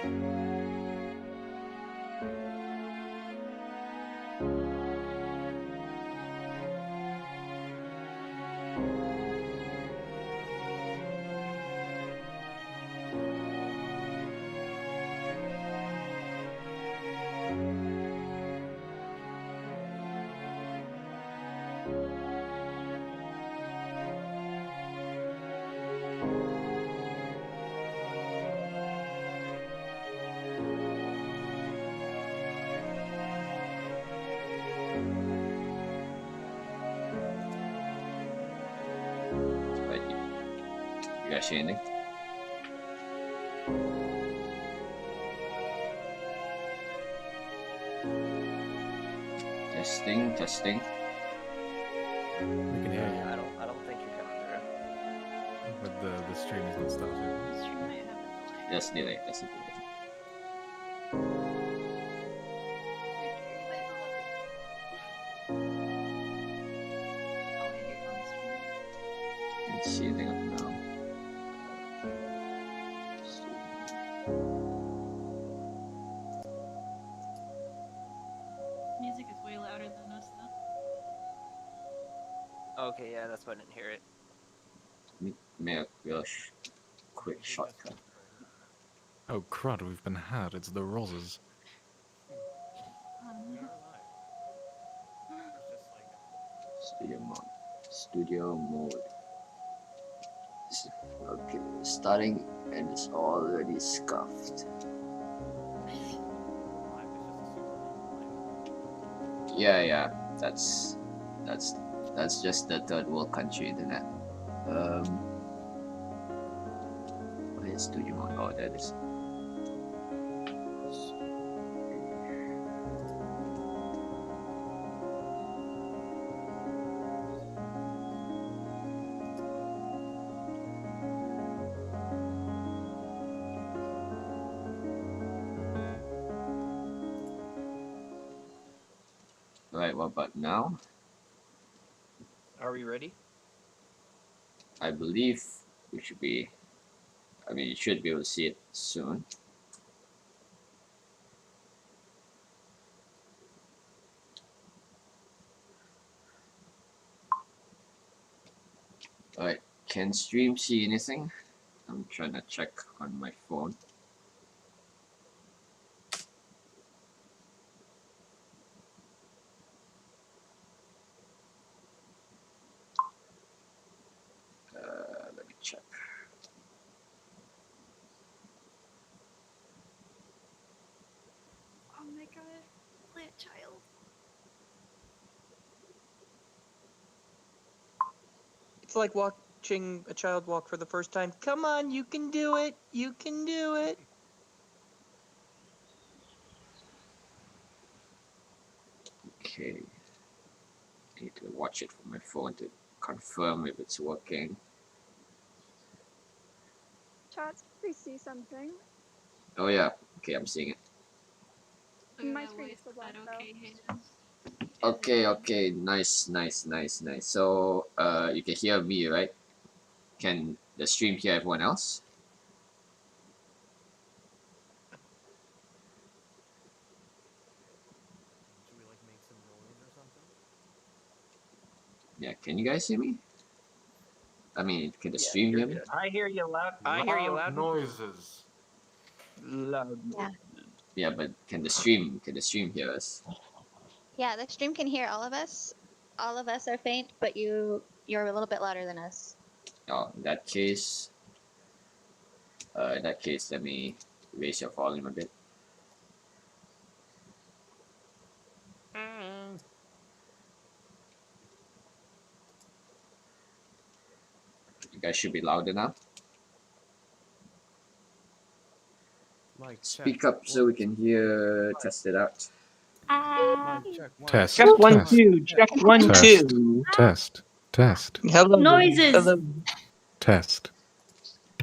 You guys see anything? Testing, testing. We can hear you. I don't think you're coming through. But the stream is not started. That's delay. That's a delay. Can't see anything up now. Music is way louder than us, though. Okay, yeah, that's why I didn't hear it. Make a real quick shortcut. Oh crud, we've been had. It's the roses. Studio mode. Studio mode. Okay, starting and it's already scuffed. Yeah, that's just the third world country internet. Where is studio mode? Oh, there it is. Right, what about now? Are we ready? I believe we should be. I mean, you should be able to see it soon. Alright, can stream see anything? I'm trying to check on my phone. Let me check. Oh my god, plant child. It's like watching a child walk for the first time. Come on, you can do it. You can do it. Okay. I need to watch it from my phone to confirm if it's working. Chats, we see something. Oh yeah, okay, I'm seeing it. My screen is still black though. Okay, nice. So, you can hear me, right? Can the stream hear everyone else? Should we like make some noise or something? Yeah, can you guys hear me? I mean, can the stream hear me? I hear you loud. I hear you loud. Noises. Loud. Yeah. Yeah, but can the stream hear us? Yeah, the stream can hear all of us. All of us are faint, but you're a little bit louder than us. Oh, in that case, let me raise your volume a bit. You guys should be loud enough. Speak up so we can hear. Test it out. Test. Check one, test, two. Check one, Test. two. Test. Hello. Noises. Hello. Test.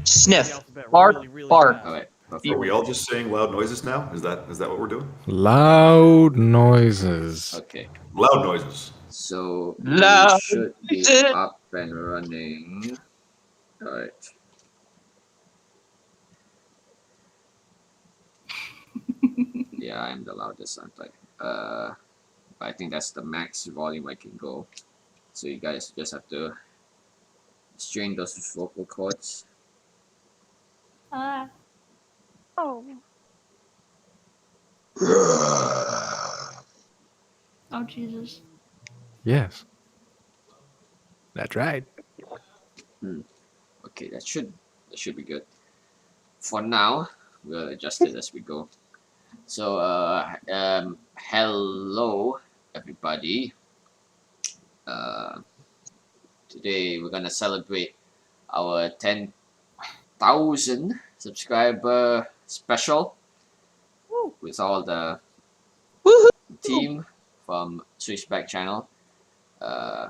Sniff. Bark. Bark. Alright, Are perfect. we all just saying loud noises now? Is that what we're doing? Loud noises. Okay, Loud noises. so Loud we should be noises. up and running. Alright. Yeah, I'm the loudest, aren't I? I think that's the max volume I can go. So you guys just have to strain those vocal cords. Ah, Oh, oh Jesus. Yes. That's right. Okay, that should be good. For now, we'll adjust it as we go. So, hello everybody. Uh, Today we're gonna celebrate our 10,000 subscriber special with all the Woohoo! team from Switchback channel. Uh,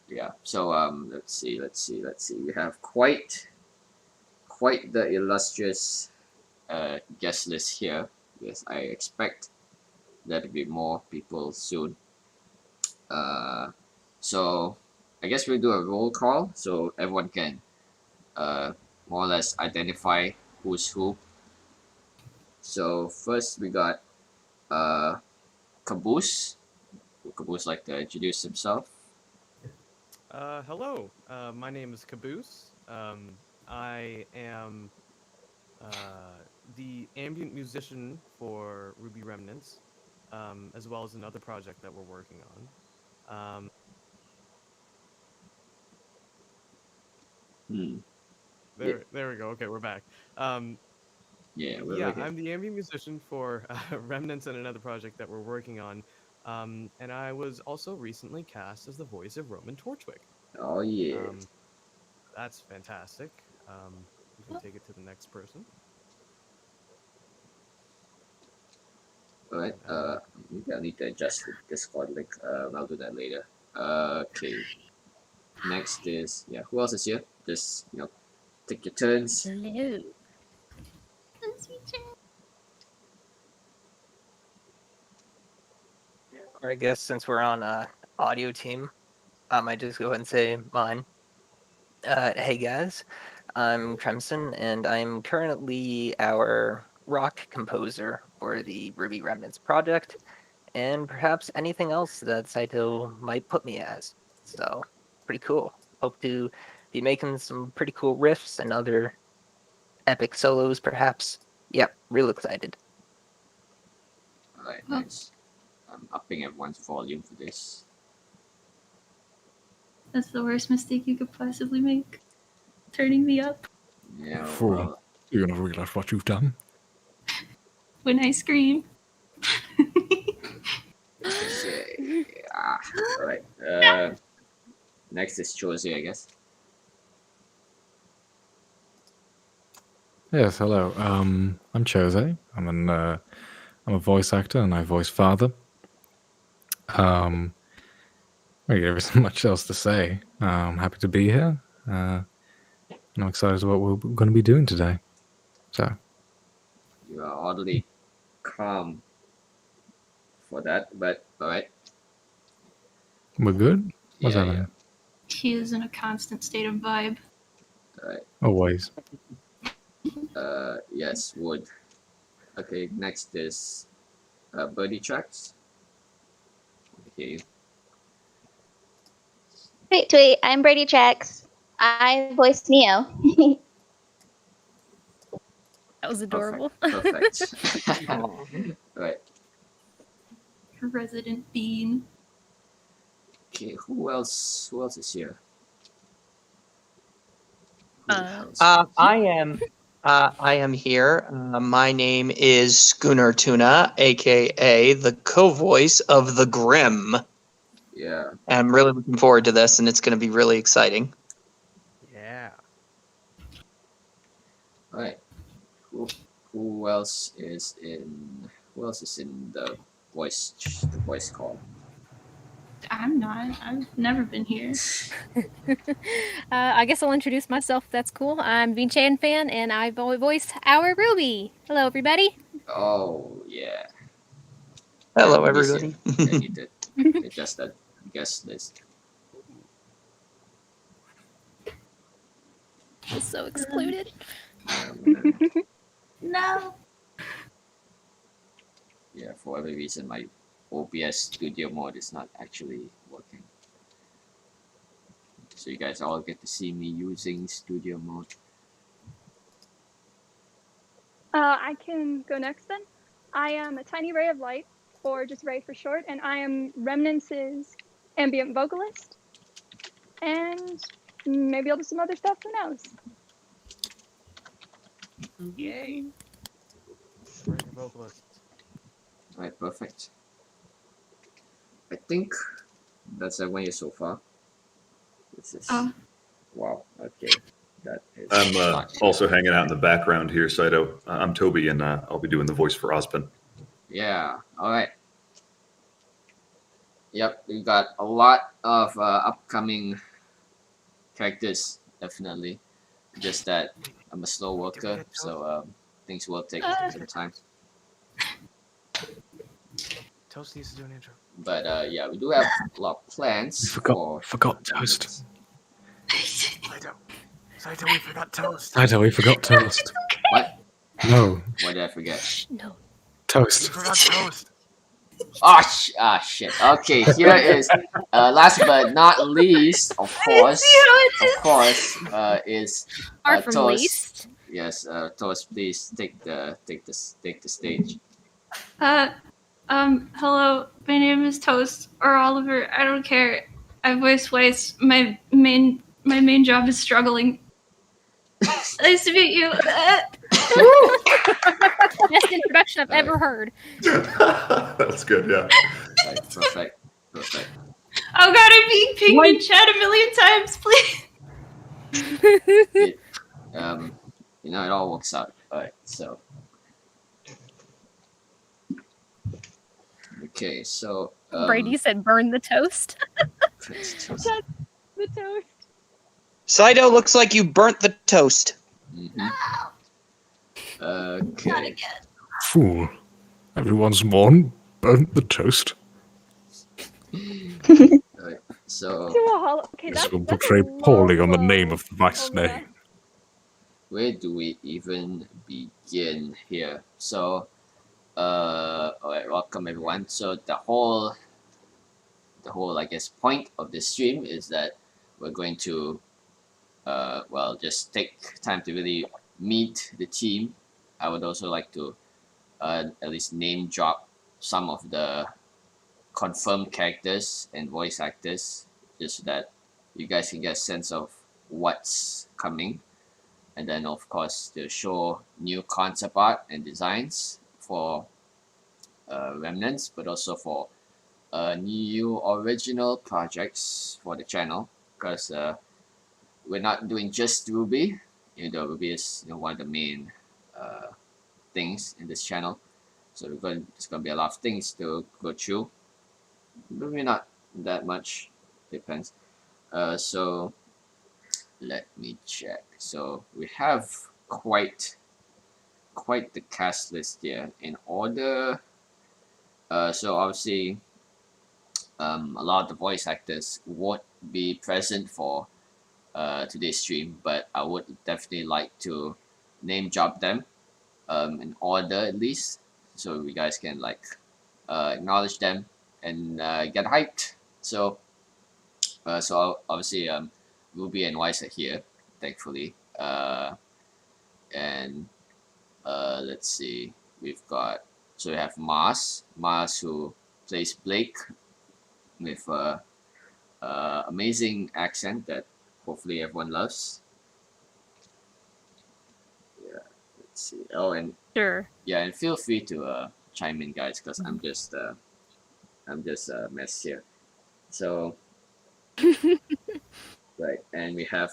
yeah. So let's see. We have quite the illustrious guest list here. Yes, I expect there to be more people soon. Uh, so I guess we'll do a roll call so everyone can uh, more or less identify who's who. So first we got uh, Caboose. Would Caboose like to introduce himself? Hello. My name is Caboose. I am the ambient musician for Ruby Remnants, as well as another project that we're working on. Hmm. There we go. Okay, we're back. Um, Yeah, we're yeah, here. I'm the ambient musician for Remnants and another project that we're working on. And I was also recently cast as the voice of Roman Torchwick. Oh yeah. Um, that's fantastic. You can take it to the next person. All right. Uh, Maybe I need to adjust the Discord link. I'll do that later. Okay. Next is yeah. Who else is here? Just take your turns. Hello. Or I guess since we're on audio team, I might just go ahead and say mine. Hey guys, I'm Tremson, and I'm currently our rock composer for the Ruby Remnants project, and perhaps anything else that Saito might put me as. So, pretty cool. Hope to be making some pretty cool riffs and other epic solos, perhaps. Yep, real excited. All right. Oh. Nice. I'm upping everyone's volume for this. That's the worst mistake you could possibly make. Turning me up Yeah. Fool. Well, You're gonna realize what you've done. when I scream. yeah. All right. Next is Josie, I guess. Yes, hello. I'm Chose. I'm a voice actor and I voice father. There isn't much else to say. I'm happy to be here. And I'm excited about what we're going to be doing today. So, You are oddly calm for that, but all right. we're good? What's Yeah. happening? He is in a constant state of vibe. All right. Always. Yes, wood. Okay. Next is Birdie Tracks. Okay. Tweet. I'm Brady Tracks. I voice Neo. That was adorable. Perfect. All right. Resident Bean. Okay. Who else is here? I am here. My name is Schooner Tuna, aka the co-voice of the Grim. Yeah. And I'm really looking forward to this, and it's going to be really exciting. yeah. All right. Who else is in? Who else is in the voice call? I'm not. I've never been here. I guess I'll introduce myself. That's cool. I'm Bean Chan fan, and I voice our Ruby. Hello, everybody. Oh yeah. Hello, I miss everybody. you. I need to adjust that guest list. I'm so excluded. No. yeah, for whatever reason, my OBS studio mode is not actually working. So you guys all get to see me using studio mode. I can go next then. I am a tiny ray of light, or just Ray for short, and I am Remnant's ambient vocalist. And maybe I'll do some other stuff, who knows? Yay! Great vocalist. Alright, perfect. I think that's everyone here so far. This is wow. Okay, that is. I'm not also hanging out in the background here, Saito. I'm Toby, and I'll be doing the voice for Ospen. Yeah. All right. Yep, we got a lot of upcoming characters. Definitely. Just that I'm a slow worker, so things will take some time. Toast needs to do an intro. But yeah, we do have a lot of plans. Forgot Toast. Saito, we forgot Toast. Saito, we forgot Toast. What? No. What did I forget? No. Toast. We forgot Toast. Shit. Okay, here is last but not least, of course, is Far from Toast. least. Yes, Toast, please take the stage. Hello, my name is Toast or Oliver. I don't care. I voice Weiss. My main job is struggling. Nice to meet you. Best introduction I've ever heard. That's good, yeah. Right, perfect. Oh god, I'm being pinged in chat a million times, please. It all works out. Alright, so. Okay, so. Brady said burn the toast. The toast. Saito, looks like you burnt the toast. Okay. Fool. Everyone's mourn. Burnt the toast. Alright, so. Okay, This that's, will that's portray a poorly on the low name of the vice blow. name. Where do we even begin here? So, alright, welcome everyone. So the whole, I guess, point of this stream is that we're going to, just take time to really meet the team. I would also like to, at least name drop some of the confirmed characters and voice actors, just so that you guys can get a sense of what's coming. And then, of course, to show new concept art and designs for Remnants, but also for new original projects for the channel. Because we're not doing just Ruby, though Ruby is one of the main things in this channel. So there's going to be a lot of things to go through. Maybe not that much, depends. So let me check. So we have quite the cast list here in order. So obviously, a lot of the voice actors won't be present for today's stream, but I would definitely like to name drop them in order at least, so you guys can acknowledge them and get hyped. So obviously Ruby and Wise are here, thankfully. And let's see, we have Mars who plays Blake with amazing accent that hopefully everyone loves. Yeah, let's see. Oh, and Sure. yeah, and feel free to chime in, guys, because I'm just a mess here. So right, and we have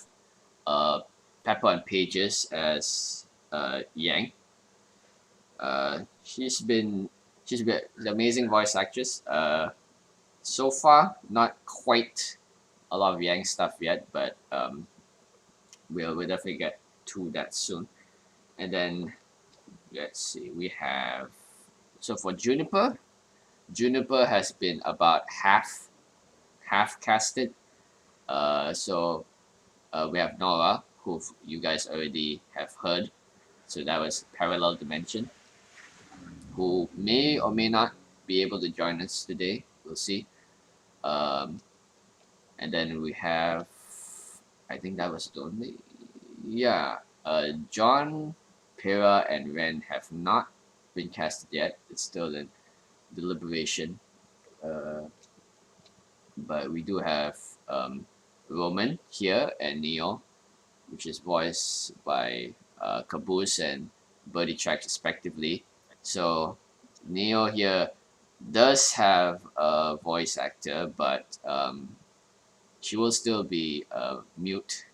Pepper and Pages as Yang. She's been an amazing voice actress. So far, not quite a lot of Yang stuff yet, but we'll definitely get to that soon. And then let's see, we have for Juniper has been about half casted. So we have Nora, who you guys already have heard. So that was Parallel Dimension. who may or may not be able to join us today. We'll see. And then we have, I think that was the only, yeah, John, Pera, and Ren have not been casted yet. It's still in deliberation. But we do have Roman here and Neo, which is voiced by Caboose and Birdie Track respectively. So Neo here does have a voice actor, but she will still be mute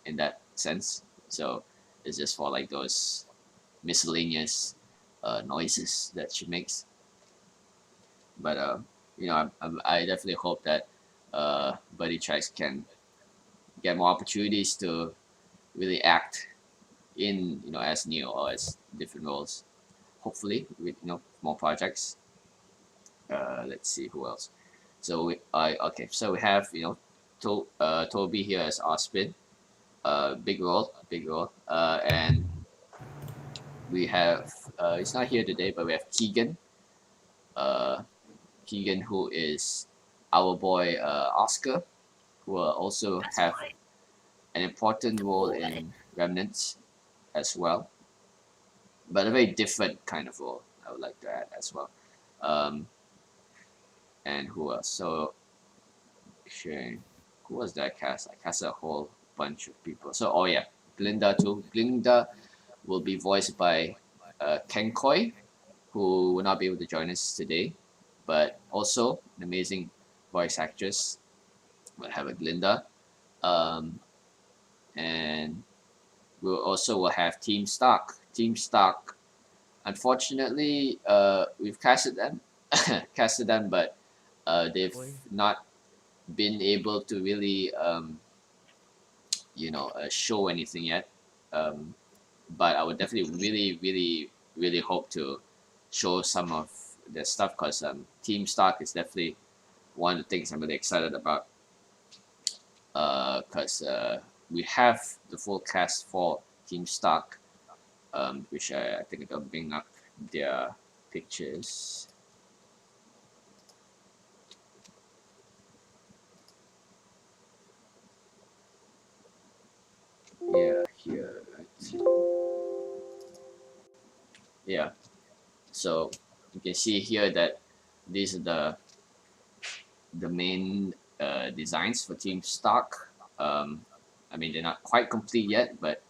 in that sense. So it's just for like those miscellaneous noises that she makes. But I definitely hope that Buddy Tracks can get more opportunities to really act in as Neo or as different roles. Hopefully with more projects. Let's see who else. So we we have Toby here as Ospin. Big role. And we have he's not here today, but we have Keegan. Keegan, who is our boy Oscar, who will also have an important role in Remnants as well, but a very different kind of role. I would like to add as well. And who else? So, sharing. Who was that cast? I cast a whole bunch of people. So, oh yeah, Glinda too. Glinda will be voiced by Ken Koy, who will not be able to join us today, but also an amazing voice actress. We'll have a Glinda. And we'll also will have Team Stark. Team Stark, unfortunately, we've casted them, but they've not been able to really, show anything yet. But I would definitely really, really, really hope to show some of their stuff because Team Stark is definitely one of the things I'm really excited about. Because we have the full cast for Team Stark, which I think I'll bring up their pictures. Yeah, here. Right. Yeah, so you can see here that these are the main designs for Team Stark. I mean, they're not quite complete yet, but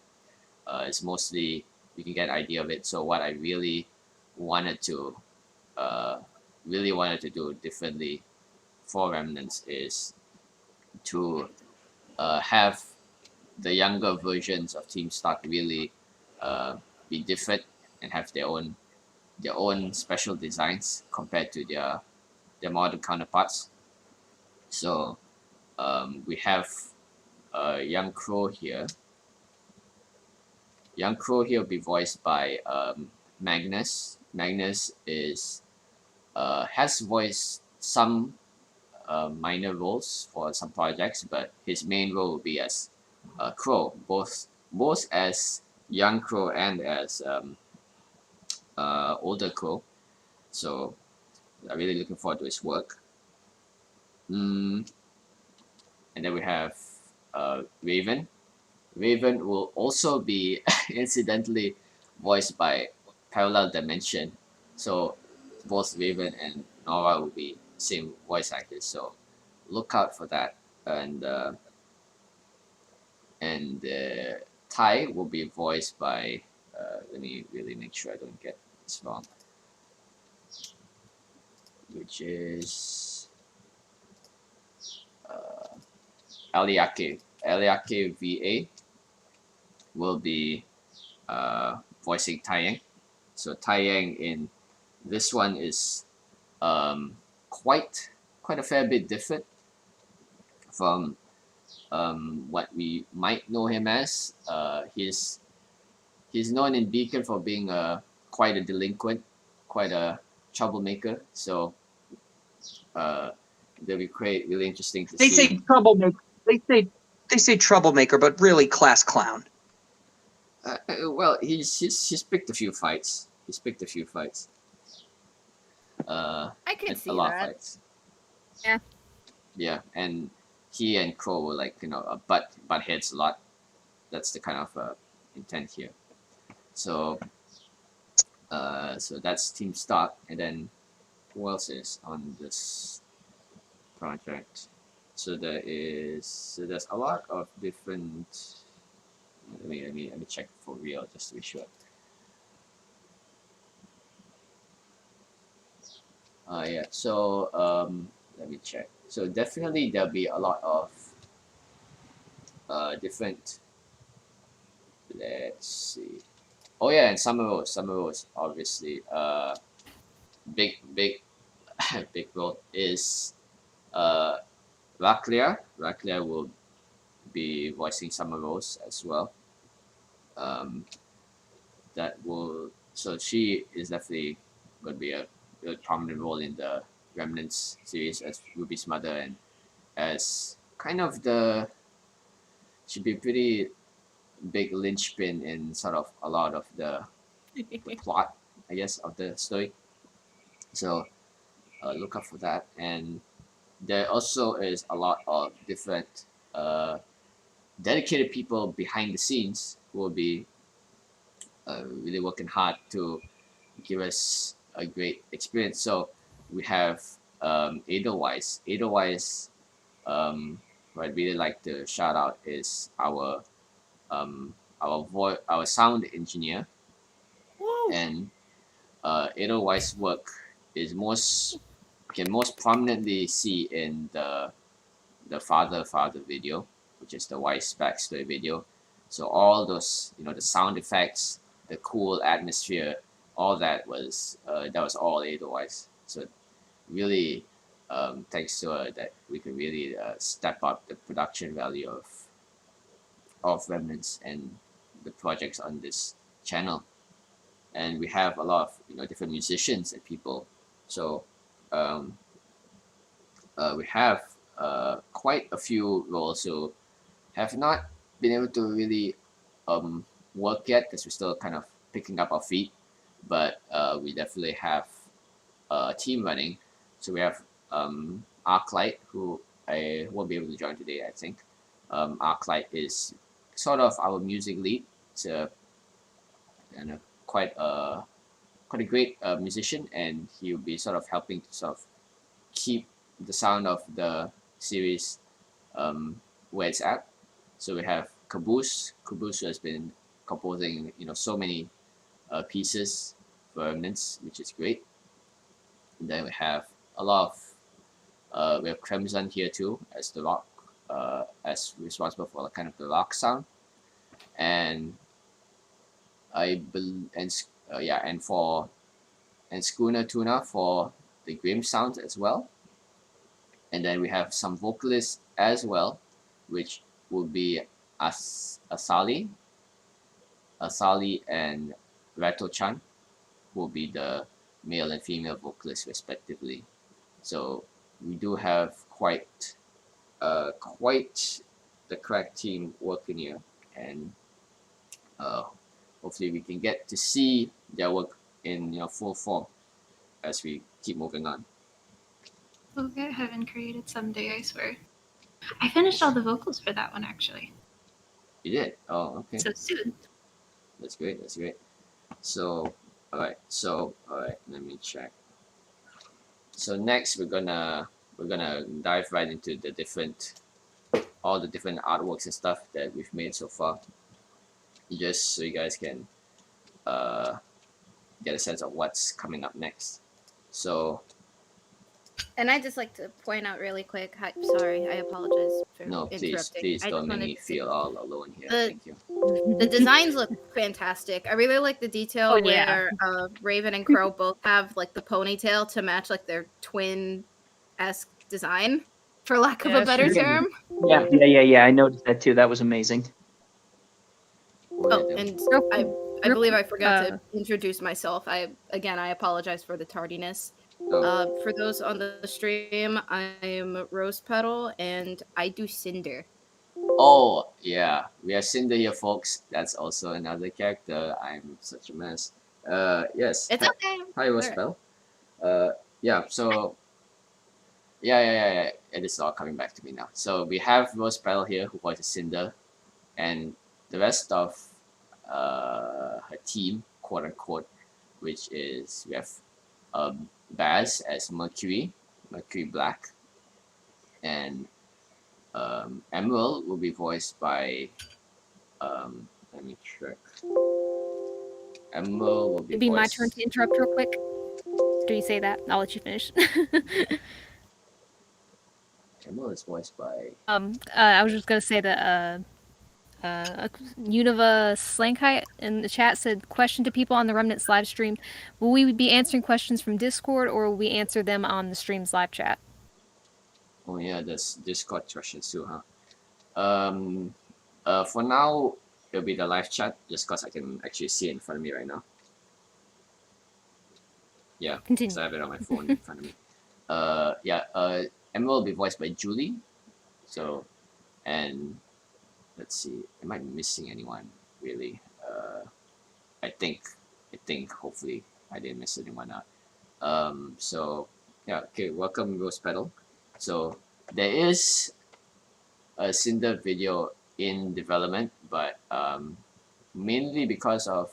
it's mostly you can get an idea of it. So what I really wanted to do differently for Remnants is to have the younger versions of Team Stark really be different and have their own special designs compared to their modern counterparts. So we have Young Crow here. Young Crow here will be voiced by Magnus. Magnus is has voiced some minor roles for some projects, but his main role will be as Crow, both as Young Crow and as older Crow. So I'm really looking forward to his work. And then we have Raven. Raven will also be incidentally voiced by Parallel Dimension. So both Raven and Nora will be same voice actors. So look out for that. And Ty will be voiced by. Let me really make sure I don't get this wrong. Which is Eliake. Eliake VA will be voicing Taiyang. So Taiyang in this one is quite a fair bit different from what we might know him as. He's known in Beacon for being quite a delinquent, quite a troublemaker. So they'll be really interesting to see. They say troublemaker. They say troublemaker, but really class clown. Well, he's picked a few fights. I could a see lot of that. fights. Yeah. Yeah, and he and Crow were like butt heads a lot. That's the kind of intent here. So so that's Team Stark, and then who else is on this project? So there's a lot of different. Let me check for real just to be sure. Yeah. So let me check. So definitely there'll be a lot of different. Let's see. Oh yeah, and Summer Rose, obviously. Big big role is uh Raklia. Raklia will be voicing Summer Rose as well. Um, that will so she is definitely going to be a really prominent role in the Remnants series as Ruby's mother, and as kind of the should be pretty big linchpin in sort of a lot of the plot, I guess, of the story. So look out for that. And there also is a lot of different dedicated people behind the scenes who will be really working hard to give us a great experience. So we have Edelweiss. Edelweiss, who I'd really like to shout out is our sound engineer, and Edelweiss' work is most prominently see in the father video, which is the Weiss backstory video. So all those the sound effects, the cool atmosphere, all that was all Edelweiss. So really thanks to her that we could really step up the production value of Remnants and the projects on this channel. And we have a lot of different musicians and people. So um, we have quite a few roles who have not been able to really work yet because we're still kind of picking up our feet. But we definitely have a team running. So we have Arclight, who I won't be able to join today, I think. Arclight is sort of our music lead. It's and a, quite a great musician, and he'll be sort of helping to sort of keep the sound of the series where it's at. So we have Caboose. Caboose has been composing so many pieces for Remnants, which is great. And then we have a lot of we have Crimson here too as the rock, as responsible for the kind of the rock sound, and and Schooner Tuna for the grim sounds as well. And then we have some vocalists as well, which will be Asali and Rato-chan will be the male and female vocalists respectively. So we do have quite the crack team working here, and hopefully we can get to see their work in full form as we keep moving on. We'll get Heaven created someday, I swear. I finished all the vocals for that one actually. You did? Oh, okay. So soon. That's great. So all right, let me check. So next we're gonna dive right into all the different artworks and stuff that we've made so far, just so you guys can get a sense of what's coming up next. So And I'd just like to point out really quick. Sorry, I apologize for interrupting. please I don't just make wanted me to- feel all alone here. the- Thank you. The designs look fantastic. I really like the detail where Raven and Crow both have like the ponytail to match like their twin-esque design, for lack of a better term. Yeah. I noticed that too. That was amazing. Oh, and I believe I forgot to introduce myself. I apologize for the tardiness. For those on the stream, I'm Rose Petal, and I do Cinder. Oh yeah, we have Cinder here, folks. That's also another character. I'm such a mess. Yes. It's okay. Hi, Rose Petal. yeah, so yeah. It is all coming back to me now. So we have Rose Petal here who voices Cinder, and the rest of her team, quote unquote, which is we have Baz as Mercury Black, and Emerald will be voiced by let me check. Emerald will be It'd be my voiced. turn to interrupt real quick. Do you say that? I'll let you finish. Emerald is voiced by. I was just gonna say that Univa Slankite in the chat said, question to people on the Remnants live stream. Will we be answering questions from Discord or will we answer them on the stream's live chat? Oh yeah, there's Discord questions too, huh? For now, it'll be the live chat just because I can actually see it in front of me right now. Yeah, Continue. so I have it on my phone in front of me. Emerald will be voiced by Julie. So, and let's see, am I missing anyone really? I think hopefully I didn't miss anyone out. So yeah, okay, welcome Rose Petal. So there is a Cinder video in development, but mainly because of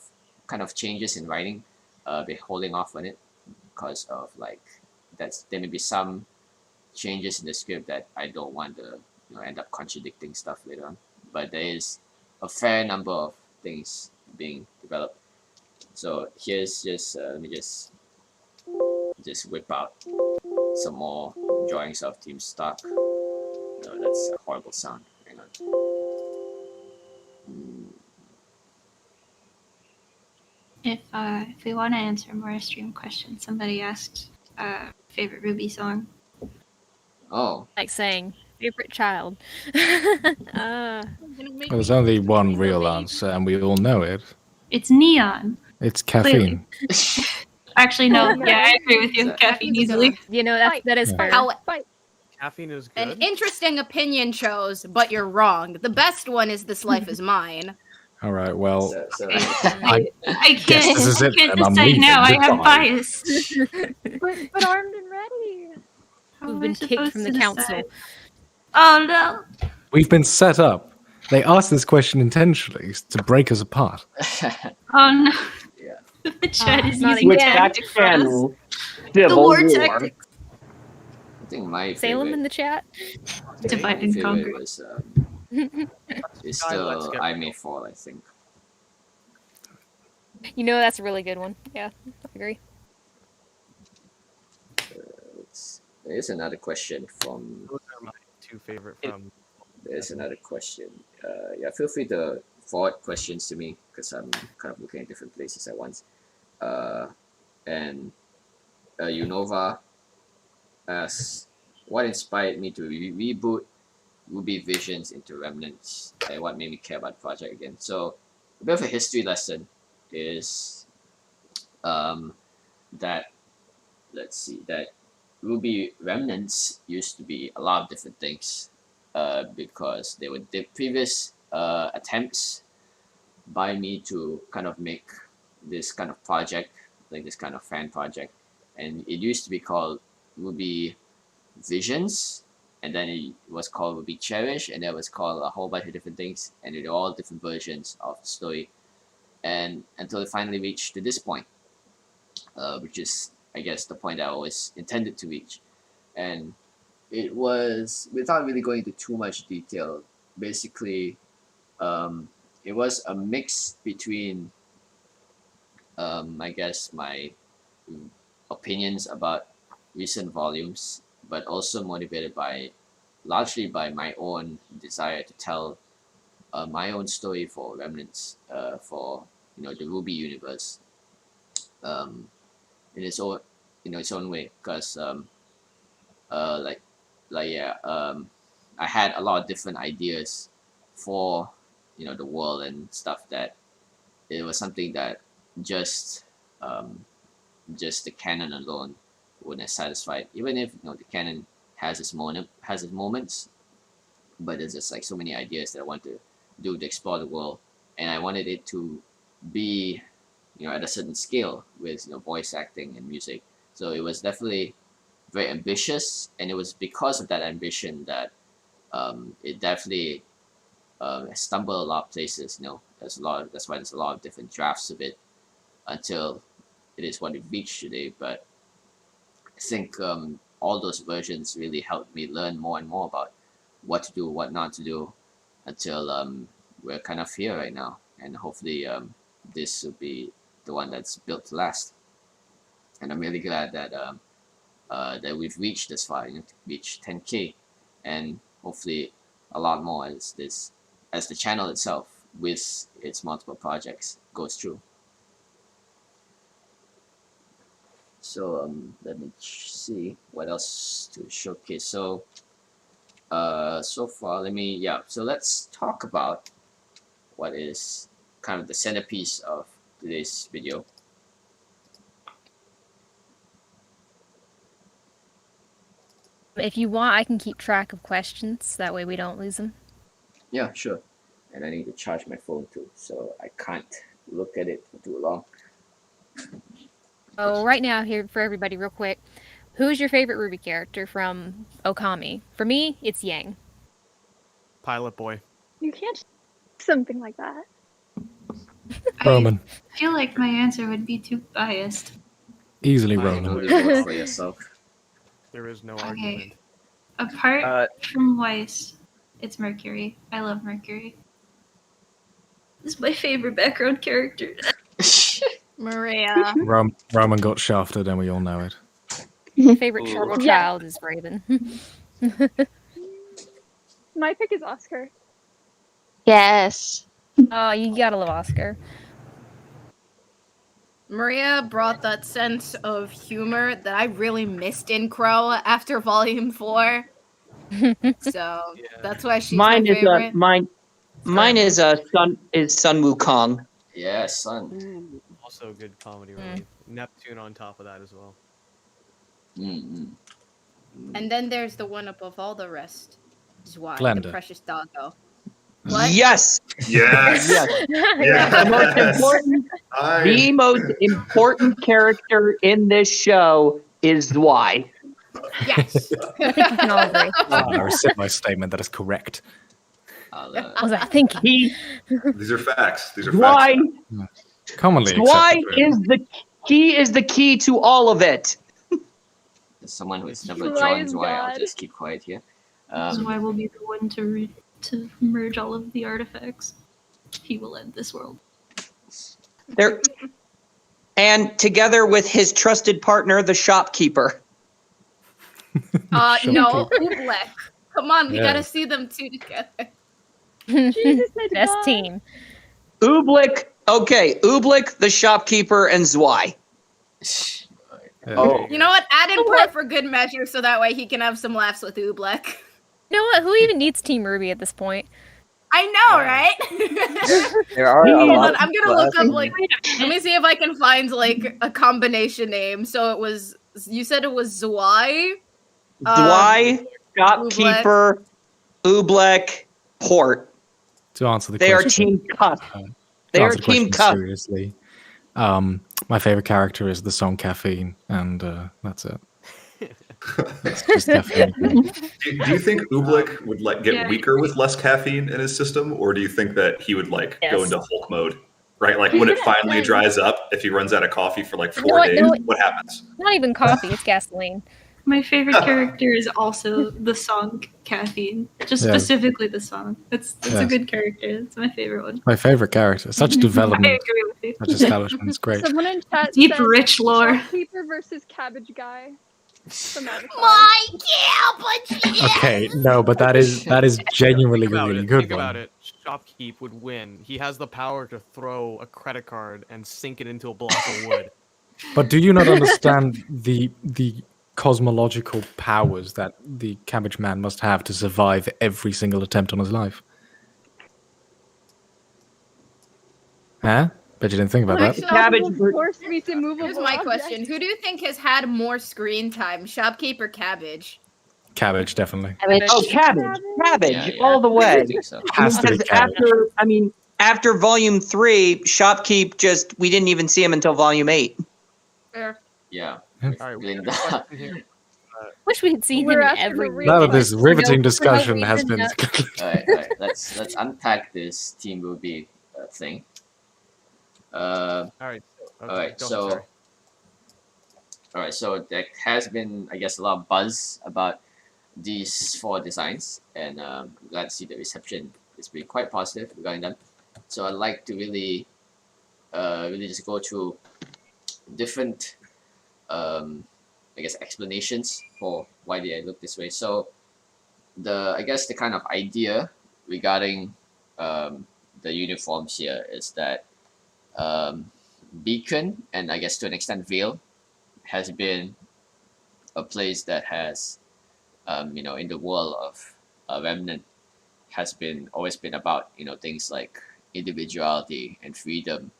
kind of changes in writing, they're holding off on it because of like there may be some changes in the script that I don't want to end up contradicting stuff later on. But there is a fair number of things being developed. So here's just let me just whip out some more drawings of Team Stark. No, that's a horrible sound. Hang on. If we want to answer more stream questions, somebody asked favorite Ruby song. Oh. Like saying, favorite child. There's only one real answer, and we all know it. It's Neon. It's caffeine. Actually, no. Yeah, I agree with you. Caffeine easily. You know, that is fair. Caffeine is An good. interesting opinion chose, but you're wrong. The best one is This Life Is Mine. All right, well, I guess can't, this is it, I can't and I'm decide leaving. now. I have Goodbye. bias. But armed and ready. How We've am I been kicked supposed from to the council. decide? Oh no. We've been set up. They asked this question intentionally to break us apart. Oh no. Yeah. The chat is not using again. tactics for us. Civil The war War. tactics. I think my Salem in favorite, the chat. Divide and conquer. was is still I May Fall, I think. You know, that's a really good one. Yeah, I agree. There's another question from. Those are my two favorite from. There's another question. Yeah, feel free to forward questions to me because I'm kind of looking at different places at once. And Unova asks, what inspired me to reboot Ruby Visions into Remnants, and what made me care about the project again? So a bit of a history lesson is that that Ruby Remnants used to be a lot of different things because they were the previous attempts by me to kind of make this kind of project, like this kind of fan project, and it used to be called Ruby Visions, and then it was called Ruby Cherish, and that was called a whole bunch of different things, and they're all different versions of the story, and until it finally reached to this point, which is I guess the point I always intended to reach, and it was, without really going into too much detail, basically it was a mix between I guess my opinions about recent volumes, but also motivated largely by my own desire to tell my own story for Remnants, for the Ruby universe, in its own way, because I had a lot of different ideas for the world and stuff, that it was something that just the canon alone wouldn't have satisfied, even if the canon has its moments, but there's just like so many ideas that I want to do to explore the world, and I wanted it to be at a certain scale with voice acting and music, So it was definitely very ambitious, and it was because of that ambition that it definitely stumbled a lot of places. That's why there's a lot of different drafts of it until it is what it reached today. But I think all those versions really helped me learn more and more about what to do, what not to do, until we're kind of here right now, and hopefully this will be the one that's built to last. And I'm really glad that that we've reached this far, reached 10K, and hopefully a lot more as the channel itself with its multiple projects goes through. So let me see what else to showcase. So so far, so let's talk about what is kind of the centerpiece of today's video. If you want, I can keep track of questions. That way we don't lose them. Yeah, sure. And I need to charge my phone too, so I can't look at it for too long. Oh, right now, here for everybody, real quick. Who's your favorite Ruby character from Okami? For me, it's Yang. Pilot Boy. You can't something like that. Roman. I feel like my answer would be too biased. Easily I Roman. totally vote for yourself. There is no Okay. argument. Apart from Weiss, it's Mercury. I love Mercury. This is my favorite background character. Maria. Roman got shafted, and we all know it. My favorite Ooh. turtle Yeah. child is Raven. My pick is Oscar. Yes. Oh, you gotta love Oscar. Maria brought that sense of humor that I really missed in Crow after Volume 4. So that's why she's Mine my is favorite. mine is Sun Wukong. Yeah, son. Also good comedy relief. Neptune on top of that as well. Mm-hmm. And then there's the one above all the rest. Zwei, the Glenda. precious doggo. What? Yes. Yes. The most important, the most important character in this show is Zwei. Yes. I think we can all agree. I rescind my statement. That is correct. What was I thinking? These are facts. These are Zwei, facts. Commonly Zwei accepted. is the key to all of it. As someone who has never Zwei joined is Zwei, I'll God. just keep quiet here. Zwei will be the one to merge all of the artifacts. He will end this world. There, and together with his trusted partner, the shopkeeper. No, Oobleck. Come on, we Yeah. gotta see them two together. Jesus, my Best God. team. Oobleck, the shopkeeper, and Zwei. Oh. You know what? Add in Port for good measure so that way he can have some laughs with Oobleck. You know what? Who even needs Team Ruby at this point? I know, right? There are a Hold lot. on, I'm gonna look up let me see if I can find a combination name. So it was you said it was Zwei? Zwei, shopkeeper, Oobleck, Port. To answer the They are question, team cuss. to They are answer the team question cuss. seriously. My favorite character is the song Caffeine, and that's it. It's just caffeine. Do you think Oobleck would get Yeah. weaker with less caffeine in his system, or do you think that he would go Yes. into Hulk mode? Right, like when it finally dries up, if he runs out of coffee for 4 days, what happens? Not even coffee, it's gasoline. My favorite character is also the song Caffeine. Just Yeah. specifically the song. It's a Yes. good character. It's my favorite one. My favorite character. Such I development, agree with you. such establishment is great. Someone in chat Deep, said rich lore. Shopkeeper versus Cabbage Guy from Avatar. Okay, no, but that is genuinely a Think about really it. good Think one. about it. Shopkeep would win. He has the power to throw a credit card and sink it into a block of wood. But do you not understand the cosmological powers that the Cabbage Man must have to survive every single attempt on his life? Huh? Bet you didn't think about that. Unstoppable force meets immovable Here's my object. question. Who do you think has had more screen time? Shopkeep or Cabbage? Cabbage, definitely. Oh, cabbage, Yeah, all the way. I think so. Has to be Because Cabbage. after Volume 3, Shopkeep we didn't even see him until Volume 8. Fair. Yeah, Yeah. with All right, we got a Glinda. question here. Wish we had seen We're him in asking every the real Now movie. that this questions. riveting For no discussion has reason, been All right, all right. Let's unpack this Team Ruby thing. All right. All Okay, right, go ahead. Sorry. so there has been, I guess, a lot of buzz about these four designs, and I'm glad to see the reception has been quite positive regarding them. So I'd like to really just go through different, I guess, explanations for why they look this way. So I guess the kind of idea regarding the uniforms here is that um, Beacon and I guess to an extent Vale has been a place that has in the world of Remnant has been always been about things like individuality and freedom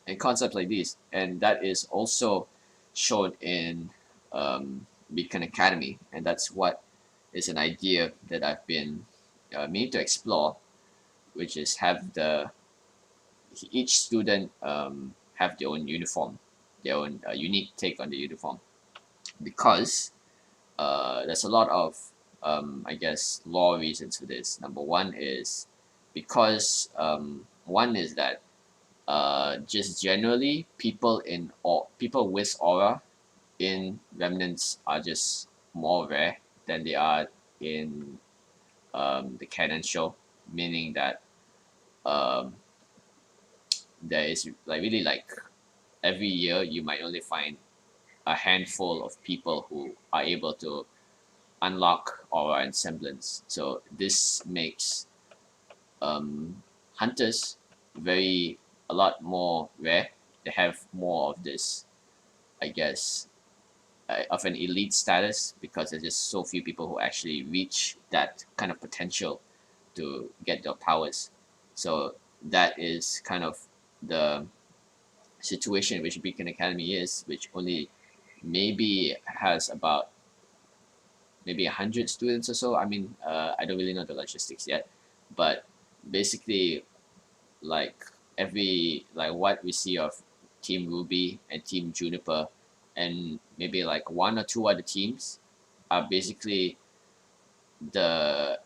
and concepts like these, and that is also shown in Beacon Academy, and that's what is an idea that I've been meaning to explore, which is have each student have their own uniform, their own unique take on the uniform, because there's a lot of I guess law reasons for this. Number one is because one is that just generally people with aura in remnants are just more rare than they are in the canon show, meaning that um, there is like really like every year you might only find a handful of people who are able to unlock aura and semblance. So this makes hunters a lot more rare. They have more of this, I guess, of an elite status because there's just so few people who actually reach that kind of potential to get their powers. So that is kind of the situation in which Beacon Academy is, which only maybe has about maybe 100 students or so. I mean, I don't really know the logistics yet, but basically, like what we see of Team Ruby and Team Juniper, and maybe like one or two other teams, are the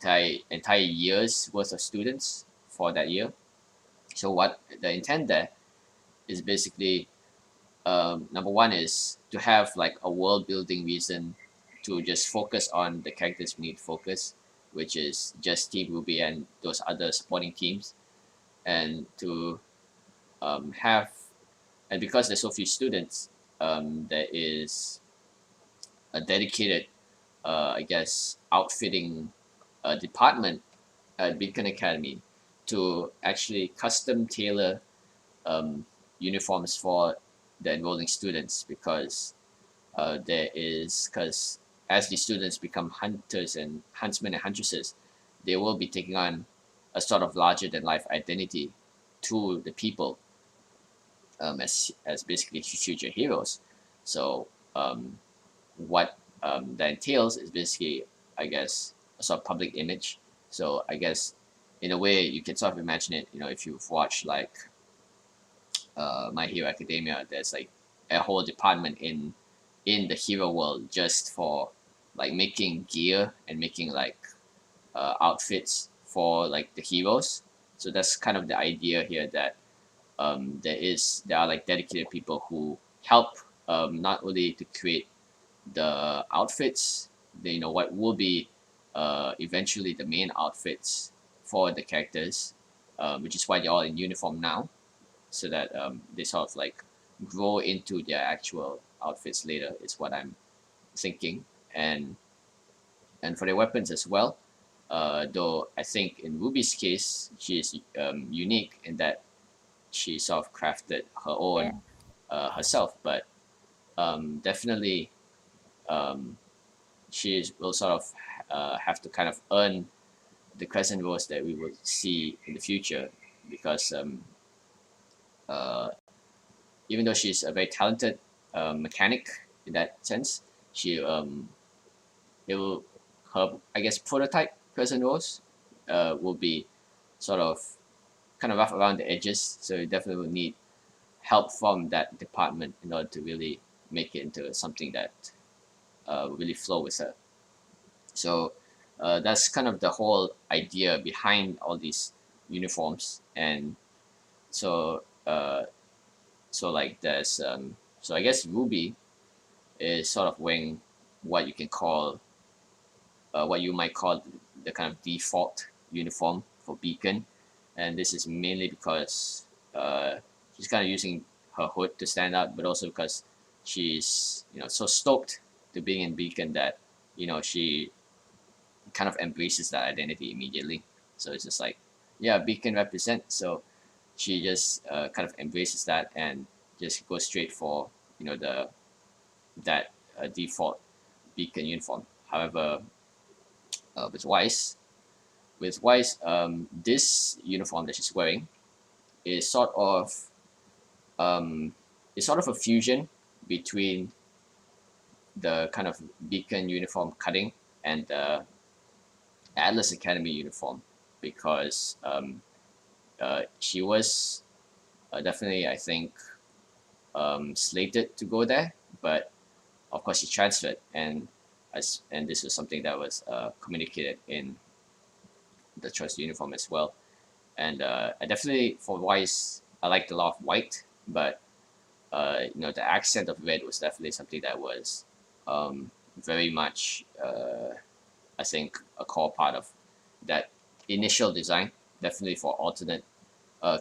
the entire year's worth of students for that year. So what the intent there is basically number one is to have like a world building reason to just focus on the characters we need to focus, which is just Team Ruby and those other supporting teams, and to have and because there's so few students, there is a dedicated, I guess, outfitting department at Beacon Academy to actually custom tailor uniforms for the enrolling students because because as the students become hunters and huntsmen and huntresses, they will be taking on a sort of larger than life identity to the people as basically future heroes. So what that entails is basically, I guess, a sort of public image. So I guess in a way you can sort of imagine it. If you've watched like My Hero Academia, there's like a whole department in the hero world just for like making gear and making like outfits for like the heroes. So that's kind of the idea here that there are like dedicated people who help not only to create the outfits, what will be eventually the main outfits for the characters, which is why they're all in uniform now, so that they sort of like grow into their actual outfits later. Is what I'm thinking, and for their weapons as well. Though I think in Ruby's case, she is unique in that she sort of crafted her own herself, but definitely um, will sort of have to kind of earn the crescent rose that we will see in the future because uh, even though she's a very talented mechanic in that sense, she it will her I guess prototype crescent rose will be sort of kind of rough around the edges, so you definitely will need help from that department in order to really make it into something that really flow with her. So that's kind of the whole idea behind all these uniforms. And so so like there's so I guess Ruby is sort of wearing what you can call what you might call the kind of default uniform for Beacon, and this is mainly because she's kind of using her hood to stand out, but also because she's so stoked to being in Beacon that she kind of embraces that identity immediately. So it's just like, yeah, Beacon represent. So she just kind of embraces that and just goes straight for the that default Beacon uniform. However, with Wise, this uniform that she's wearing is sort of a fusion between the kind of Beacon uniform cutting and the Atlas Academy uniform, because she was definitely, I think, slated to go there, but of course she transferred, and this was something that was communicated in the choice uniform as well. And I definitely, for Wise, I liked a lot of white, but the accent of red was definitely something that was very much, I think, a core part of that initial design. Definitely for alternate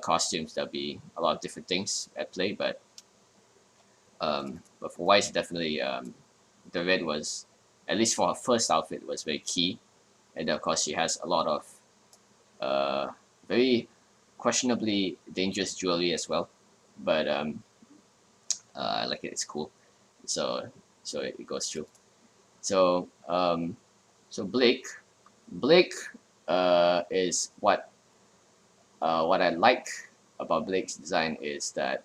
costumes, there'll be a lot of different things at play, but for Wise, definitely the red was, at least for her first outfit, was very key. And of course, she has a lot of very questionably dangerous jewelry as well, but I like it. It's cool, so it goes through. So Blake is what I like about Blake's design is that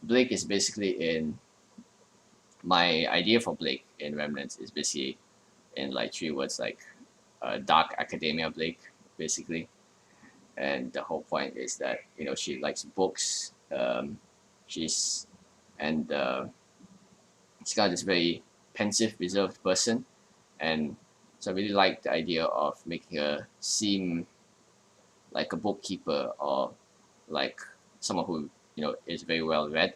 Blake is basically in my idea for Blake in Remnants is basically in like 3 words, like dark academia Blake, basically. And the whole point is that she likes books. She's and she's got this very pensive, reserved person, and so I really like the idea of making her seem like a bookkeeper or like someone who is very well read.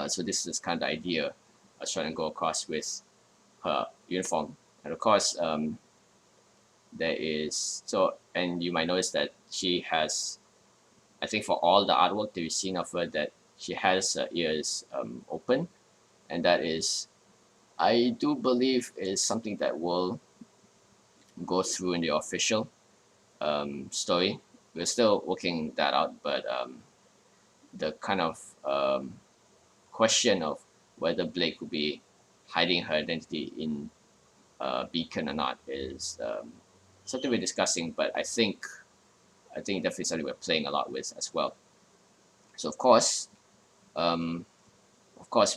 So this is kind of the idea I was trying to go across with her uniform, and of course there is and you might notice that she has, I think for all the artwork that you've seen of her, that she has her ears open, and that is, I do believe, is something that will go through in the official story. We're still working that out, but the kind of question of whether Blake will be hiding her identity in Beacon or not is something we're discussing, but I think definitely something we're playing a lot with as well. So of course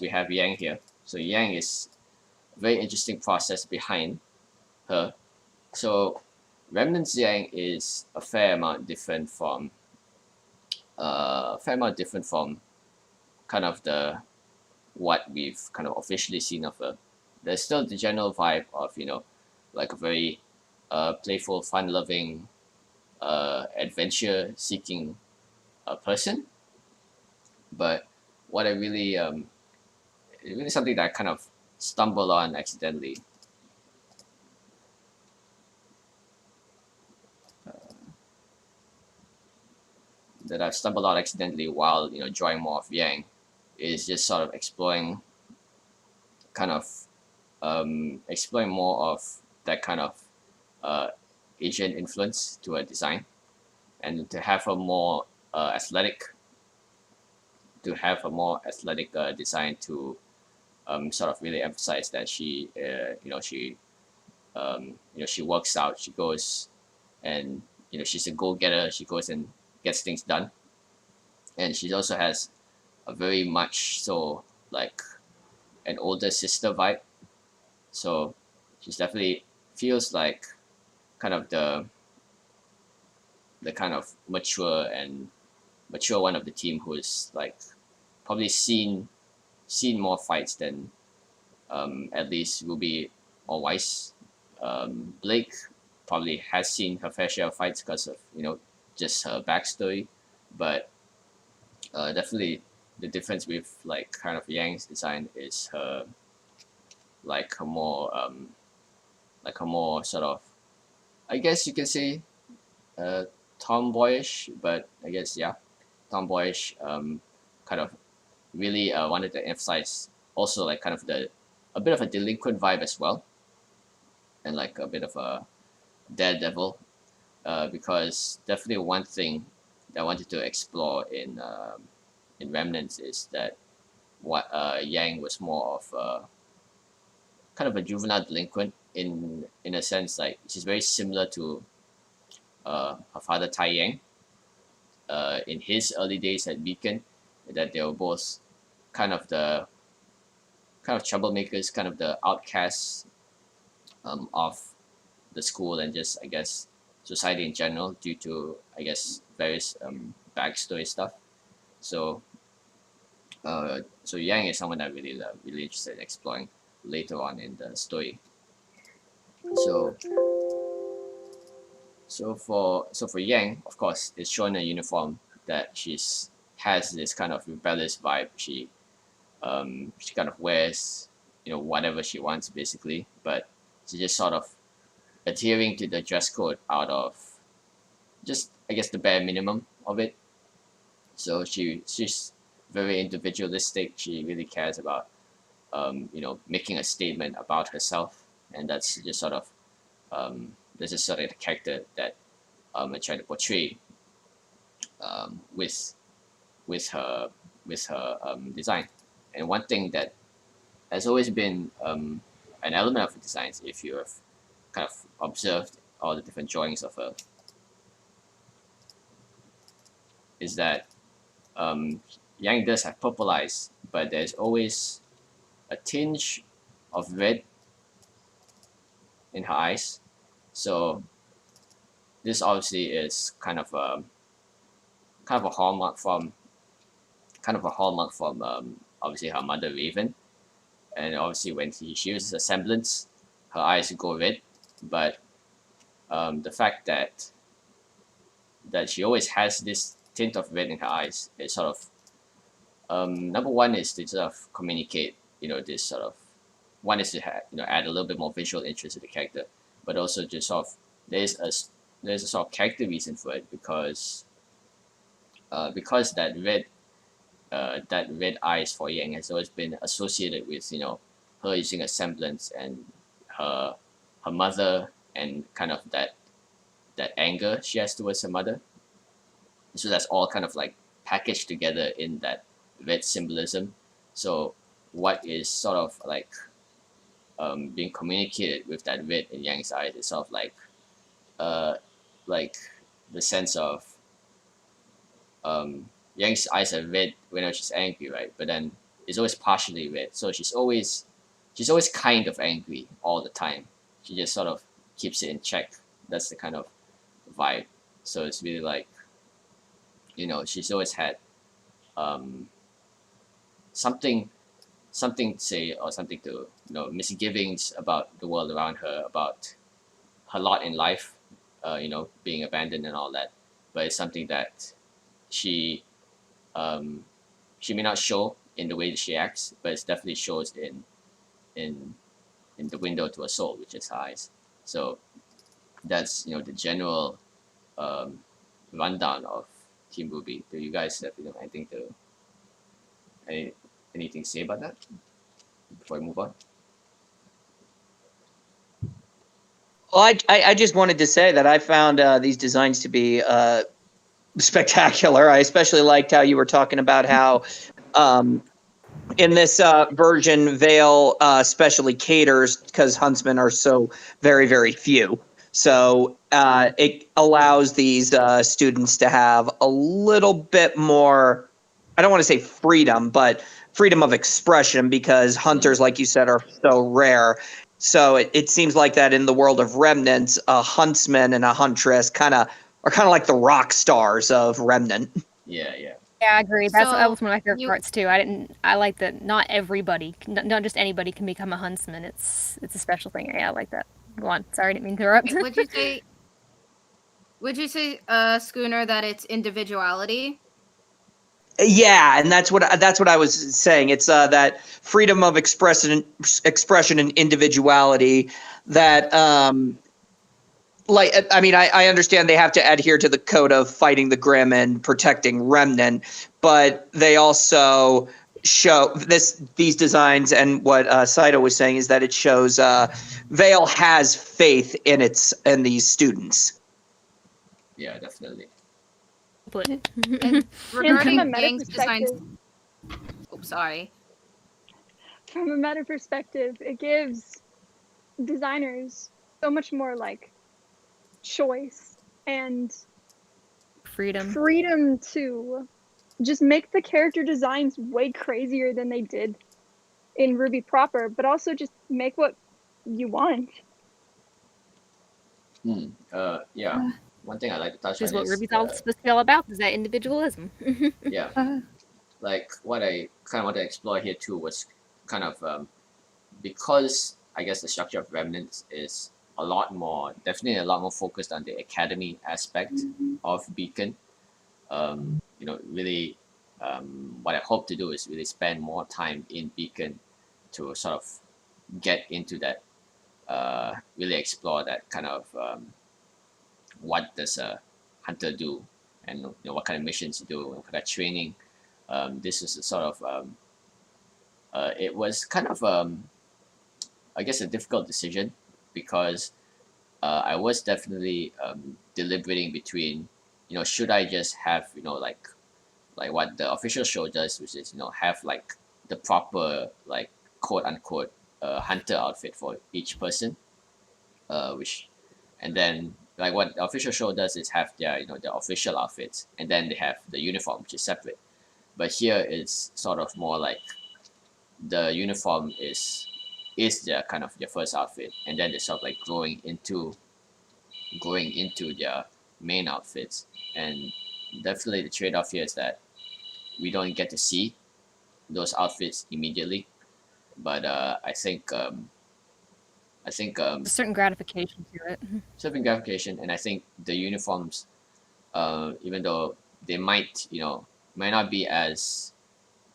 we have Yang here. So Yang is a very interesting process behind her. So Remnant's Yang is a fair amount different from kind of the what we've kind of officially seen of her. There's still the general vibe of like a very playful, fun-loving, adventure-seeking person. But what I really really something that I kind of stumbled on accidentally. That I've stumbled on accidentally while drawing more of Yang is just sort of exploring more of that kind of Asian influence to her design, and to have a more athletic design to sort of really emphasize that she she works out, she goes, and she's a go-getter, she goes and gets things done, and she also has a very much so like an older sister vibe. So she's definitely feels like kind of the kind of mature and mature one of the team who's like probably seen more fights than at least Ruby or Weiss. Blake probably has seen her fair share of fights because of just her backstory, but definitely the difference with like kind of Yang's design is her more sort of, I guess you can say, tomboyish, but I guess yeah, tomboyish. Kind of really wanted to emphasize also like kind of a bit of a delinquent vibe as well, and like a bit of a daredevil, because definitely one thing that I wanted to explore in Remnants is that what Yang was more of kind of a juvenile delinquent in a sense, like she's very similar to her father Tai Yang in his early days at Beacon, that they were both kind of troublemakers, kind of the outcasts of the school and just I guess society in general due to I guess various backstory stuff. So Yang is someone I really love, really interested in exploring later on in the story. So for Yang, of course, it's shown in a uniform that has this kind of rebellious vibe. She kind of wears whatever she wants basically, but she's just sort of adhering to the dress code out of just I guess the bare minimum of it. So she's very individualistic. She really cares about making a statement about herself, and that's just sort of this is sort of the character that I try to portray with her design. And one thing that has always been an element of her designs, if you have kind of observed all the different drawings of her, is that Yang does have purple eyes, but there's always a tinge of red in her eyes. So this obviously is kind of a hallmark from obviously her mother Raven, and obviously when she uses a semblance, her eyes go red. But the fact that she always has this tint of red in her eyes is sort of number one is to sort of communicate this sort of one is to add a little bit more visual interest to the character, but also just sort of there's a sort of character reason for it because that red eyes for Yang has always been associated with her using a semblance and her mother and kind of that anger she has towards her mother. So that's all kind of like packaged together in that red symbolism. So what is sort of like being communicated with that red in Yang's eyes is sort of like the sense of Yang's eyes are red whenever she's angry, right? But then it's always partially red. So she's always kind of angry all the time. She just sort of keeps it in check. That's the kind of vibe. So it's really like she's always had something to say or something to misgivings about the world around her, about her lot in life, being abandoned and all that. But it's something that she may not show in the way that she acts, but it definitely shows in the window to her soul, which is her eyes. So that's the general rundown of Team Ruby. Do you guys have anything to say about that before we move on? Well, I just wanted to say that I found these designs to be spectacular. I especially liked how you were talking about how in this version, Vale especially caters because huntsmen are so very, very few. So it allows these students to have a little bit more, I don't want to say freedom, but freedom of expression because hunters, like you said, are so rare. So it seems like that in the world of Remnants, a huntsman and a huntress are kind of like the rock stars of Remnant. Yeah. Yeah, I agree. That So, was one of my favorite you- parts too. I like that not everybody, not just anybody, can become a huntsman. It's a special thing. Yeah, I like that. Go on. Sorry, I didn't mean to interrupt. would you say? Would you say, Schooner, that it's individuality? Yeah, and that's what I was saying. It's that freedom of expression and individuality that like I mean I understand they have to adhere to the code of fighting the Grim and protecting Remnant, but they also show these designs, and what Saito was saying is that it shows Vale has faith in these students. Yeah, definitely. But And And from a regarding meta Yang's designs, perspective, sorry. from a meta perspective, it gives designers so much more like choice and freedom. to just make the character designs way crazier than they did in Ruby proper, but also just make what you want. Yeah. One thing I like to touch Which is on what is Ruby's all supposed to be all about, is that individualism. yeah. Like what I kind of want to explore here too was kind of because I guess the structure of Remnants is definitely a lot more focused on the academy aspect of Beacon. Really, what I hope to do is really spend more time in Beacon to sort of get into that, really explore that kind of what does a hunter do, and what kind of missions you do, what kind of training. This is a sort of it was kind of I guess a difficult decision because I was definitely deliberating between should I just have like what the official show does, which is have like the proper like quote unquote hunter outfit for each person, which and then like what the official show does is have their their official outfits, and then they have the uniform, which is separate. But here it's sort of more like the uniform is their kind of their first outfit, and then they're sort of like growing into their main outfits. And definitely the trade-off here is that we don't get to see those outfits immediately, but I think A certain gratification to it. certain gratification, and I think the uniforms, even though they might not be as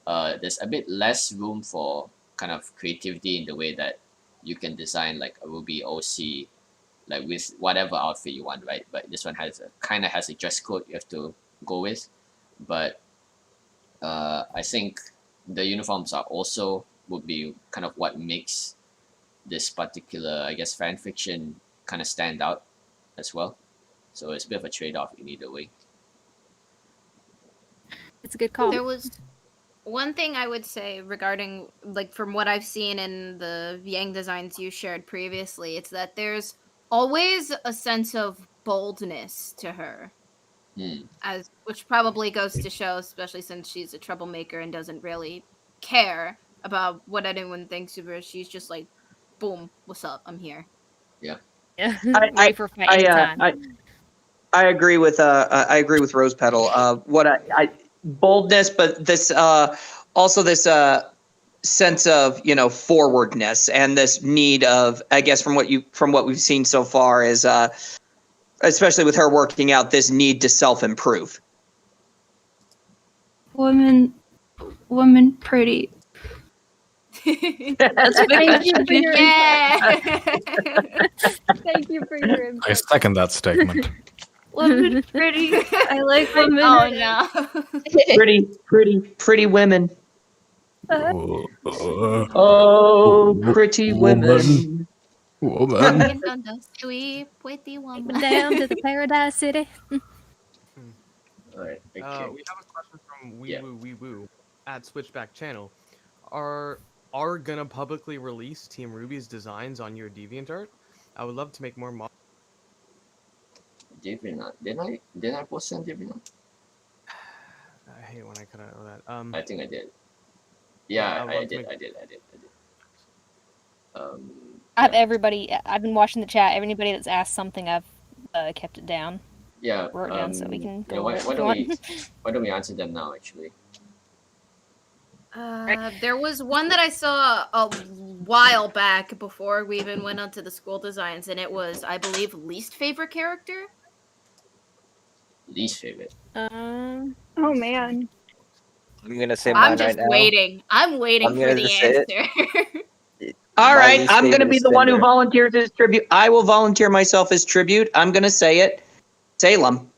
there's a bit less room for kind of creativity in the way that you can design like a Ruby OC like with whatever outfit you want, right? But this one has a dress code you have to go with. But I think the uniforms are also would be kind of what makes this particular, I guess, fan fiction kind of stand out as well. So it's a bit of a trade-off in either way. It's a good call. There was one thing I would say regarding, like, from what I've seen in the Yang designs you shared previously, it's that there's always a sense of boldness to her. Which probably goes to show, especially since she's a troublemaker and doesn't really care about what anyone thinks of her. She's just like, boom, what's up? I'm here. Yeah. Ready for a fight anytime. I agree with Rose Petal. What I boldness, but this also this sense of forwardness and this need of, I guess from what we've seen so far is especially with her working out, this need to self-improve. Woman pretty. Thank you for your Thank you for your input. I second that statement. Woman pretty. I like women. Oh no. pretty women. Oh, pretty women. Woman. Down the sweet pretty woman. Down to the Paradise City. All right. We have a question from Wee Woo at Switchback channel. Are gonna publicly release Team Ruby's designs on your DeviantArt? I would love to make more. DeviantArt. Didn't I post on DeviantArt? I hate when I cut out that. I think I did. Yeah, I did. I've been watching the chat. Everybody that's asked something, I've kept it down. Yeah. wrote down so we can Yeah, go why, over it why if don't you we want. why don't we answer them now? Actually. There was one that I saw a while back before we even went onto the school designs, and it was, I believe, least favorite character. Least favorite. Oh man. I'm gonna say I'm mine just right now. waiting. I'm waiting I'm for gonna the just say answer. All My right, least I'm going to favorite be is the one who Cinder. volunteers as tribute. I will volunteer myself as tribute. I'm going to say it. Salem.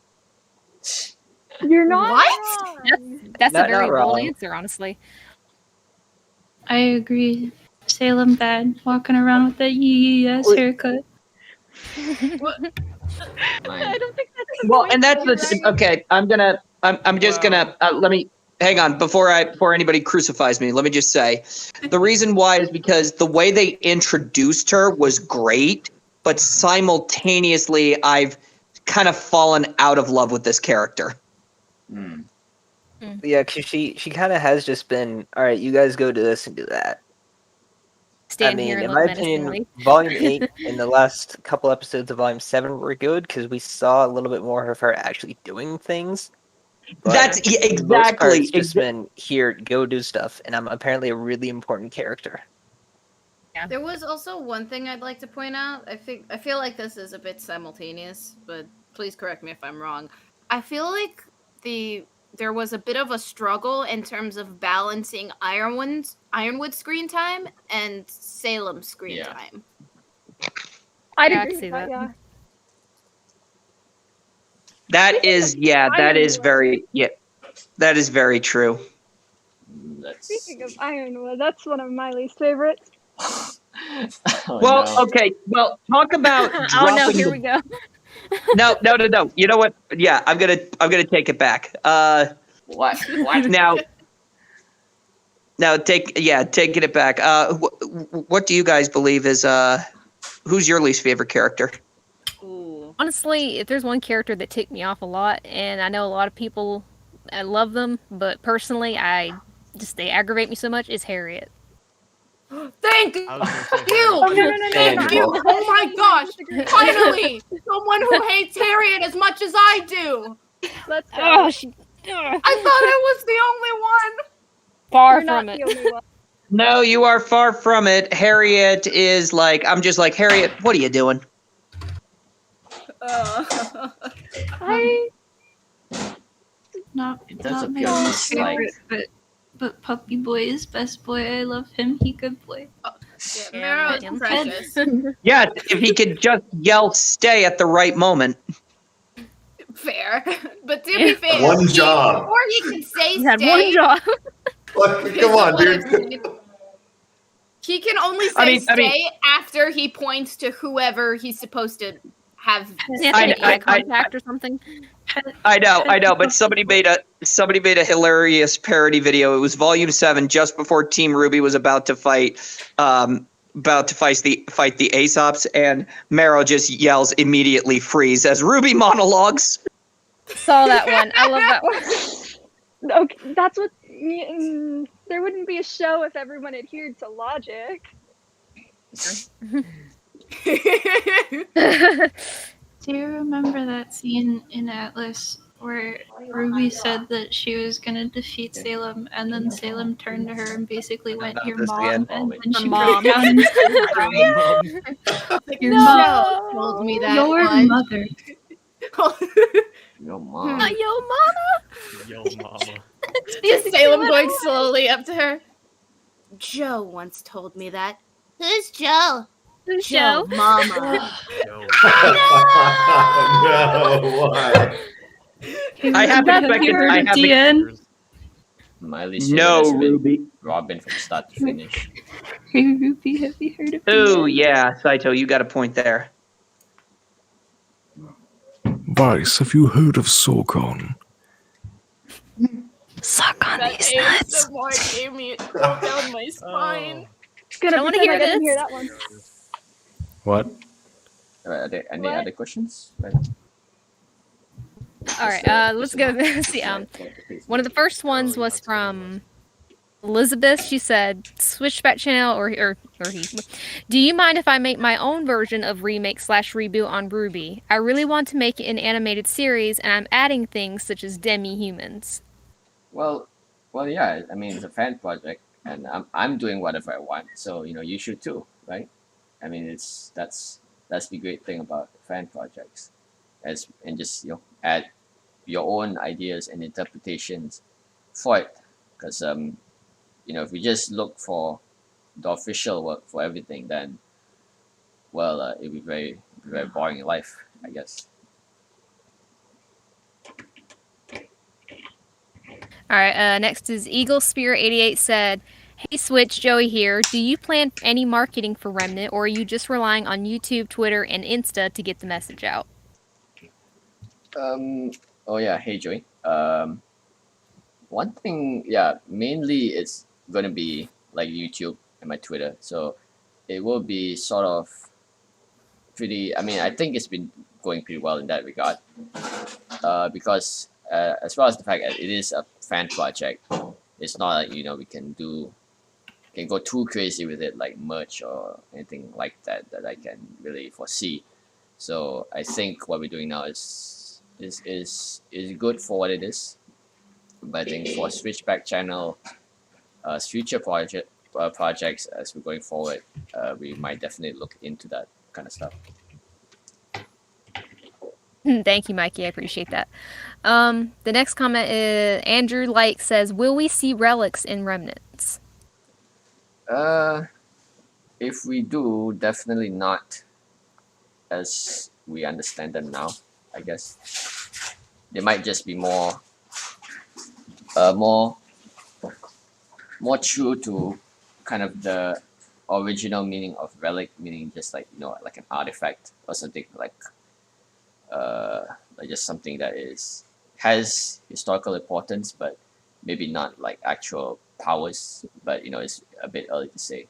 You're not What? wrong. That's a Not very bold wrong. answer, honestly. I agree. Salem bad, walking around with that yee ass haircut. I don't think that's the Well, point. and that's you're the right. okay. I'm just gonna let me hang on before anybody crucifies me. Let me just say, the reason why is because the way they introduced her was great, but simultaneously I've kind of fallen out of love with this character. Yeah, because she kind of has just been, all right, you guys go do this and do that. Stand I mean, here and in look my opinion, menacingly. Volume 8 and the last couple episodes of Volume 7 were good because we saw a little bit more of her actually doing things. But That's for the most part, exactly. it's just been, here, go do stuff. And I'm apparently a really important character. Yeah. There was also one thing I'd like to point out. I feel like this is a bit simultaneous, but please correct me if I'm wrong. I feel like there was a bit of a struggle in terms of balancing Ironwood's screen time and Salem's screen time. I'd Yeah, I agree can see with that. that. Yeah. That is that is very true. Speaking of Ironwood, that's one of my least favorites. Well, okay. Well, talk about Oh no, dropping here the we go. No. You know what? Yeah, I'm gonna take it back. What? Now taking it back. What do you guys believe is who's your least favorite character? Honestly, if there's one character that ticked me off a lot, and I know a lot of people, I love them, but personally, they aggravate me so much, is Harriet. Thank you! Oh, no. Thank you! Oh my gosh! Finally! Someone who hates Harriet as much as I do! Let's go. Oh, I thought I was the only one! Far You're from not it. the only one. No, you are far from it. Harriet is like, I'm just like, Harriet, what are you doing? Not That's a my pure least dislike. favorite, but Puppy Boy is best boy. I love him. He good boy. Marrow is precious. Yeah, if he could just yell "stay" at the right moment. Fair. But to be fair, One job. Or he could say You had stay. one job. Come on, dude. He can only say I mean- stay after he points to whoever he's supposed to have. Does he have to make eye contact or something? I know, but somebody made a hilarious parody video. It was Volume 7, just before Team Ruby was about to fight the Aesops, and Marrow just yells immediately freeze as Ruby monologues. Saw that one. I love that one. Okay, that's what. There wouldn't be a show if everyone adhered to logic. Do you remember that scene in Atlas where Ruby said that she was gonna defeat Salem, and then Salem turned to her and basically went, "Your this mom," again. and then she Mom. broke down and started crying. Your mom. Told me that. Your one. mother. Your mom. Yo, mama. Yo, mama. Just Salem going slowly up to her. Joe once told me that. Who's Joe? Who's Joe? Joe? Mama. No, why? I have That's expected. your I have DN. My least No, favorite has been Ruby. Robin from start to finish. Hey Ruby, have you heard of Oh DN? yeah, Saito, you got a point there. Vice, have you heard of Sorkon? Suck on That these nuts. ASMR gave me down my spine. Gonna I wanna pretend hear I didn't this. hear that one. What? Are there any What? other questions? All right, let's go. Let's see. One of the first ones was from Elizabeth, she said, Switchback channel or he. Do you mind if I make my own version of remake/reboot on Ruby? I really want to make an animated series, and I'm adding things such as demi-humans. Well, yeah. I mean, it's a fan project, and I'm doing whatever I want. So you should too, right? I mean, that's the great thing about fan projects, and just add your own ideas and interpretations for it, because if we just look for the official work for everything, then it'd be very boring in life, I guess. All right. Next is Eagle Spear 88 said, "Hey Switch, Joey here. Do you plan any marketing for Remnant, or are you just relying on YouTube, Twitter, and Insta to get the message out?" Oh yeah. Hey Joey. One thing, yeah, mainly it's gonna be like YouTube and my Twitter. So it will be sort of pretty. I mean, I think it's been going pretty well in that regard. Because as well as the fact that it is a fan project, it's not like we can go too crazy with it, like merch or anything like that I can really foresee. So I think what we're doing now is good for what it is. But I think for Switchback channel, future projects as we're going forward, we might definitely look into that kind of stuff. Thank you, Mikey. I appreciate that. The next comment is Andrew Light says, "Will we see relics in Remnants?" If we do, definitely not as we understand them now. I guess they might just be more true to kind of the original meaning of relic, meaning just like like an artifact or something like just something that has historical importance, but maybe not like actual powers. But it's a bit early to say.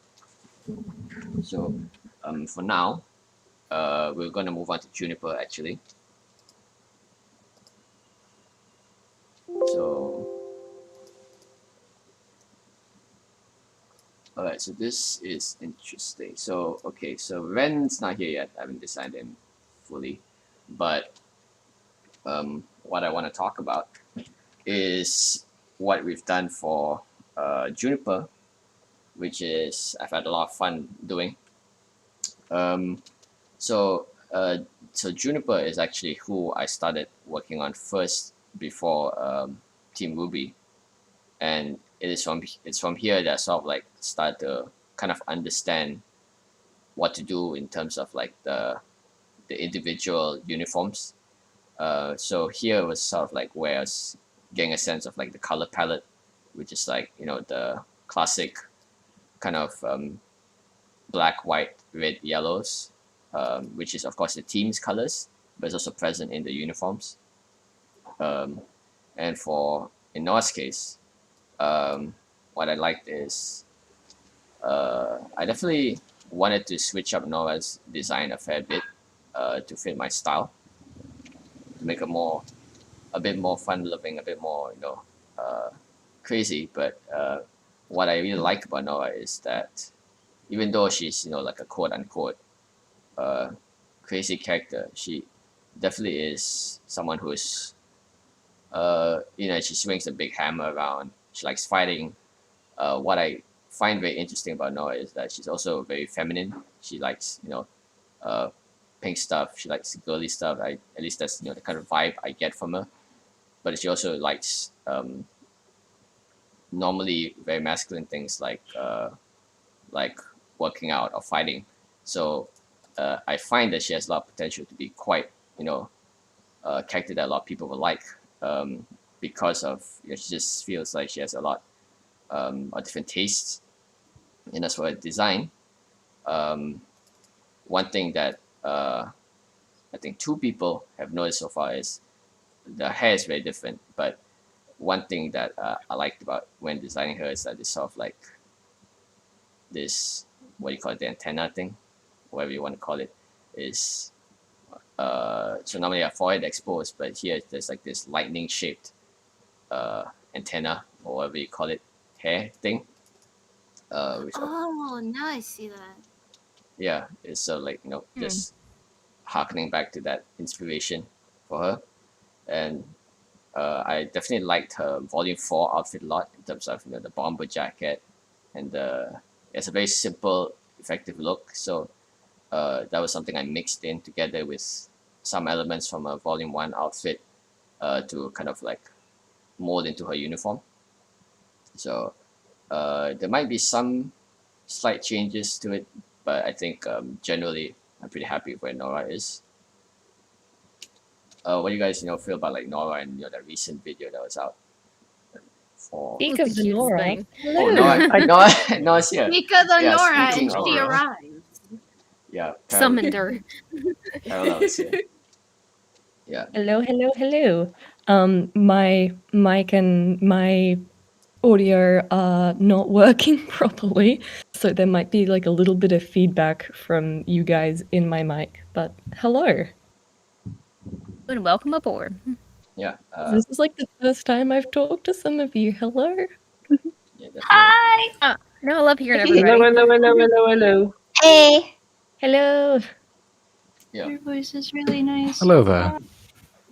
So for now, we're gonna move on to Juniper actually. So alright, so this is interesting. So okay, so Ren's not here yet. I haven't designed him fully, but what I want to talk about is what we've done for Juniper, which is I've had a lot of fun doing. So Juniper is actually who I started working on first before Team Ruby, and it's from here that I sort of like start to kind of understand what to do in terms of like the individual uniforms. So here was sort of like where I was getting a sense of like the color palette, which is like the classic kind of black, white, red, yellows, which is of course the team's colors, but it's also present in the uniforms. And in Noah's case, what I liked is I definitely wanted to switch up Noah's design a fair bit to fit my style, to make it a bit more fun-loving, a bit more crazy. But what I really like about Noah is that even though she's like a quote-unquote crazy character, she definitely is someone who's she swings a big hammer around. She likes fighting. What I find very interesting about Noah is that she's also very feminine. She likes pink stuff. She likes girly stuff. At least that's the kind of vibe I get from her. But she also likes normally very masculine things like working out or fighting. So I find that she has a lot of potential to be quite a character that a lot of people will like, because of she just feels like she has a lot of different tastes. And as for design, one thing that I think two people have noticed so far is the hair is very different. But one thing that I liked about when designing her is that it's sort of like this, what do you call it, the antenna thing, whatever you want to call it, is so normally our forehead exposed, but here there's like this lightning shaped antenna or whatever you call it, hair thing. Which Oh, now I see that. yeah, it's sort of like just harkening back to that inspiration for her, and I definitely liked her Volume 4 outfit a lot in terms of the bomber jacket, and it's a very simple, effective look. So that was something I mixed in together with some elements from a Volume 1 outfit to kind of like mold into her uniform. So there might be some slight changes to it, but I think generally I'm pretty happy with where Nora is. What do you guys feel about like Nora and that recent video that was out? For Speak of the Nora. oh Nora's here. Mika the Yeah, Nora, speaking and of she Nora. arrives. Yeah, Summoned her. Parallel is here. Yeah. Hello. My mic and my audio are not working properly, so there might be like a little bit of feedback from you guys in my mic. But hello. And welcome aboard. Yeah. This is like the first time I've talked to some of you. Hello. Yeah, Hi. No, I love hearing everybody. Hello. Hey. Hello. Yeah. Your voice is really nice. Hello there.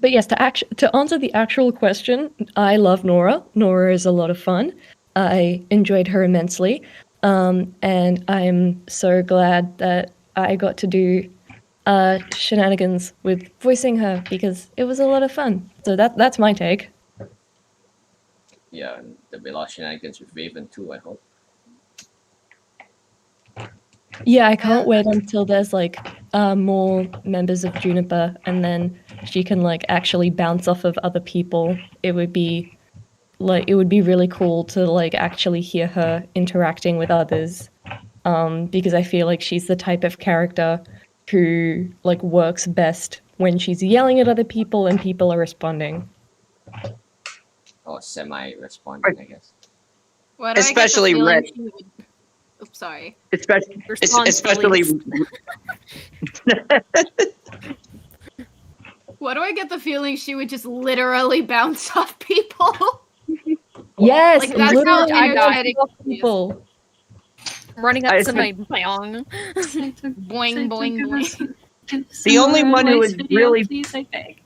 But yes, to answer the actual question, I love Nora. Nora is a lot of fun. I enjoyed her immensely. And I'm so glad that I got to do shenanigans with voicing her because it was a lot of fun. So that's my take. Yeah, and there'll be a lot of shenanigans with Raven too, I hope. Yeah, I can't wait until there's like more members of Juniper, and then she can like actually bounce off of other people. It would be really cool to like actually hear her interacting with others, because I feel like she's the type of character who like works best when she's yelling at other people and people are responding. Or semi-responding, I guess. What do Especially I get the feeling Red. she would... Oops, sorry. Especially. What do I get the feeling she would just literally bounce off people? Yes, Like, that's how literally energetic bounce off people. Running up I somebody, boing, boing, boing. The only one who is really please, I beg.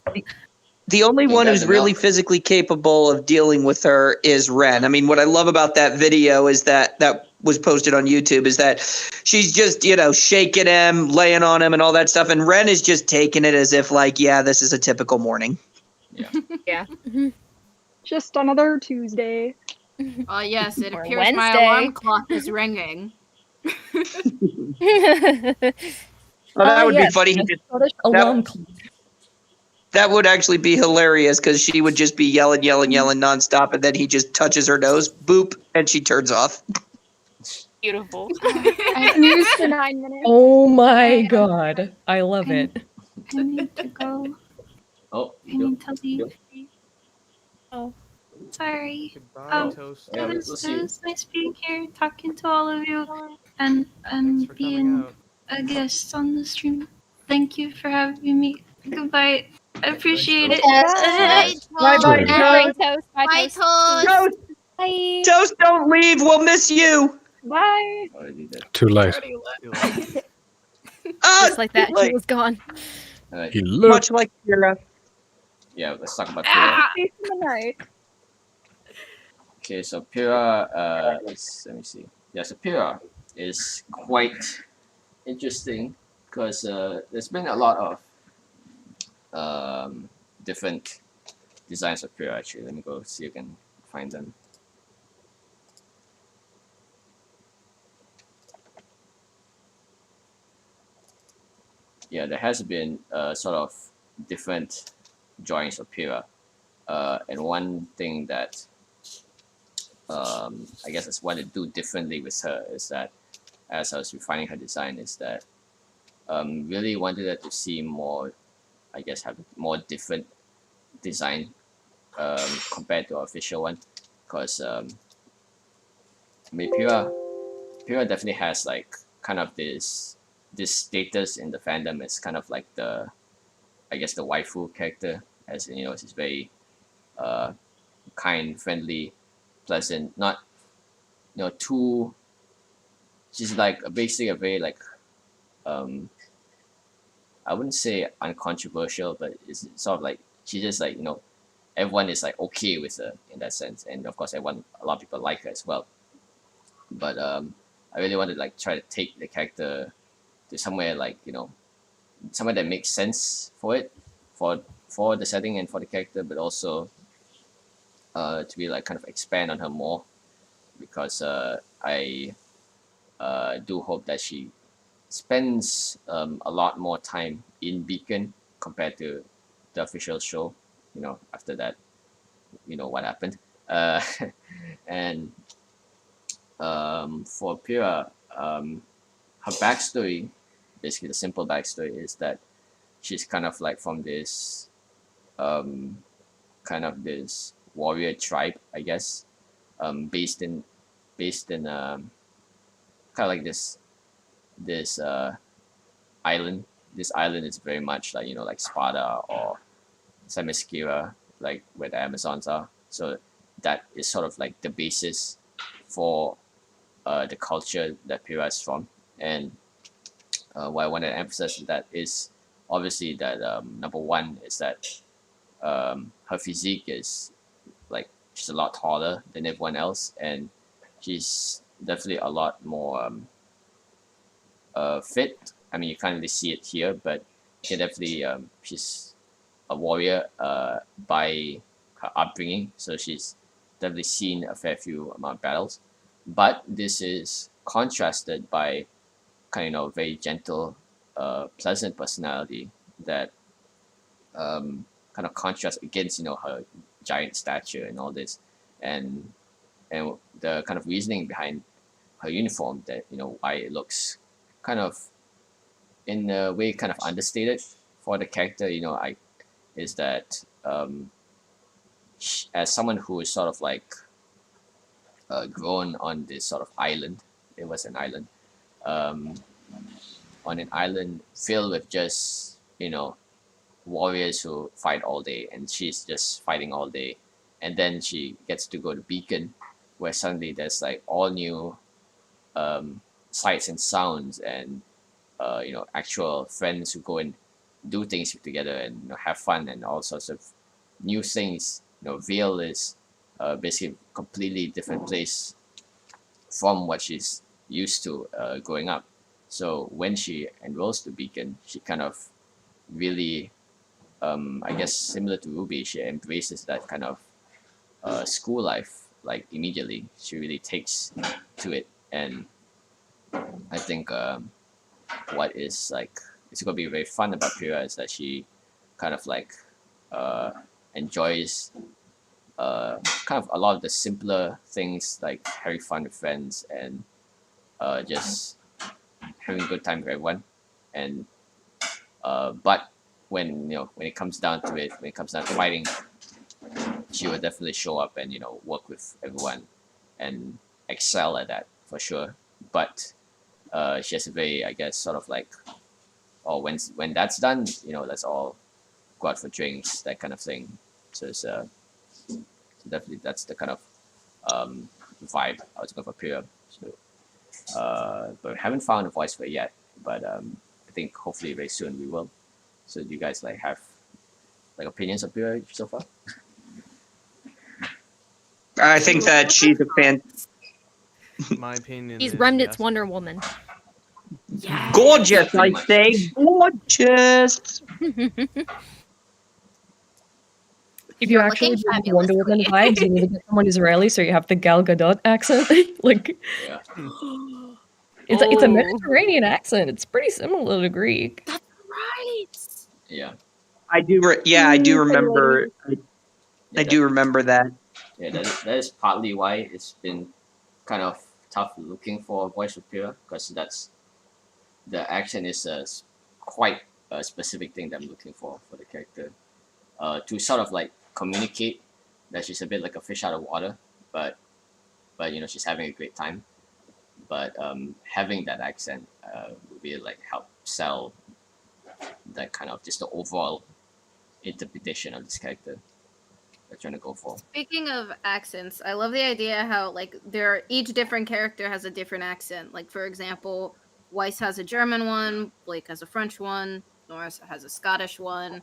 the only one guys who's are really milk. physically capable of dealing with her is Ren. I mean, what I love about that video is that was posted on YouTube is that she's just, shaking him, laying on him and all that stuff. And Ren is just taking it as if like, yeah, this is a typical morning. Yeah. Just another Tuesday. Oh, yes, it Or appears my Wednesday. alarm clock is ringing. Oh, that would yes, be funny. the Scottish alarm clock. That would actually be hilarious because she would just be yelling nonstop, and then he just touches her nose, boop, and she turns off. Beautiful. I snoozed for 9 minutes. Oh my god, I love it. I need to go. Oh, I need to leave. Oh. Sorry. Goodbye, Toast. Yeah, It we'll was, see you. nice being here, talking to all of you, and Thanks for coming being out. a guest on the stream. Thank you for having me. Goodbye. I appreciate it. Bye, Bye, Toast. Toast. Bye, Bye, Toast. Toast. Bye. Toast, don't leave. We'll miss you. Bye. Already did. Too late. Just like that, he was gone. All right. He looked. Much like Kira. Yeah, let's talk about Pyrrha. Face in the night. Okay, so Pyrrha is, let me see. Yeah, so Pyrrha is quite interesting because there's been a lot of different designs of Pyrrha actually. Let me go see if I can find them. Yeah, there has been sort of different drawings of Pyrrha. And one thing that I guess I want to do differently with her is that as I was refining her design is that really wanted her to see more, I guess, have more different design compared to our official one, because I mean Pyrrha definitely has like kind of this status in the fandom as kind of like the, I guess, the waifu character, as she's very kind, friendly, pleasant, not too. She's like basically a very like I wouldn't say uncontroversial, but it's sort of like she just like everyone is like okay with her in that sense, and of course a lot of people like her as well. But I really wanted to like try to take the character to somewhere like somewhere that makes sense for it, for the setting and for the character, but also to be like kind of expand on her more, because I do hope that she spends a lot more time in Beacon compared to the official show. After that, what happened. And for Pyrrha, her backstory, basically the simple backstory, is that she's kind of like from this kind of this warrior tribe, I guess, based in kind of like this island. This island is very much like like Sparta or Themyscira, like where the Amazons are. So that is sort of like the basis for the culture that Pyrrha is from. And what I want to emphasize with that is obviously that number one is that her physique is like she's a lot taller than everyone else, and she's definitely a lot more fit. I mean, you can't really see it here, but she definitely she's a warrior by her upbringing, so she's definitely seen a fair few amount of battles. But this is contrasted by kind of very gentle, pleasant personality that kind of contrasts against her giant stature and all this, and the kind of reasoning behind her uniform, that why it looks kind of in a way kind of understated for the character. Is that as someone who is sort of like grown on this sort of island, it was an island, um, on an island filled with just warriors who fight all day, and she's just fighting all day, and then she gets to go to Beacon, where suddenly there's like all new sights and sounds, and actual friends who go and do things together and have fun and all sorts of new things. Vale is basically a completely different place from what she's used to growing up. So when she enrolls to Beacon, she kind of really, I guess, similar to Ruby, she embraces that kind of school life like immediately. She really takes to it, and I think what is like it's gonna be very fun about Pyrrha is that she kind of like enjoys kind of a lot of the simpler things, like having fun with friends and just having a good time with everyone. And but when when it comes down to it, when it comes down to fighting, she will definitely show up and work with everyone and excel at that for sure. But she has a very, I guess, sort of like, oh, when that's done, let's all go out for drinks, that kind of thing. So it's definitely that's the kind of vibe I was going for Pyrrha. So, but we haven't found a voice for it yet. But I think hopefully very soon we will. So do you guys like have like opinions of Pyrrha so far? I think that she's a fan. My opinion. She's is Remnant's yes. Wonder Woman. Yeah. Gorgeous, I much. say, gorgeous. If you You're actually looking do Wonder Woman vibes, you need to get someone Israeli, so you have the Gal Gadot accent. Like, Yeah. it's a Oh. Mediterranean accent. It's pretty similar to Greek. That's right. Yeah. I do. I do remember. I do remember that. Yeah, that is partly why it's been kind of tough looking for a voice for Pyrrha, because the accent is quite a specific thing that I'm looking for the character, to sort of like communicate that she's a bit like a fish out of water, but she's having a great time. But having that accent would really like help sell that kind of just the overall interpretation of this character. they're trying to go for. Speaking of accents, I love the idea how like each different character has a different accent. Like for example, Weiss has a German one, Blake has a French one, Norris has a Scottish one.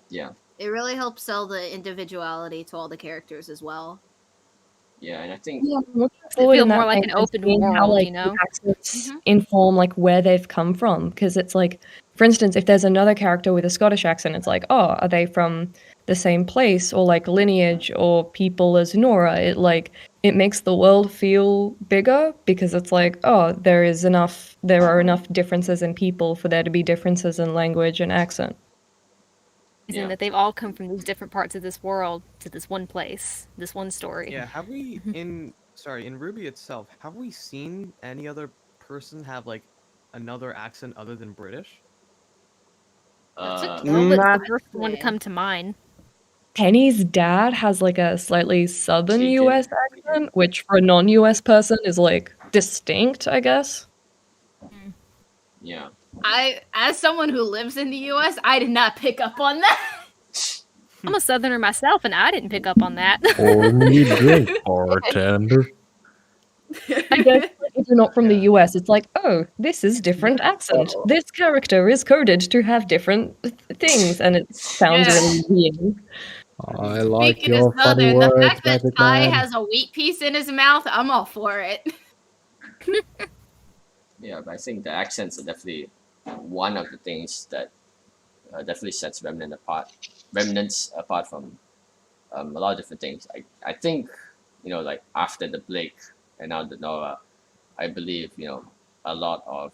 Yeah. It really helps sell the individuality to all the characters as well. Yeah, and I think Yeah, I'm looking It forward feel in more that like vein an to open seeing how, world, like, you know? the accents inform like where they've come from. Because it's like, for instance, if there's another character with a Scottish accent, it's like, oh, are they from the same place or like lineage or people as Nora? It makes the world feel bigger because it's like, oh, there are enough differences in people for there to be differences in language and accent. In that they've all come from these different parts of this world to this one place, this one story. Yeah, have we in Ruby itself, have we seen any other person have like another accent other than British? That's the first one to come to mind. Penny's dad has like a slightly southern Cajun. US accent, which for a non-US person is like distinct, I guess. Yeah. As someone who lives in the US, I did not pick up on that. I'm a southerner myself, and I didn't pick up on that. Only drink, bartender. I guess if you're not from the US, it's like, oh, this is different accent. This character is coded to have different things, and it sounds really weird. I like Speaking your of funny Southern, the words, fact that Magic Ty Man. has a wheat piece in his mouth, I'm all for it. Yeah, but I think the accents are definitely one of the things that definitely sets Remnants apart from a lot of different things. I think, like after the Blake and now the Nora, I believe, a lot of,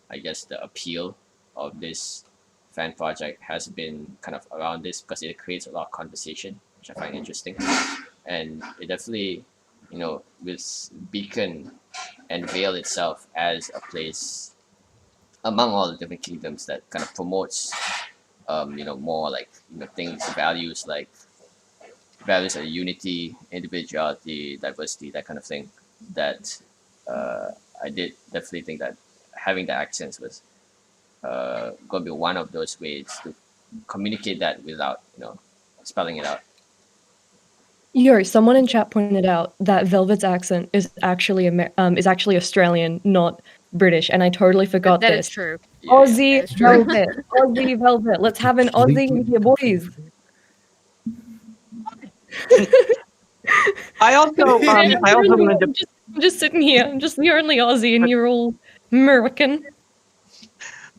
I guess, the appeal of this fan project has been kind of around this because it creates a lot of conversation, which I find interesting. And it definitely, with Beacon and Vale itself as a place among all the different kingdoms that kind of promotes, more like, things, values like unity, individuality, diversity, that kind of thing. That I did definitely think that having the accents was going to be one of those ways to communicate that without, spelling it out. Someone in chat pointed out that Velvet's accent is actually Australian, not British, and I totally forgot That this. is true. Aussie that is true. Velvet, Aussie Velvet. Let's have an Aussie with your boys. I also wanted to. I'm just sitting here. I'm just the only Aussie, and you're all American.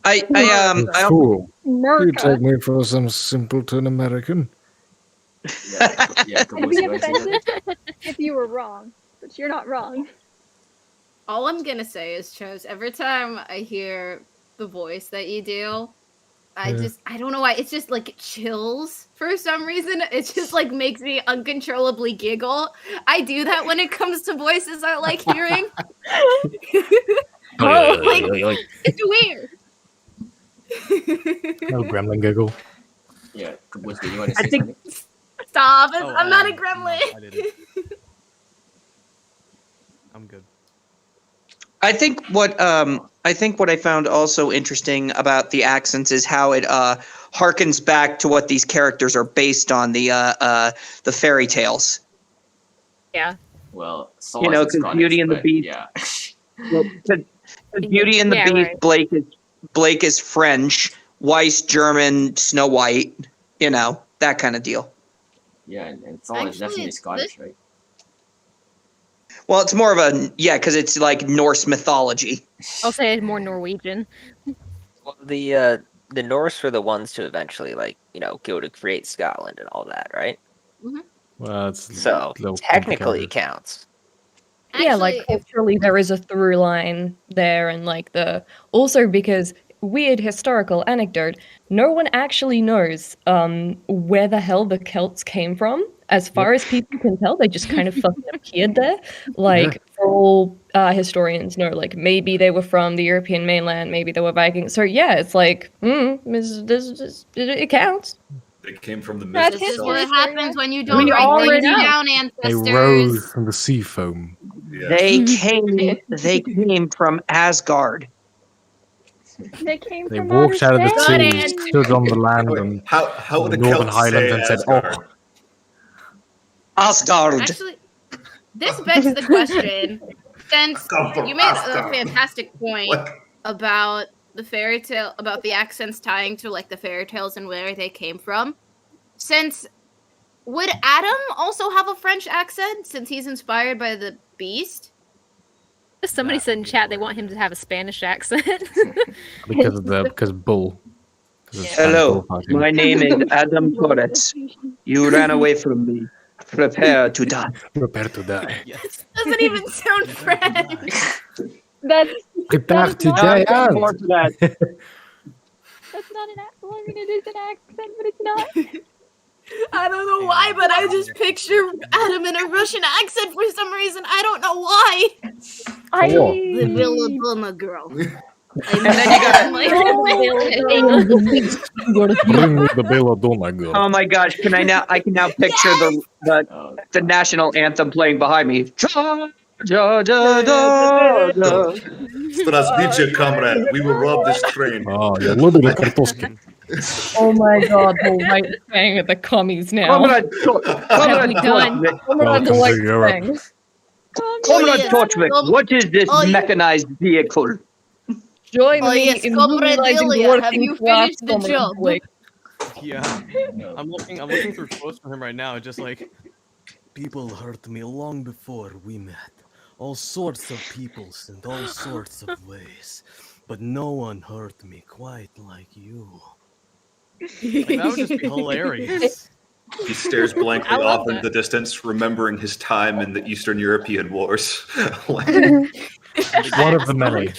Fool. You America. take me for some simpleton American. Yeah, It'd be offensive if you were wrong, but you're not wrong. All I'm gonna say is, Chose, every time I hear the voice that you do, I don't know why, it's just like chills for some reason. It just like makes me uncontrollably giggle. I do that when it comes to voices I like hearing. It's weird. No gremlin giggle. Yeah, Caboose, do you want to say something? Stop! I'm not a gremlin. I didn't. I'm good. I think what I found also interesting about the accents is how it harkens back to what these characters are based on, the fairy tales. Yeah. Well, because Beauty and the Beast. Yeah. Beauty and the Beast. Right. Blake is French. Weiss German. Snow White. That kind of deal. Yeah, and Thor is definitely Scottish, right? Well, it's more of because it's like Norse mythology. I'll say more Norwegian. Well, the Norse were the ones to eventually go to create Scotland and all that, right? Mm-hmm. Well, it's so technically it counts. Yeah, like culturally there is a through line there, and also because weird historical anecdote, no one actually knows where the hell the Celts came from. As far as people can tell, they just kind of fucking appeared there. For all historians know, maybe they were from the European mainland, maybe they were Vikings. So yeah, it's it counts. They came from the This is what happens when you don't write things down, ancestors. They rose from the sea foam. Yeah. They came from Asgard. They came They from walked out of the outer sea, space. stood on the land and How would the the Northern Celts say Highlands and said, Asgard? "Oh, Asgard. Actually, this begs the question, since you made a fantastic point about the fairy tale, about the accents tying to like the fairy tales and where they came from. Since would Adam also have a French accent since he's inspired by the Beast? Somebody said in chat they want him to have a Spanish accent. because bull. Hello, my name is Adam Torres. You ran away from me. Prepare to die. Prepare to die. This doesn't even sound French. Prepare to die. That's not an accent. Well, I mean, it is an accent, but it's not. I don't know why, but I just picture Adam in a Russian accent for some reason. I don't know why. The Villadonna girl. And then you gotta Bring me the belladonna girl. Oh my gosh! I can now picture the national anthem playing behind me. Здравствуйте, comrade. We will rob this train. Oh, yeah, little bit kartoski. Oh my god, the white fang at the commies now. Comrade Torchwick, what is this mechanized vehicle? Join Oh, me yes, in Comrade mobilizing Delia, working have you class finished the job? conflict. Yeah, I'm looking through quotes from him right now. Just like, people hurt me long before we met. All sorts of peoples and all sorts of ways, but no one hurt me quite like you. Like, that would just be hilarious. He stares blankly off into the distance, remembering his time in the Eastern European wars. One of the many.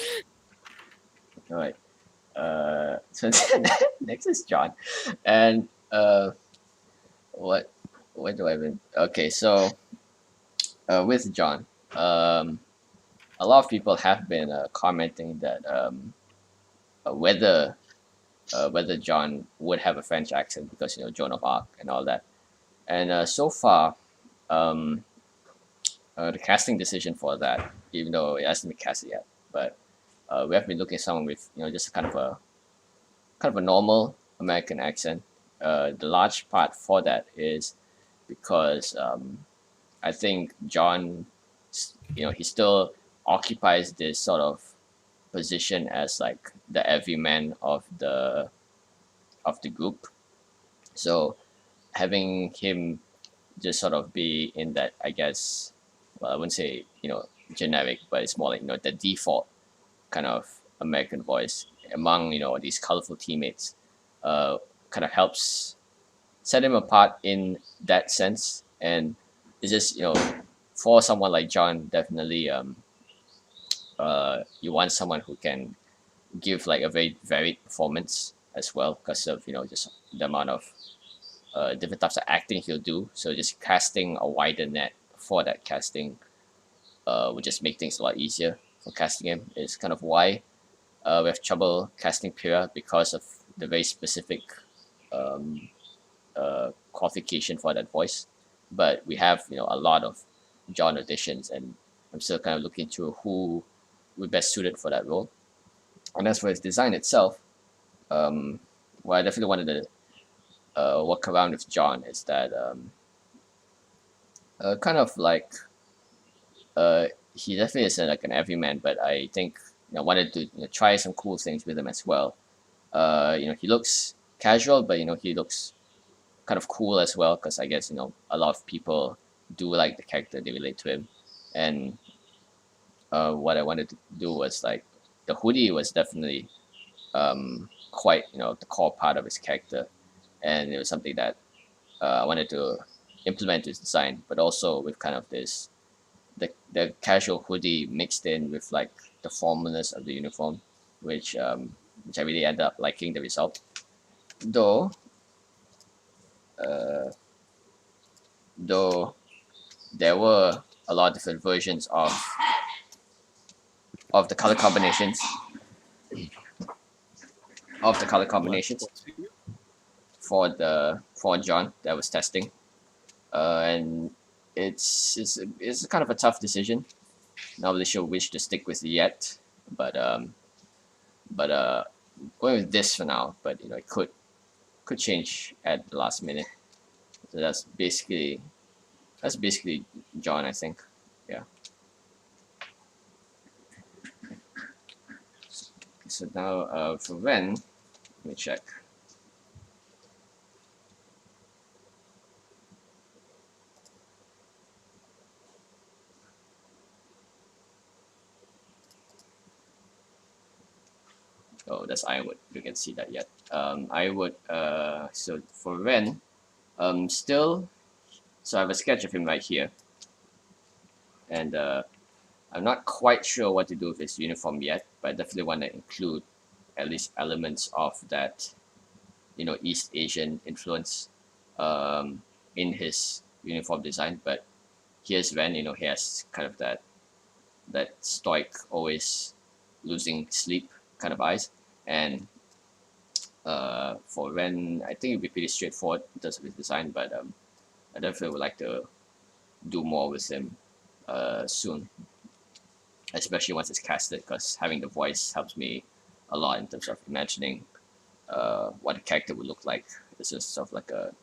All right. So next is John, and what do I even? Okay, so with John, a lot of people have been commenting that whether John would have a French accent because Joan of Arc and all that, and so far, the casting decision for that, even though it hasn't been casted yet, but we have been looking at someone with just kind of a normal American accent. The large part for that is because I think John, he still occupies this sort of position as like the everyman of the group. So having him just sort of be in that, I guess, well, I wouldn't say generic, but it's more like the default kind of American voice among these colorful teammates, kind of helps set him apart in that sense. And it's just for someone like John, definitely you want someone who can give like a very varied performance as well, because of just the amount of different types of acting he'll do. So just casting a wider net for that casting would just make things a lot easier for casting him. Is kind of why we have trouble casting Pyrrha, because of the very specific qualification for that voice. But we have a lot of John auditions, and I'm still kind of looking through who would best suited for that role. And as for his design itself, what I definitely wanted to work around with John is that kind of like he definitely is like an everyman, but I think I wanted to try some cool things with him as well. He looks casual, but he looks kind of cool as well, because I guess a lot of people do like the character, they relate to him. And what I wanted to do was like the hoodie was definitely quite the core part of his character, and it was something that I wanted to implement his design, but also with kind of this the casual hoodie mixed in with like the formalness of the uniform, which I really ended up liking the result. Though there were a lot of different versions of the color combinations for John that I was testing, and it's kind of a tough decision. Not really sure which to stick with yet, but going with this for now. But it could change at the last minute. So that's basically That's basically John, I think. Yeah. So now for Ren, let me check. Oh, that's Ironwood. You can see that yet. Ironwood. So for Ren, still. So I have a sketch of him right here, and I'm not quite sure what to do with his uniform yet, but I definitely want to include at least elements of that, East Asian influence, in his uniform design. But here's Ren. He has kind of that stoic, always losing sleep kind of eyes. And for Ren, I think it'd be pretty straightforward in terms of his design, but I definitely would like to do more with him soon, especially once it's casted, because having the voice helps me a lot in terms of imagining what a character would look like. It's just sort of like a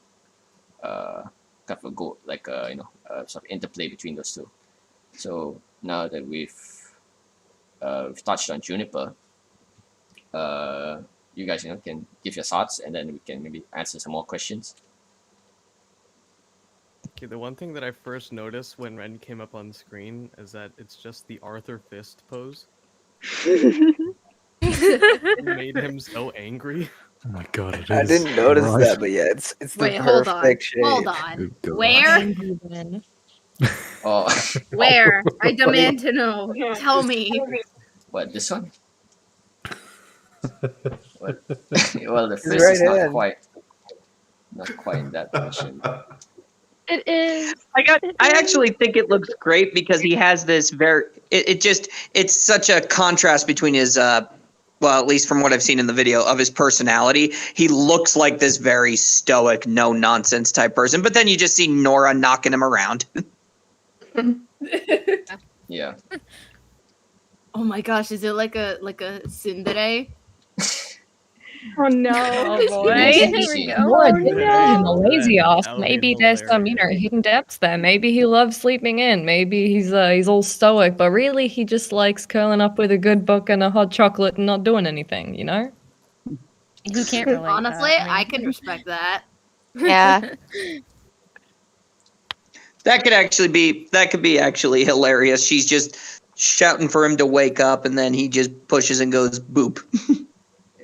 kind of a goal, like a sort of interplay between those two. So now that we've touched on Juniper, you guys can give your thoughts, and then we can maybe answer some more questions. Okay, the one thing that I first noticed when Ren came up on screen is that it's just the Arthur Fist pose. It made him so angry. Oh my god, it is. I didn't notice that, but yeah, it's the Wait, hold on. perfect shape. Hold on. Good Where? Oh, Where? I demand to know. Tell me. what, this one? What? Well, the His fist right is not hand. quite in that position. It is. I actually think it looks great because he has this it's such a contrast between his well, at least from what I've seen in the video of his personality. He looks like this very stoic, no nonsense type person, but then you just see Nora knocking him around. Yeah. Oh my gosh, is it like a tsundere? Oh no. Oh boy. Yes, Here we yes. go. Nora Oh, did no. give him a lazy off. That would be Maybe there's some, hilarious. hidden depths there. Maybe he loves sleeping in. Maybe he's all stoic, but really he just likes curling up with a good book and a hot chocolate and not doing anything, Who can't relate? Honestly, I can respect that. Yeah. That could be actually hilarious. She's just shouting for him to wake up, and then he just pushes and goes boop.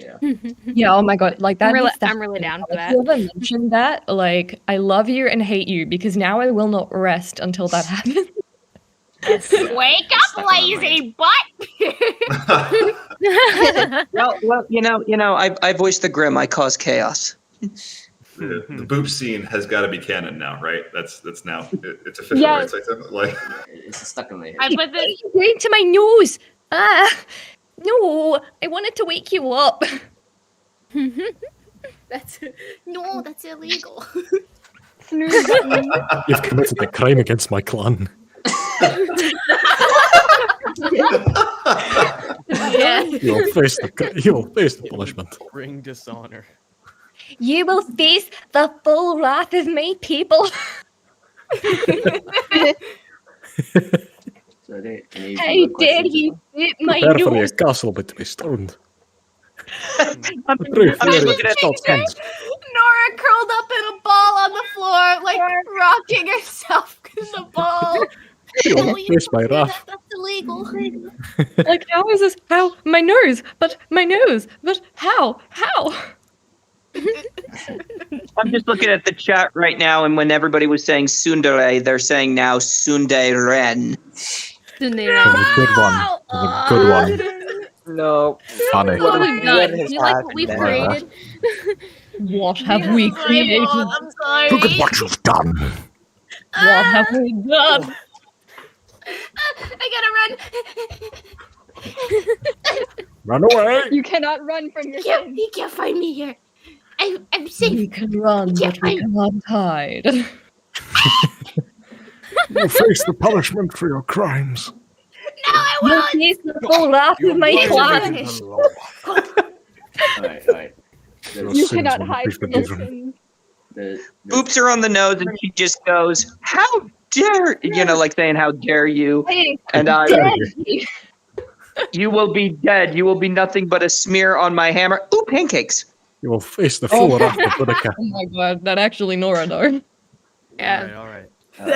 Yeah. Yeah, oh my god, like that. I'm really down for that. If you ever mentioned that, like, I love you and hate you because now I will not rest until that happens. Wake up, lazy butt! Well, I voiced the Grim. I cause chaos. The boop scene has got to be canon now, right? That's now it's official, Yes. right? So, like, It's stuck in my head. I put this. Going to my nose. No, I wanted to wake you up. That's illegal. Snooze button. You've committed a crime against my clan. Yeah. You'll face the punishment. Bring dishonor. You will face the full wrath of my people. So any How further dare questions? you hit my Prepare for your nose? castle but to be stormed. I'm Very looking at short hands. Nora curled up in a ball on the floor, like rocking herself in the ball. You'll face my wrath. That's illegal. Like, how is this? How? My nose, but how? I'm just looking at the chat right now, and when everybody was saying tsundere, they're saying now tsunderen. That was a good one. That was a good one. No. Funny. What have we done? has You like what happened we've now? created? What have we created? I'm sorry. Look at what you've done. What have we done? I gotta run. Run away. You cannot run from your sins. He can't find me here. I'm safe. We can run, but we cannot hide. You'll face the punishment for your crimes. No, I You won't. face the full wrath of my clan. Alright. Your You sins cannot will hide be from your forgiven. sins. The Boops are on the nose, and she just goes, "How dare like saying how dare you, and you will be dead. You will be nothing but a smear on my hammer. Ooh, pancakes. You will face the full wrath of Boudica. Oh my god, that actually Nora though. Yeah. All right. All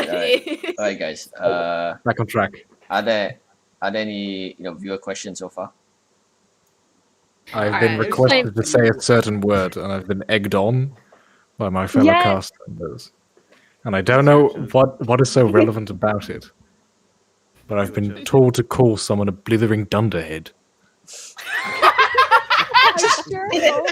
right, guys. Back on track. Are there any viewer questions so far? I've been Alright, requested to say a certain word, and I've been egged on by my fellow Yes. cast members. And I don't know what is so relevant about it. But I've been told to call someone a blithering dunderhead. I sure hope.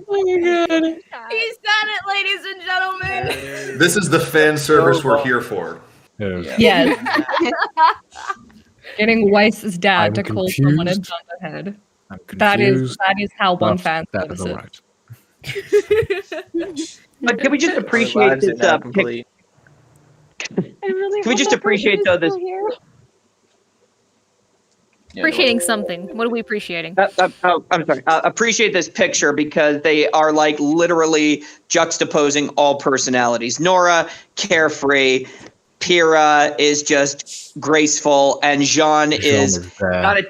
Oh my god. He said it, ladies and gentlemen. This is the fan service we're here for. Yes. Yes. Getting Weiss's dad I'm to call someone a confused. dunderhead. I'm That is confused, how one but fan that is services. alright. But can we just Our appreciate lives are this? now complete. I really Can we hope just that appreciate, person though, is this- still here. Appreciating something. What are we appreciating? I'm sorry. Appreciate this picture because they are like literally juxtaposing all personalities. Nora, carefree. Pyrrha is just graceful, and Jean is there.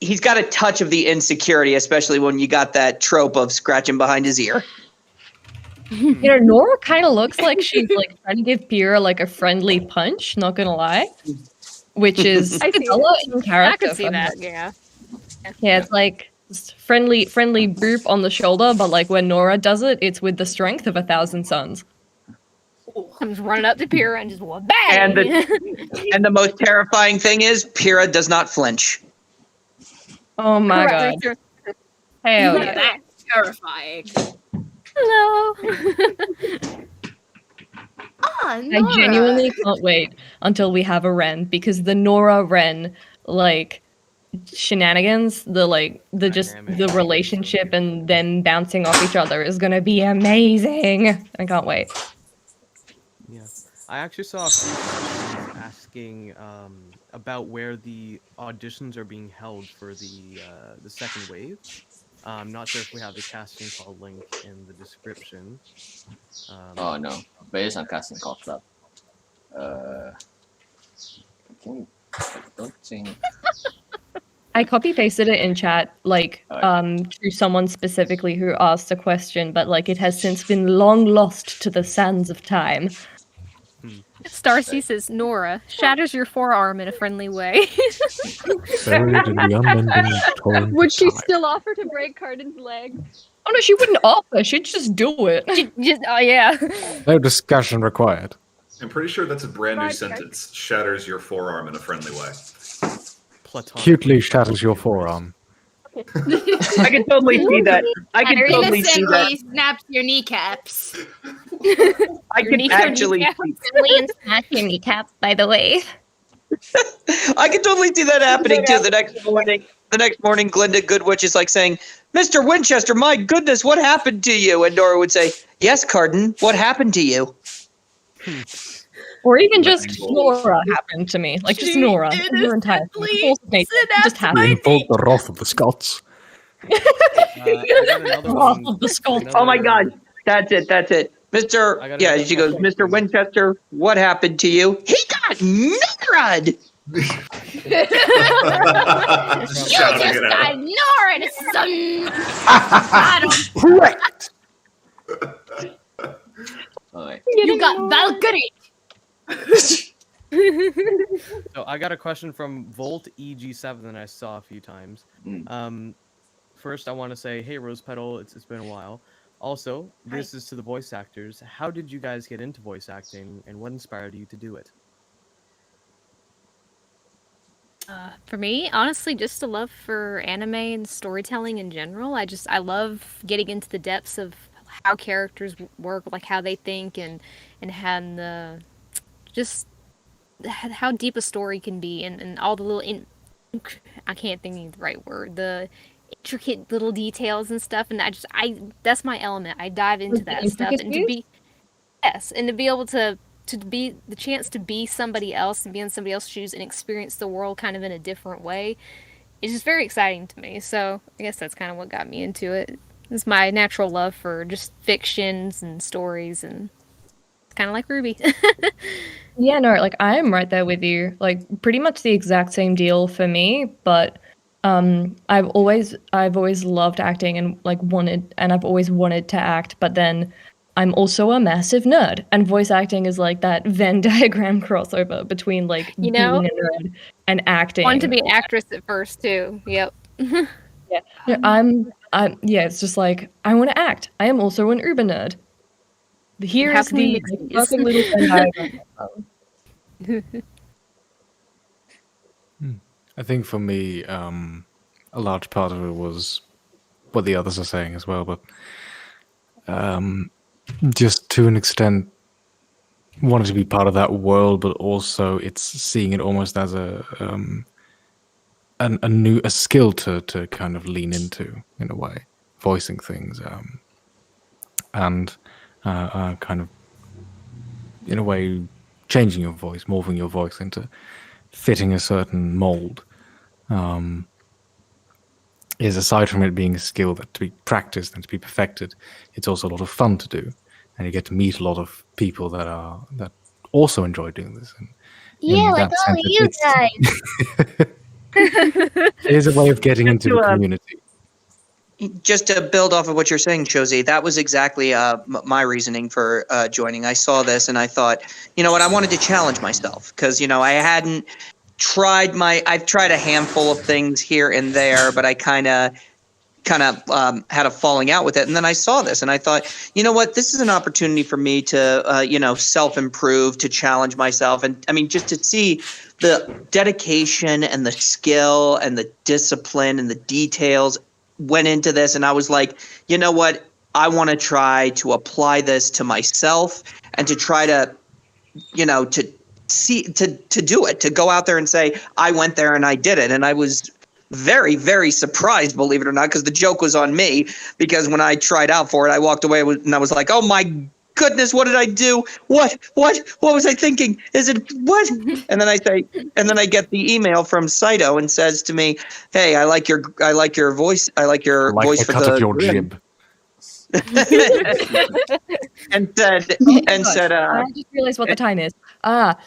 he's got a touch of the insecurity, especially when you got that trope of scratching behind his ear. You know, Nora kind of looks like she's like trying to give Pyrrha like a friendly punch, not gonna lie. Which is I see a lot in I character. can see for that. her. Yeah. Yeah, it's like just friendly boop on the shoulder, but like when Nora does it, it's with the strength of 1,000 suns. I'm just running up to Pyrrha and just bang. And the most terrifying thing is Pyrrha does not flinch. Oh my Correct. god. Hell yeah. That's terrifying. Hello. Ah, I Nora. genuinely can't wait until we have a Ren, because the Nora Ren like shenanigans, the relationship and them bouncing off each other is gonna be amazing. I can't wait. Yeah, I actually saw a few questions asking about where the auditions are being held for the second wave. I'm not sure if we have the casting call link in the description. Oh no, but it's on Casting Call Club. I don't think. I copy pasted it in chat, like Alright. to someone specifically who asked a question, but like it has since been long lost to the sands of time. Starcy says, Nora, shatters your forearm in a friendly way. Buried in the unending torrent Would of she time. still offer to break Cardin's leg? Oh no, she wouldn't offer. She'd just do it. Oh yeah. No discussion required. I'm pretty sure that's a brand new Okay. sentence. Shatters your forearm in a friendly way. Platonic. Cutely shatters your forearm. I can totally see that. I can totally see that. Innocently snaps your kneecaps. I can actually. and smash your kneecaps, by the way. I can totally see that happening too. The next morning, Glinda Goodwitch is like saying, "Mr. Winchester, my goodness, what happened to you?" And Nora would say, "Yes, Carden, what happened to you?" Or even just Nora happened to me. Like just Nora. Your entire just happened. Invoke the wrath of the Scots. Wrath of the Scots. Oh my God, that's it. Mr. Yeah, she goes, "Mr. Winchester, what happened to you?" He got Norad. Just You shouting just it got out. Nora, son. Correct. Alright. You got Valkyrie. So I got a question from Volt EG7 that I saw a few times. First, I want to say, hey, Rose Petal, it's been a while. Also, this is to the voice actors. How did you guys get into voice acting, and what inspired you to do it? For me, honestly, just a love for anime and storytelling in general. I love getting into the depths of how characters work, like how they think, and just how deep a story can be, and all the little I can't think of the right word, the intricate little details and stuff, and that's my element. I dive into that stuff, and to be able to be the chance to be somebody else and be in somebody else's shoes and experience the world kind of in a different way is just very exciting to me. So I guess that's kind of what got me into it. It's my natural love for just fictions and stories and kind of like Ruby. Yeah, no, like I am right there with you. Like pretty much the exact same deal for me, but I've always loved acting and I've always wanted to act, but then I'm also a massive nerd, and voice acting is like that Venn diagram crossover between like You know? being a nerd and acting. Wanted to be an actress at first too. Yep. Yeah, yeah, it's just like I want to act. I am also an uber nerd. Here's can we the mix these? perfect little Venn diagram. I think for me, a large part of it was what the others are saying as well, but just to an extent, wanted to be part of that world, but also it's seeing it almost as a skill to kind of lean into in a way, voicing things, and kind of in a way changing your voice, morphing your voice into fitting a certain mold. Is aside from it being a skill that to be practiced and to be perfected, it's also a lot of fun to do, and you get to meet a lot of people that also enjoy doing this. And Yeah, like all you guys. It is a way of getting into the community. Just to build off of what you're saying, Josie, that was exactly my reasoning for joining. I saw this and I thought, you know what, I wanted to challenge myself because, you know, I hadn't I've tried a handful of things here and there, but I kind of had a falling out with it. And then I saw this and I thought, you know what, this is an opportunity for me to, self-improve, to challenge myself. And I mean, just to see the dedication and the skill and the discipline and the details went into this. And I was like, you know what, I want to try to apply this to myself and to try to, to do it, to go out there and say, I went there and I did it. And I was very, very surprised, believe it or not, because the joke was on me, because when I tried out for it, I walked away and I was like, oh my goodness, what did I do? What was I thinking? Is it what? And then I get the email from Saito and says to me, hey, I like your voice. I like your voice for cut the off your jib. and said, I just realized what the time is.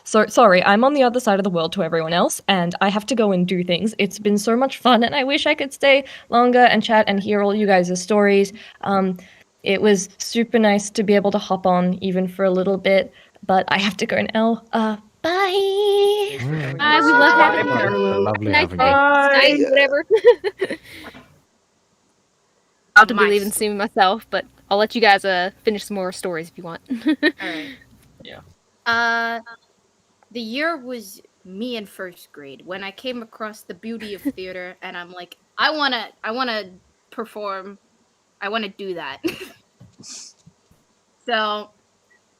So sorry, I'm on the other side of the world to everyone else, and I have to go and do things. It's been so much fun, and I wish I could stay longer and chat and hear all you guys' stories. It was super nice to be able to hop on even for a little bit, but I have to go now. Bye. We love having you. Lovely Night, having you. night, whatever. I'll have to be leaving soon myself, but I'll let you guys finish some more stories if you want. Alright. Yeah. The year was me in first grade when I came across the beauty of theater, and I'm like, I wanna perform. I wanna do that. So,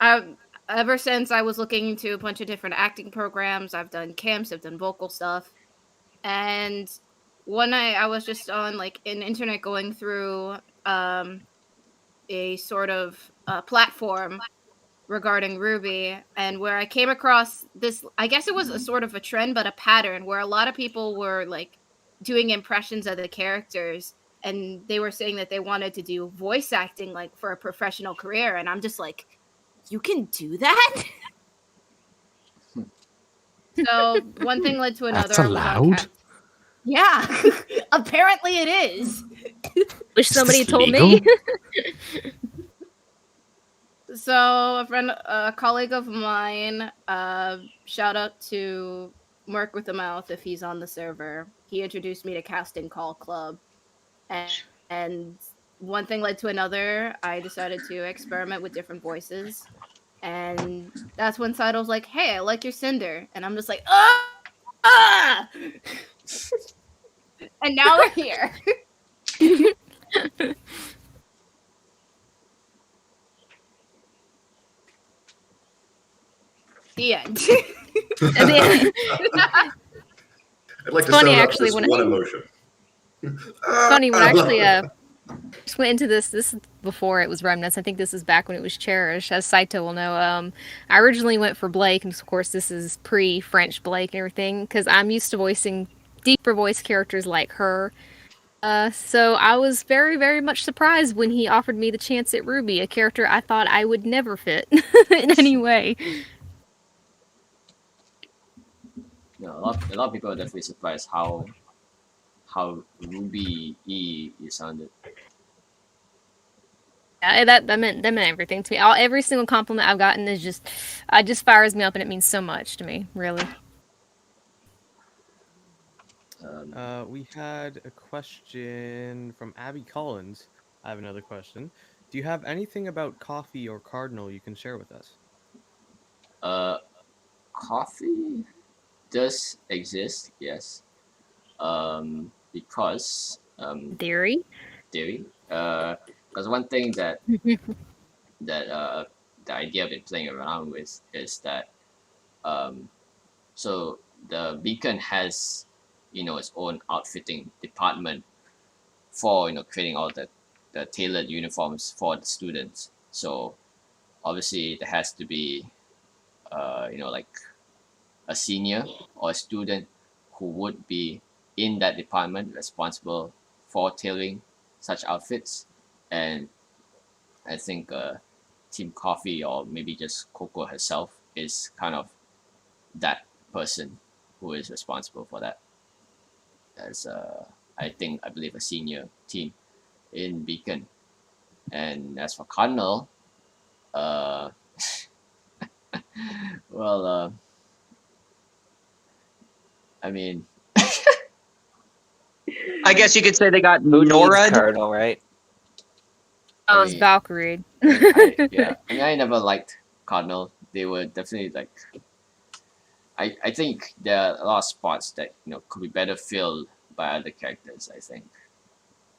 ever since I was looking into a bunch of different acting programs, I've done camps, I've done vocal stuff, and one night I was just on like an internet going through a sort of platform regarding Ruby, and where I came across this, I guess it was a sort of a trend, but a pattern where a lot of people were like doing impressions of the characters, and they were saying that they wanted to do voice acting like for a professional career, and I'm just like, you can do that? So one thing led to another. That's allowed? Yeah, apparently it is. Wish somebody told me. So a colleague of mine, shout out to Mark with the Mouth if he's on the server. He introduced me to Casting Call Club, and one thing led to another. I decided to experiment with different voices, and that's when Saito was like, "Hey, I like your Cinder," and I'm just like, "Ah!" And now we're here. The end. I'd like to funny, sum up actually, this when one I- emotion. Funny, when I actually just went into this is before it was Remnants. I think this is back when it was Cherish, as Saito will know. I originally went for Blake, and of course this is pre-French Blake and everything, because I'm used to voicing deeper voice characters like her. So I was very, very much surprised when he offered me the chance at Ruby, a character I thought I would never fit in any way. You know, a lot of people are definitely surprised how Ruby E you sounded. Yeah, that meant everything to me. Every single compliment I've gotten is just fires me up, and it means so much to me, really. We had a question from Abby Collins. I have another question. Do you have anything about coffee or cardinal you can share with us? Coffee does exist, yes. Because Theory. because one thing that the idea I've been playing around with is that um, so the beacon has its own outfitting department for creating all the tailored uniforms for the students. So obviously there has to be like a senior or a student who would be in that department responsible for tailoring such outfits. And I think Team Coffee or maybe just Coco herself is kind of that person who is responsible for that as I believe a senior team in Beacon. And as for Cardinal, uh, well, I mean, I guess you could say they got Who needs Norad. Cardinal, right? I was Valkyrie. yeah, I mean, I never liked Cardinal. They were definitely like, I think there are a lot of spots that could be better filled by other characters. I think,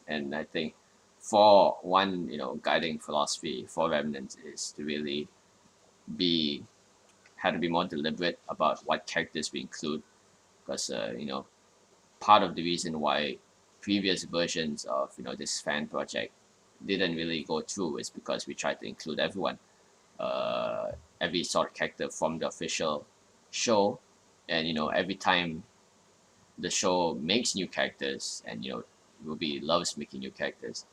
and I think for one, guiding philosophy for Remnants is to really be had to be more deliberate about what characters we include, because part of the reason why previous versions of this fan project didn't really go through is because we tried to include everyone, every sort of character from the official show, and every time the show makes new characters, and Ruby loves making new characters,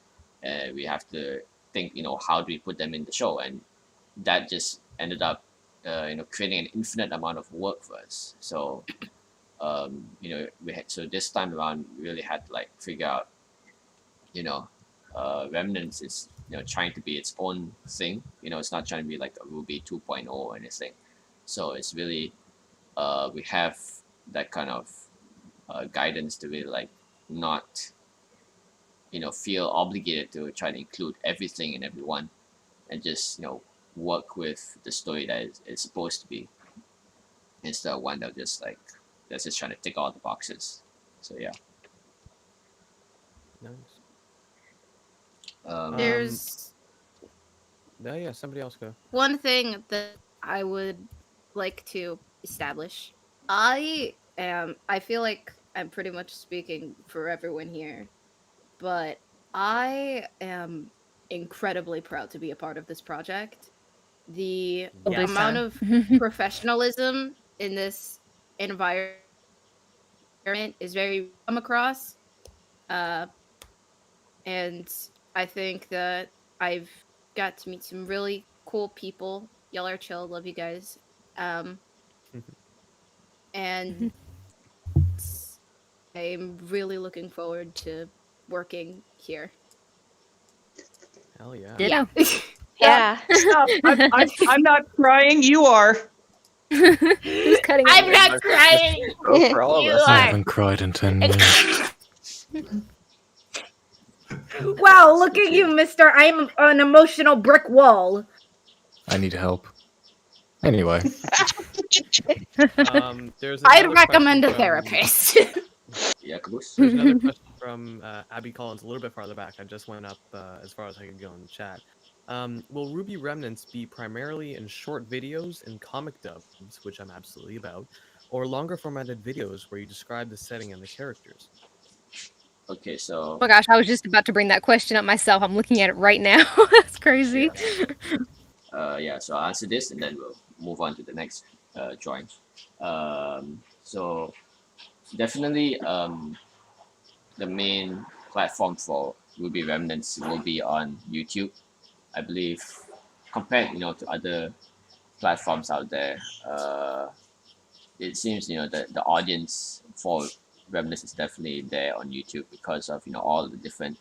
we have to think how do we put them in the show, and that just ended up creating an infinite amount of work for us. So so this time around we really had to like figure out Remnants is trying to be its own thing. It's not trying to be like a Ruby 2.0 or anything. So it's really we have that kind of guidance to really like not feel obligated to try to include everything and everyone, and just work with the story that it's supposed to be, instead of one that just like that's just trying to tick all the boxes. So yeah. Nice. There's yeah, somebody else go. one thing that I would like to establish. I feel like I'm pretty much speaking for everyone here, but I am incredibly proud to be a part of this project. The amount of professionalism in this environment is very come across. And I think that I've got to meet some really cool people. Y'all are chill, love you guys. And I'm really looking forward to working here. Hell yeah. Yeah. Yeah. Stop. I'm not crying. You are. Who's cutting I'm it? not crying. Oh, for all of You us. I are. haven't cried in 10 years. Wow, look at you, mister. I'm an emotional brick wall. I need help. Anyway, There's I'd another recommend a question from- therapist. Yeah, Caboose. There's another question from Abby Collins a little bit farther back. I just went up as far as I could go in the chat. Will Ruby Remnants be primarily in short videos and comic dubs, which I'm absolutely about, or longer formatted videos where you describe the setting and the characters? Okay, so Oh my gosh, I was just about to bring that question up myself. I'm looking at it right now. That's crazy. so I'll answer this and then we'll move on to the next drawing. So definitely the main platform for Ruby Remnants will be on YouTube, I believe. Compared, to other platforms out there, it seems the audience for Remnants is definitely there on YouTube because of all the different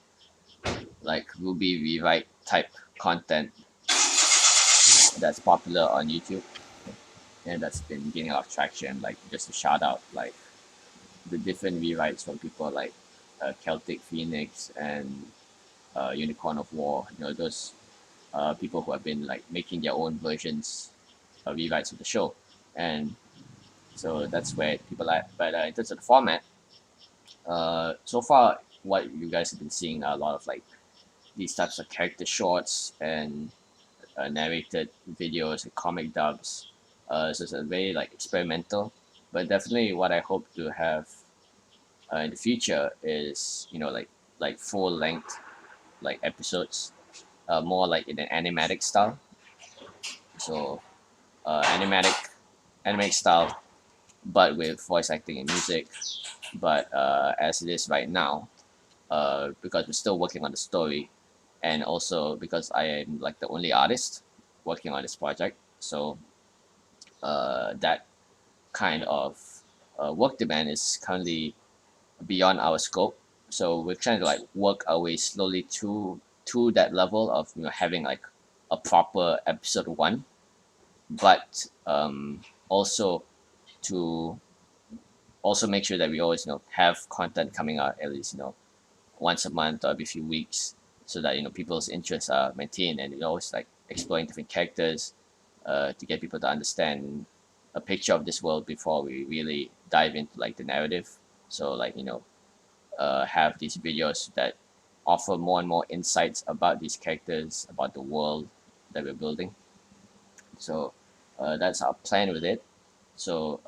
like Ruby rewrite type content that's popular on YouTube, and that's been gaining a lot of traction. Like just to shout out like the different rewrites from people like Celtic Phoenix and Unicorn of War. Those people who have been like making their own versions of rewrites of the show, and so that's where people are. But in terms of the format, so far what you guys have been seeing are a lot of like these types of character shorts and narrated videos and comic dubs. So it's a very like experimental, but definitely what I hope to have in the future is like full length like episodes, more like in an animatic style. So animatic style, but with voice acting and music. But as it is right now, because we're still working on the story, and also because I am like the only artist working on this project, so that kind of work demand is currently beyond our scope. So we're trying to like work our way slowly to that level of having like a proper episode one, but also to also make sure that we always have content coming out at least once a month or every few weeks, so that people's interests are maintained, and always like exploring different characters to get people to understand a picture of this world before we really dive into like the narrative. So like have these videos that offer more and more insights about these characters, about the world that we're building. So that's our plan with it. So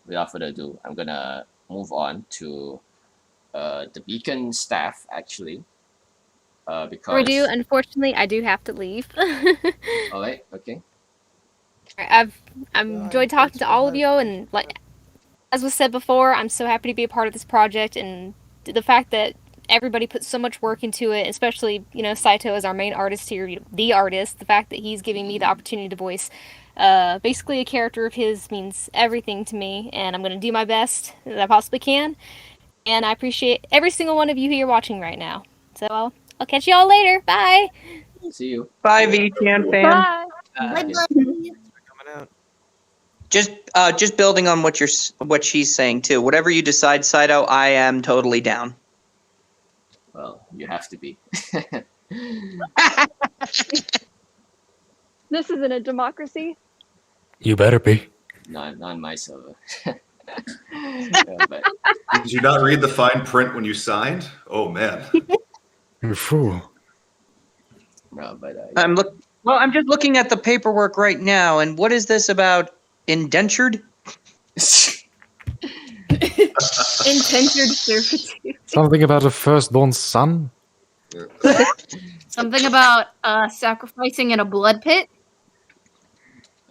without further ado, I'm gonna move on to the Beacon staff actually, because We do. Unfortunately, I do have to leave. all right, okay. I've enjoyed talking to all of you, and like as was said before, I'm so happy to be a part of this project, and the fact that everybody put so much work into it, especially Saito as our main artist here, the artist. The fact that he's giving me the opportunity to voice basically a character of his means everything to me, and I'm going to do my best that I possibly can. And I appreciate every single one of you here watching right now. So I'll catch you all later. Bye. See you. Bye, VTN fan. Bye. Okay. Coming out. Just building on what she's saying too. Whatever you decide, Saito, I am totally down. Well, you have to be. This isn't a democracy. You better be. Not on my server. But Did you not read the fine print when you signed? Oh man. You fool. no, but I'm just looking at the paperwork right now, and what is this about indentured? Indentured servitude. Something about a firstborn son? Something about sacrificing in a blood pit.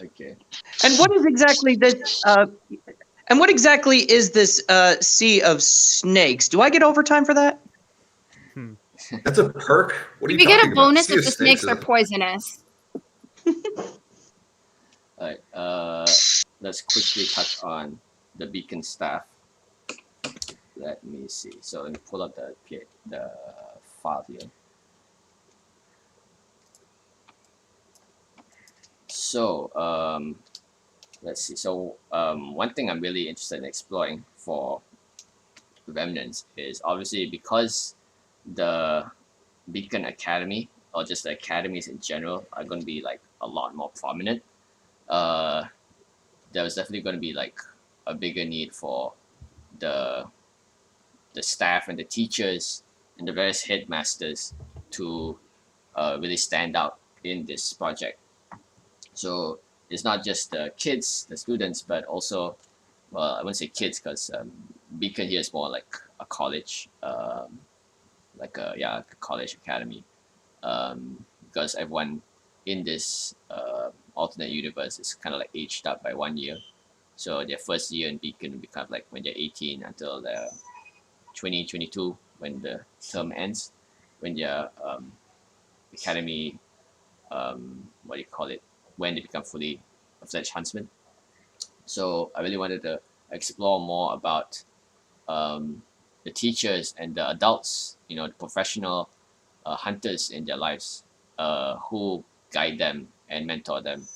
Okay. And what is exactly this? And what exactly is this sea of snakes? Do I get overtime for that? That's a perk. What are You you get talking a bonus about? if the snakes are poisonous. All right. Let's quickly touch on the Beacon staff. Let me see. So let me pull up the file here. So let's see. So one thing I'm really interested in exploring for Remnants is obviously because the Beacon Academy or just the academies in general are going to be like a lot more prominent. There's definitely going to be like a bigger need for the staff and the teachers and the various headmasters to really stand out in this project. So it's not just the kids, the students, but also, well, I wouldn't say kids because Beacon here is more like a college, like a college academy, because everyone in this alternate universe is kind of like aged up by 1 year. So their first year in Beacon will be kind of like when they're 18 until they're 2022 when the term ends, when their academy, what do you call it, when they become fully fledged huntsmen. So I really wanted to explore more about the teachers and the adults, the professional hunters in their lives, who guide them and mentor them,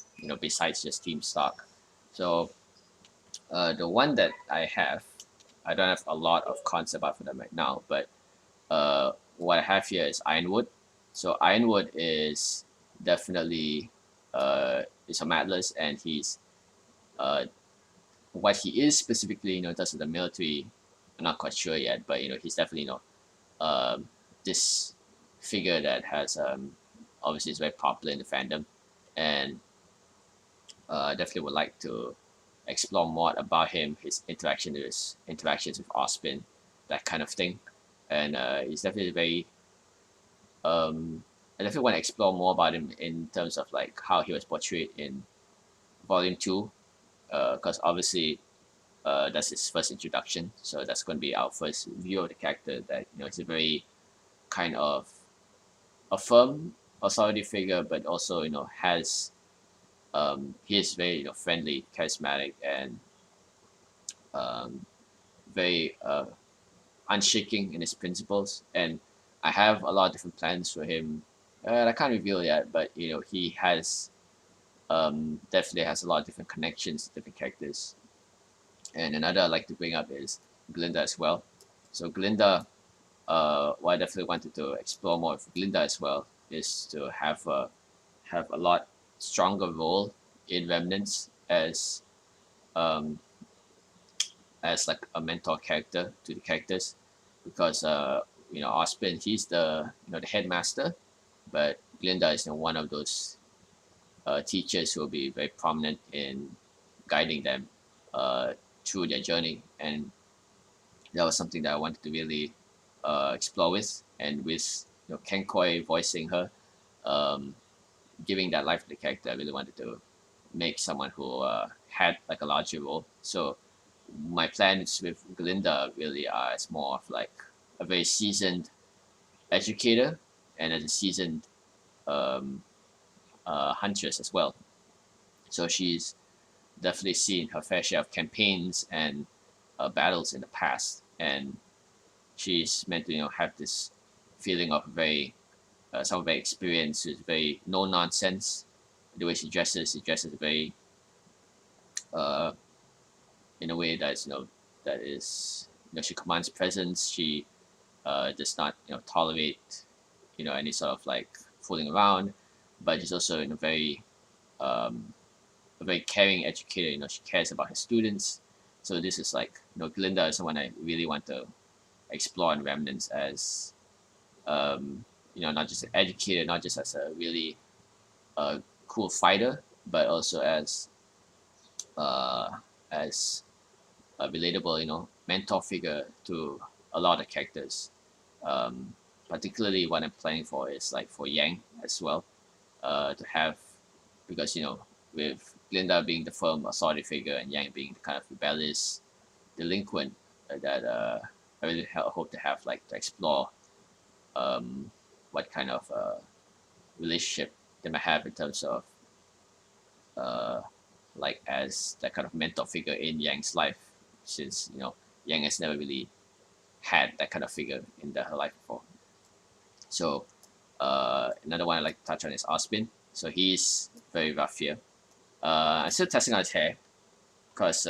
besides just Team Stark. So the one that I don't have a lot of concept about for them right now, but what I have here is Ironwood. So Ironwood is definitely is a Atlas, and he's what he is specifically, does in the military. I'm not quite sure yet, but he's definitely this figure that has obviously is very popular in the fandom, and definitely would like to explore more about him, his interactions with Ospen, that kind of thing, and he's definitely very. I definitely want to explore more about him in terms of like how he was portrayed in Volume 2, because obviously that's his first introduction, so that's going to be our first view of the character. That he's a very kind of a firm authority figure, but also has he is very friendly, charismatic, and very unshaking in his principles. And I have a lot of different plans for him. I can't reveal yet, but he has definitely has a lot of different connections to different characters. And another I'd like to bring up is Glinda as well. So Glinda, what I definitely wanted to explore more with Glinda as well is to have a lot stronger role in Remnants um, as like a mentor character to the characters, because Ospen, he's the the headmaster, but Glinda is one of those teachers who will be very prominent in guiding them through their journey, and that was something that I wanted to really explore with, and with Ken Koi voicing her, um, giving that life to the character. I really wanted to make someone who had like a larger role. So my plans with Glinda really are as more of like a very seasoned educator and as a seasoned um, huntress as well. So she's definitely seen her fair share of campaigns and battles in the past, and she's meant to have this feeling of someone very experienced, who's very no nonsense. The way she dresses very uh, in a way that's that is she commands presence. She does not tolerate any sort of like fooling around, but she's also um, a very caring educator. She cares about her students. So this is like Glinda is someone I really want to explore in Remnants as not just an educator, not just as a really cool fighter, but also uh, as a relatable, mentor figure to a lot of characters. Particularly, what I'm planning for is like for Yang as well, to have, because with Glinda being the firm authority figure and Yang being the kind of rebellious delinquent, that I really hope to have like to explore what kind of relationship they might have in terms of uh, like as that kind of mentor figure in Yang's life, since Yang has never really had that kind of figure in her life before. So another one I like to touch on is Osmin. So he's very rough here. I'm still testing out his hair, because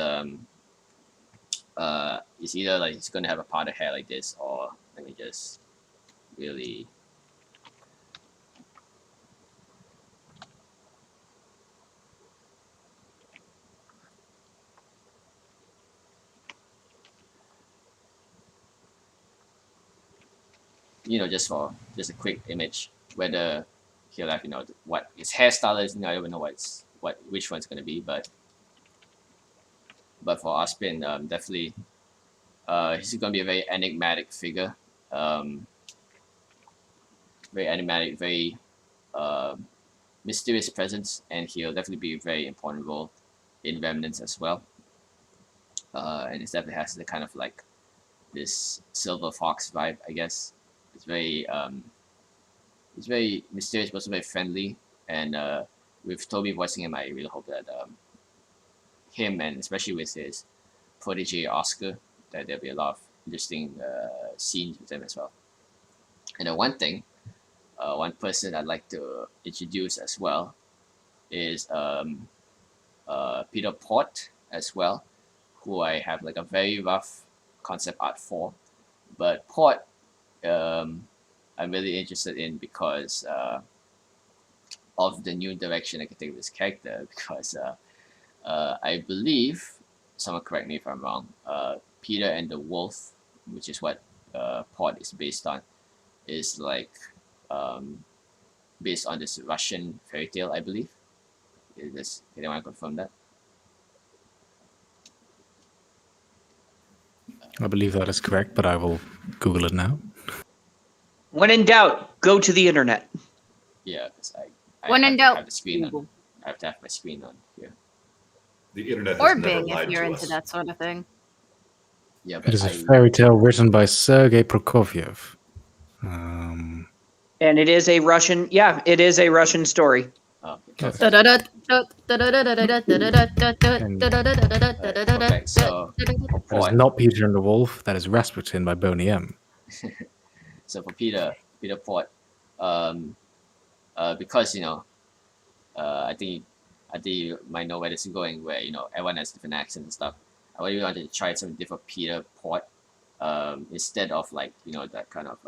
it's either like he's gonna have a part of hair like this, or let me just really just a quick image whether he'll have what his hairstyle is. I don't know which one's gonna be, but for Osmin, definitely he's gonna be a very enigmatic figure, very enigmatic, very uh, mysterious presence, and he'll definitely be a very important role in Remnants as well. And it definitely has the kind of like this silver fox vibe, I guess. It's very mysterious, but also very friendly. And with Toby voicing him, I really hope that him, and especially with his protege Oscar, that there'll be a lot of interesting scenes with him as well. And then one person I'd like to introduce as well is Peter Port as well, who I have like a very rough concept art for. But Port, I'm really interested in because of the new direction I can take with this character. Because I believe, someone correct me if I'm wrong, Peter and the Wolf, which is what Port is based on, is like based on this Russian fairy tale, I believe. Can anyone confirm that? I believe that is correct, but I will Google it now. When in doubt, go to the internet. Yeah, because I When have in to have doubt, the screen Google. on. I have to have my screen on here. The internet Or has never Bing if lied you're to into us. that sort of thing. Yeah, It but is a fairy tale written by Sergei Prokofiev. And it is a Russian. Yeah, it is a Russian story. Perfect. So That is not Peter and the Wolf. That is Rasputin by Boney M. So for Peter Port, because I think you might know where this is going, where everyone has different accents and stuff. I really wanted to try something different for Peter Port, instead of like that kind of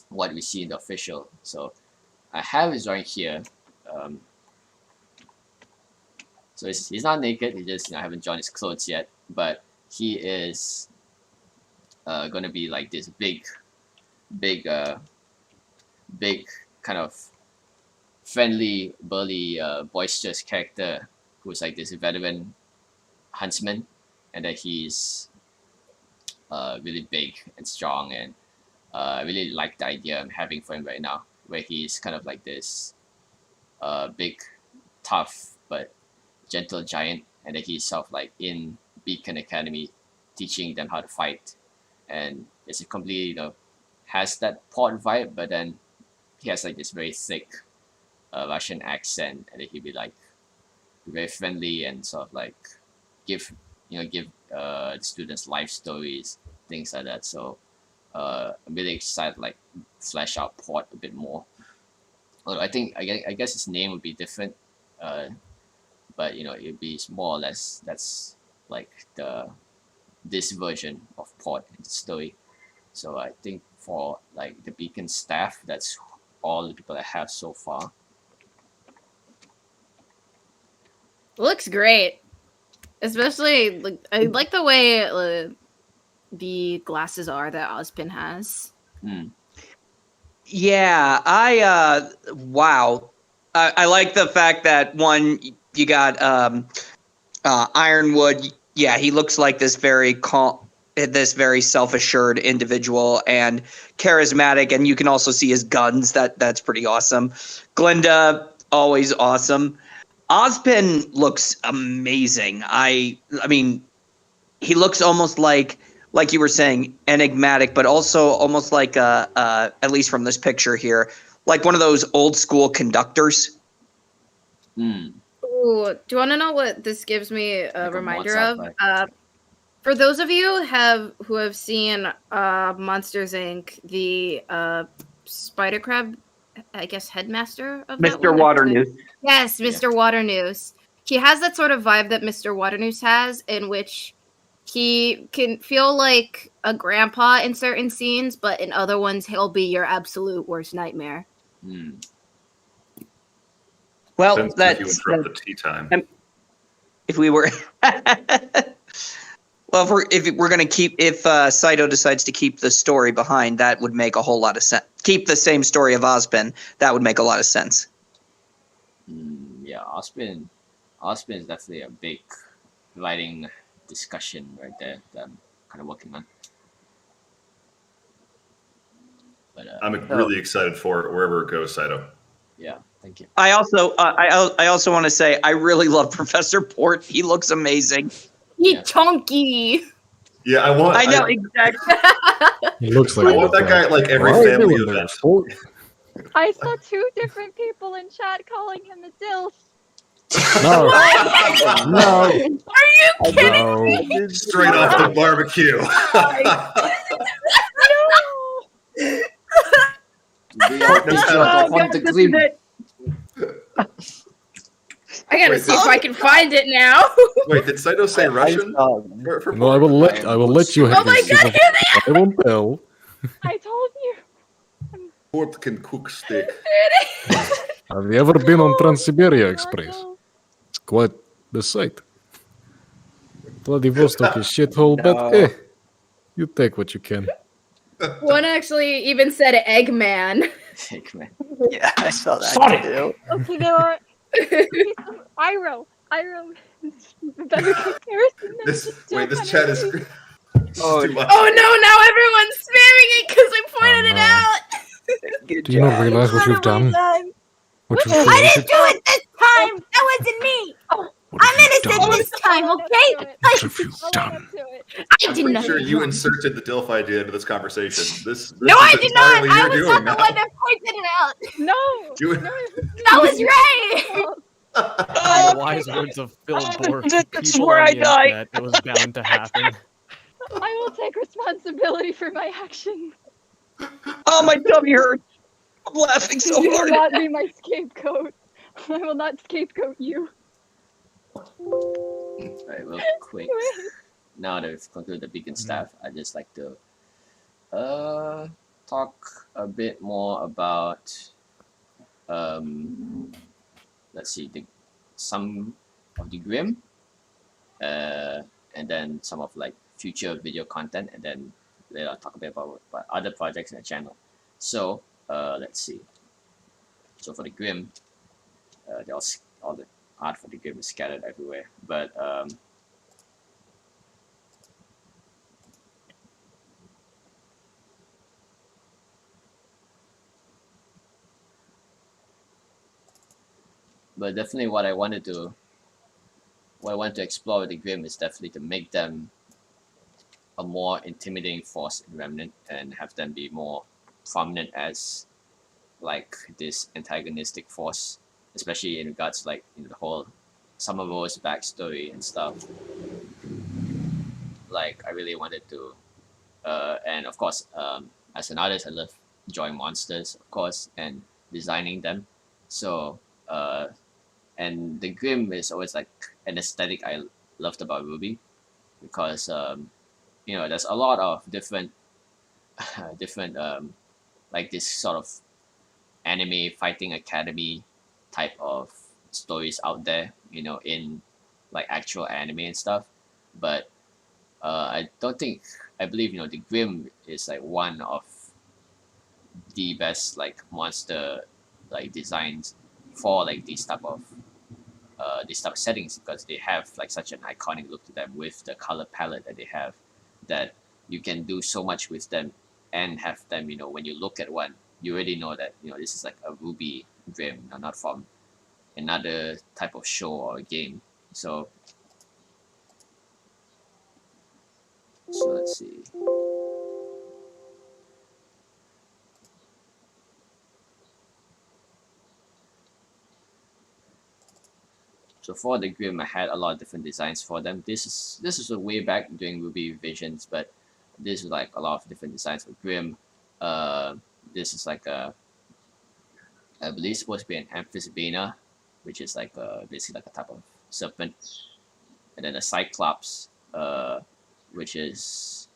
what we see in the official. So I have his drawing here. So he's not naked. He just I haven't drawn his clothes yet, but he is gonna be like this big kind of friendly, burly, boisterous character who's like this veteran huntsman, and that he's really big and strong, and I really like the idea I'm having for him right now, where he's kind of like this big, tough but gentle giant, and that he's sort of like in Beacon Academy teaching them how to fight, and it's a completely has that Port vibe, but then he has like this very thick Russian accent, and then he'd be like very friendly and sort of like give the students life stories, things like that. So I'm really excited to like flesh out Port a bit more. Although I guess his name would be different, but it'd be more or less that's like this version of Port in the story. So I think for like the Beacon staff, that's all the people I have so far. Looks great, especially I like the way the glasses are that Ozpin has. Yeah, wow. I like the fact that one you got Ironwood. Yeah, he looks like this very calm, this very self-assured individual and charismatic, and you can also see his guns. That's pretty awesome. Glinda, always awesome. Ozpin looks amazing. I mean, he looks almost like you were saying, enigmatic, but also almost like at least from this picture here, like one of those old school conductors. Ooh, do you want to know what this gives me a reminder of? For those of you who have seen Monsters Inc., the Spider Crab, I guess, headmaster of that Mr. Waternoose. Yes, Mr. Waternoose. He has that sort of vibe that Mr. Waternoose has, in which he can feel like a grandpa in certain scenes, but in other ones, he'll be your absolute worst nightmare. Well, that's you interrupt the tea time. If we were, well, if we're gonna if Saito decides to keep the story behind, that would make a whole lot of sense. Keep the same story of Ozpin, that would make a lot of sense. Yeah, Ozpin is definitely a big writing discussion right there that I'm kind of working on. But I'm really excited for it wherever it goes, Saito. Yeah, thank you. I also want to say I really love Professor Port. He looks amazing. He chunky. Yeah, I want. I know exactly. He looks like I want that guy at like every "What are you family doing there, event. sport?" I saw 2 different people in chat calling him a dilf. No, no, Are you kidding? no. Straight off the barbecue. No. We are Partners picture have- of Hunt the Grim. I gotta Wait, see if I can find it now. Wait, did Saito say Russian? For Well, I will let you have Oh my this. God, here I won't tell. I told you. Port can cook steak. Have you ever been on Trans-Siberia Express? It's quite the sight. Vladivostok is shithole, but you take what you can. One actually even said Eggman. Eggman. Yeah, I saw that Sorry. too. Okay, there are. Iroh is a better comparison than This just wait, this Joe chat is Penalty. too much. Oh no, now everyone's spamming it because I pointed it out. Do you not realize what you've done? What you've I created? didn't do it this time. That wasn't me. I'm innocent this time, okay? What have you done? I I'm did pretty nothing sure you wrong. inserted the DILF idea into this conversation. This No, is I did not. entirely I you're was doing not the now. one that pointed it out. No. You- That was right. In the wise words of Phil Bork, That's people where on I the die. internet, it was bound to happen. I will take responsibility for my actions. Oh, my tummy hurts. I'm laughing so You will hard. not be my scapegoat. I will not scapegoat you. Right, real quick. Now that we've concluded the beacon stuff, I'd just like to talk a bit more about let's see, some of the Grim, and then some of like future video content, and then later I'll talk a bit about other projects in the channel. So let's see. So for the Grim, all the art for the Grim is scattered everywhere, but definitely what I want to explore with the Grim is definitely to make them a more intimidating force in Remnant and have them be more prominent as like this antagonistic force, especially in regards to like the whole Summerville's backstory and stuff. Like I really wanted to, and of course, as an artist, I love drawing monsters, of course, and designing them. So, and the Grim is always like an aesthetic I loved about Ruby, because there's a lot of different like this sort of anime fighting academy type of stories out there, in like actual anime and stuff. But I believe the Grim is like one of the best like monster like designs for like these type of settings, because they have like such an iconic look to them with the color palette that they have, that you can do so much with them and have them, when you look at one, you already know that this is like a Ruby Grim, not from another type of show or game. So let's see. So for the Grim, I had a lot of different designs for them. This is a way back doing Ruby Visions, but this is like a lot of different designs for Grim. This is like I believe it's supposed to be an Amphisbaena, which is like basically like a type of serpent, and then a Cyclops, which is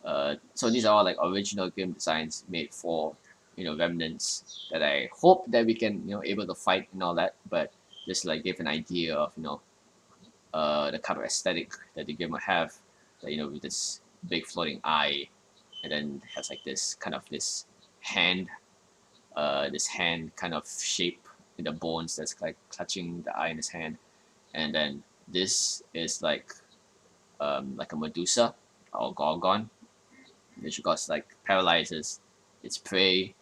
so these are all like original Grim designs made for remnants that I hope that we can able to fight and all that, but just like give an idea of the kind of aesthetic that the game will have, that, with this big floating eye, and then has like this kind of this hand kind of shape in the bones that's like clutching the eye in his hand, and then this is like a Medusa or Gorgon, which of course like paralyzes its prey.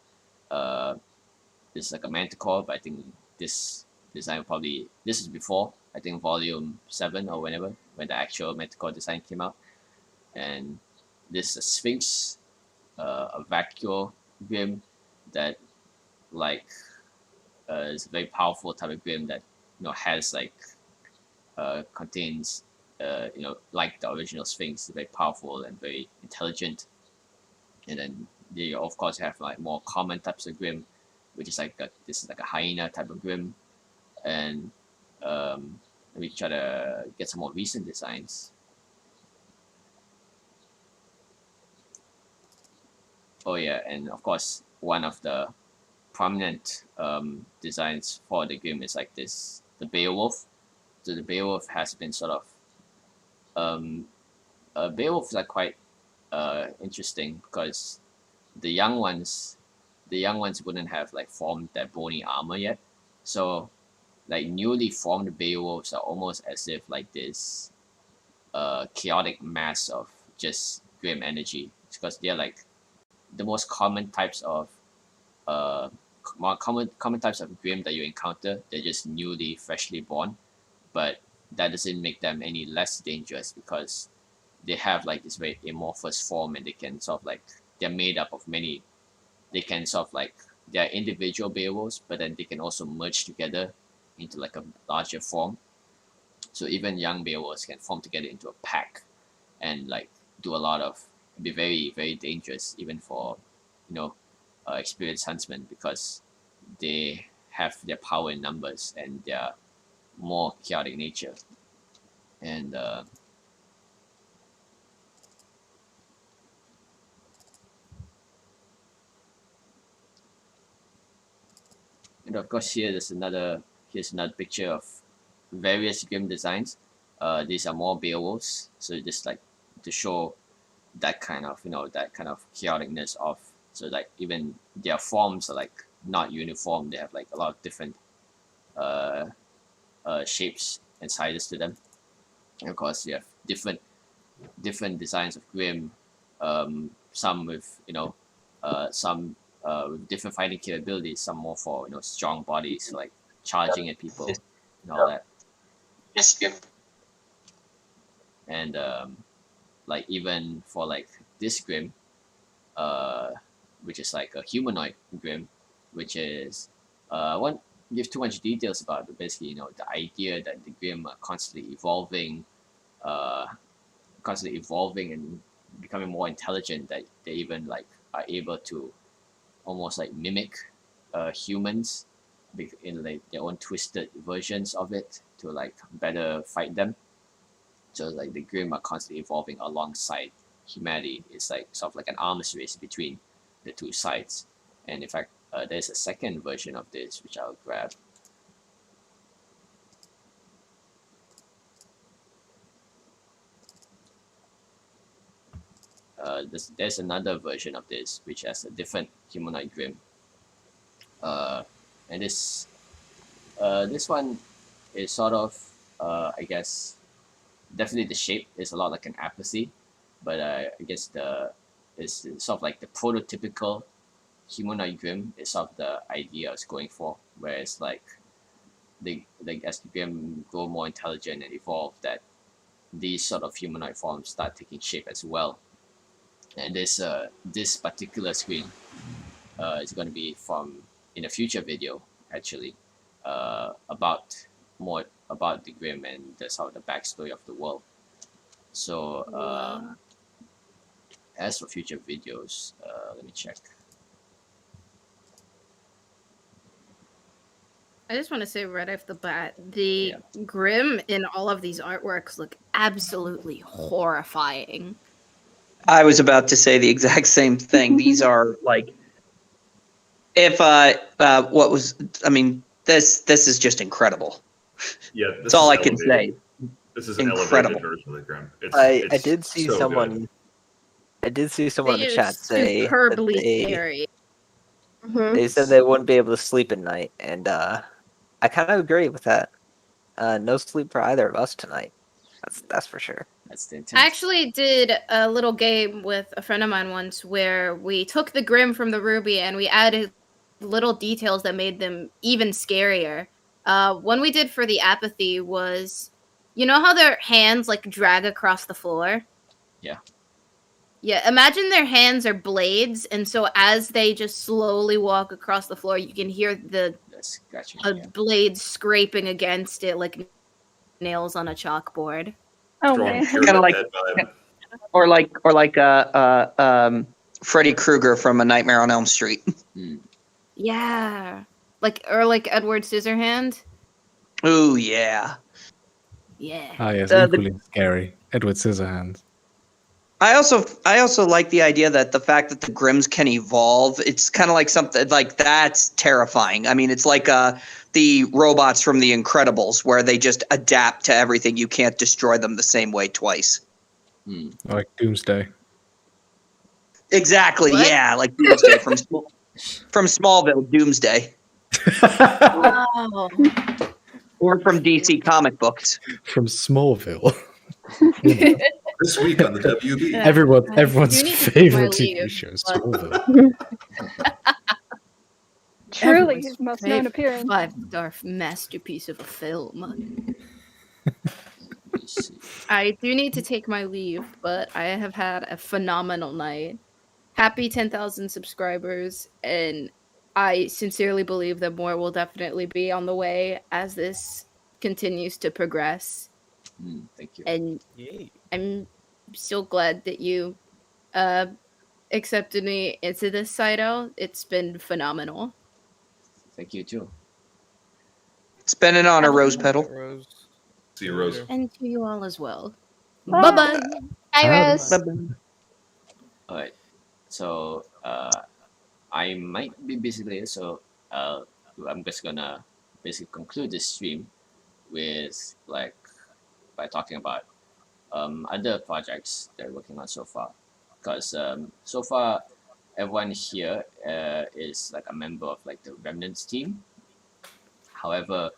This is like a Manticore, but I think this design this is before, I think volume 7 or when the actual Manticore design came out. and this is a Sphinx, a vacuole grim that like is a very powerful type of grim that has like contains like the original Sphinx, very powerful and very intelligent. And then they of course have like more common types of grim, which is like this is like a hyena type of grim, and let me try to get some more recent designs. Oh yeah, and of course one of the prominent designs for the grim is like the Beowulf. So the Beowulf has been sort of Beowulfs are quite interesting because the young ones wouldn't have like formed their bony armor yet. So like newly formed Beowulfs are almost as if like this chaotic mass of just grim energy, because they're like the most common types of more common types of grim that you encounter. They're just newly freshly born, but that doesn't make them any less dangerous because they have like this very amorphous form, and they can sort of like they're made up of many. They can sort of like they're individual Beowulfs, but then they can also merge together into like a larger form. So even young Beowulfs can form together into a pack, and like do a lot of be very very dangerous even for experienced huntsmen, because they have their power in numbers and their more chaotic nature. And of course here's another picture of various grim designs. These are more Beowulfs, so just like to show that kind of chaoticness of, so like even their forms are like not uniform. They have like a lot of different shapes and sizes to them. And of course you have different designs of grim, some with some with different fighting capabilities, some more for strong bodies like charging at people and all that. Yes, grim. And like even for like this grim, which is like a humanoid grim, which is I won't give too much details about it, but basically the idea that the grim are constantly evolving and becoming more intelligent, that they even like are able to almost like mimic humans in like their own twisted versions of it to like better fight them. So like the grim are constantly evolving alongside humanity. It's like sort of like an arms race between the two sides. And in fact, there's a second version of this which I'll grab. There's another version of this which has a different humanoid grim. And this one is sort of I guess definitely the shape is a lot like an apathy, but I guess it's sort of like the prototypical humanoid grim is sort of the idea I was going for, whereas like as the grim grow more intelligent and evolve, that these sort of humanoid forms start taking shape as well. And this particular screen is going to be from in a future video actually, about more about the grim and the sort of the backstory of the world. So as for future videos, let me check. I just want to say right off the bat, the grim in all of these artworks look absolutely horrifying. I was about to say the exact same thing. These are like, if this is just incredible. Yeah, that's all I can say. This is an incredible elevated version of the grim. I did see so someone. good. I did see someone in the They are chat say superbly that scary. they said they wouldn't be able to sleep at night, and I kind of agree with that. No sleep for either of us tonight. That's for sure. That's the intent. I actually did a little game with a friend of mine once where we took the grim from the Ruby and we added little details that made them even scarier. One we did for the apathy was, you know how their hands like drag across the floor? Yeah. Yeah, imagine their hands are blades, and so as they just slowly walk across the floor, you can hear the blades scraping against it like nails on a chalkboard. Oh Strong man. Kind of like, or like Freddy Krueger from A Nightmare on Elm Street. Yeah, like Edward Scissorhand. Ooh yeah. Yeah. Ah, yes, The- equally scary. Edward Scissorhands. I also like the idea that the fact that the Grims can evolve. It's kind of like something like that's terrifying. I mean, it's like the robots from The Incredibles, where they just adapt to everything. You can't destroy them the same way twice. Like Doomsday. Exactly. What? Yeah, like Doomsday from Smallville. Doomsday, Oh. or from DC comic books. From Smallville. This week on the WB. Everyone's You need to take favorite my TV leave, show, but- Smallville. Truly his most known appearance. 5-star masterpiece of a film. I do need to take my leave, but I have had a phenomenal night. Happy 10,000 subscribers, and I sincerely believe that more will definitely be on the way as this continues to progress. Thank you. And I'm so glad that you accepted me into this, Saito. It's been phenomenal. Thank you too. It's been an honor, Rose Petal. See you, Rose. And to you all as well. Bye. Bye-bye. Hi, Rose. All right. So I might be busy later, so I'm just gonna basically conclude this stream with by talking about other projects they're working on so far, because so far everyone here is like a member of like the Remnants team. However,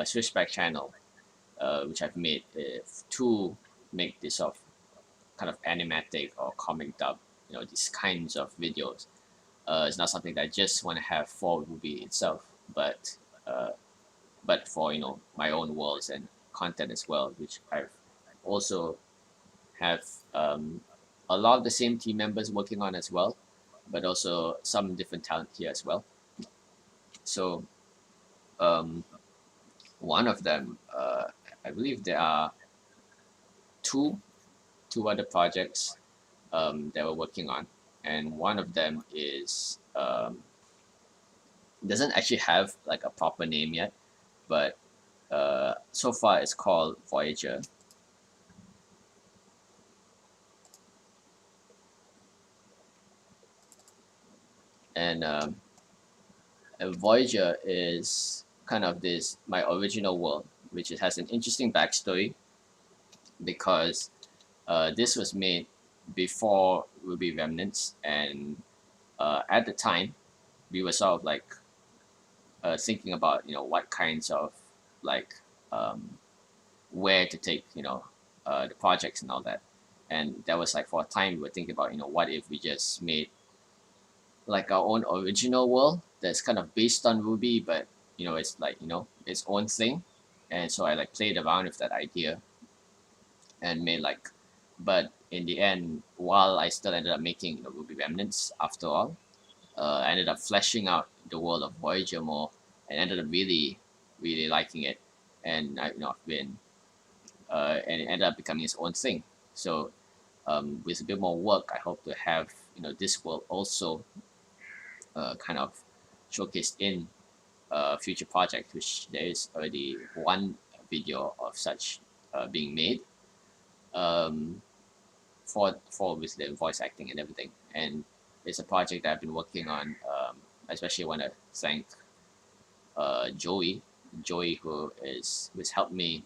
Switchback channel, which I've made to make this of kind of animatic or comic dub, these kinds of videos. It's not something that I just want to have for Ruby itself, but for my own worlds and content as well, which I've also have a lot of the same team members working on as well, but also some different talent here as well. So one of them, I believe there are two other projects that we're working on, and one of them is doesn't actually have like a proper name yet, but so far it's called Voyager. And Voyager is kind of my original world, which it has an interesting backstory, because this was made before Ruby Remnants, and at the time we were sort of like thinking about what kinds of where to take the projects and all that, and that was like for a time we were thinking about what if we just made like our own original world that's kind of based on Ruby, but it's like its own thing. And so I like played around with that idea and made but in the end, while I still ended up making Ruby Remnants after all, I ended up fleshing out the world of Voyager more, and ended up really liking it, and I've been and it ended up becoming its own thing. So with a bit more work, I hope to have this world also kind of showcased in future project, which there is already one video of such being made for with the voice acting and everything. And it's a project that I've been working on. I especially want to thank Joey, who's helped me,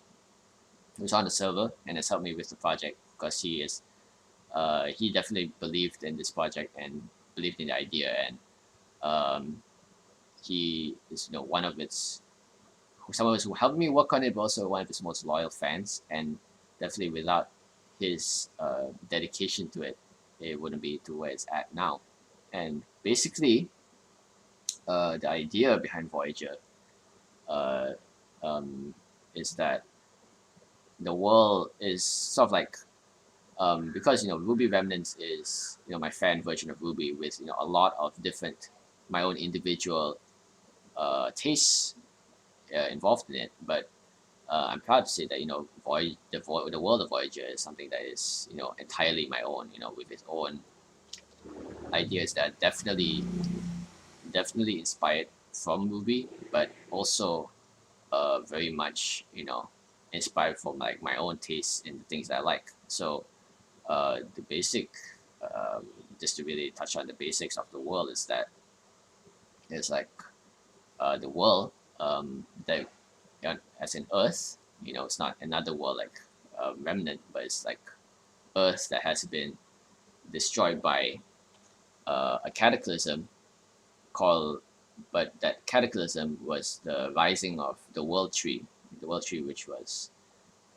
who's on the server and has helped me with the project, because he definitely believed in this project and believed in the idea, and he is one of some of us who helped me work on it, but also one of its most loyal fans. And definitely without his dedication to it, it wouldn't be to where it's at now. And basically, the idea behind Voyager is that the world is sort of like because Ruby Remnants is my fan version of Ruby with a lot of different my own individual tastes involved in it. But I'm proud to say that the world of Voyager is something that is entirely my own. With its own ideas that definitely inspired from Ruby, but also very much inspired from like my own taste in the things that I like. So the basic, just to really touch on the basics of the world, is that it's like the world that as in Earth. It's not another world like Remnant, but it's like Earth that has been destroyed by a cataclysm called. But that cataclysm was the rising of the world tree, which rose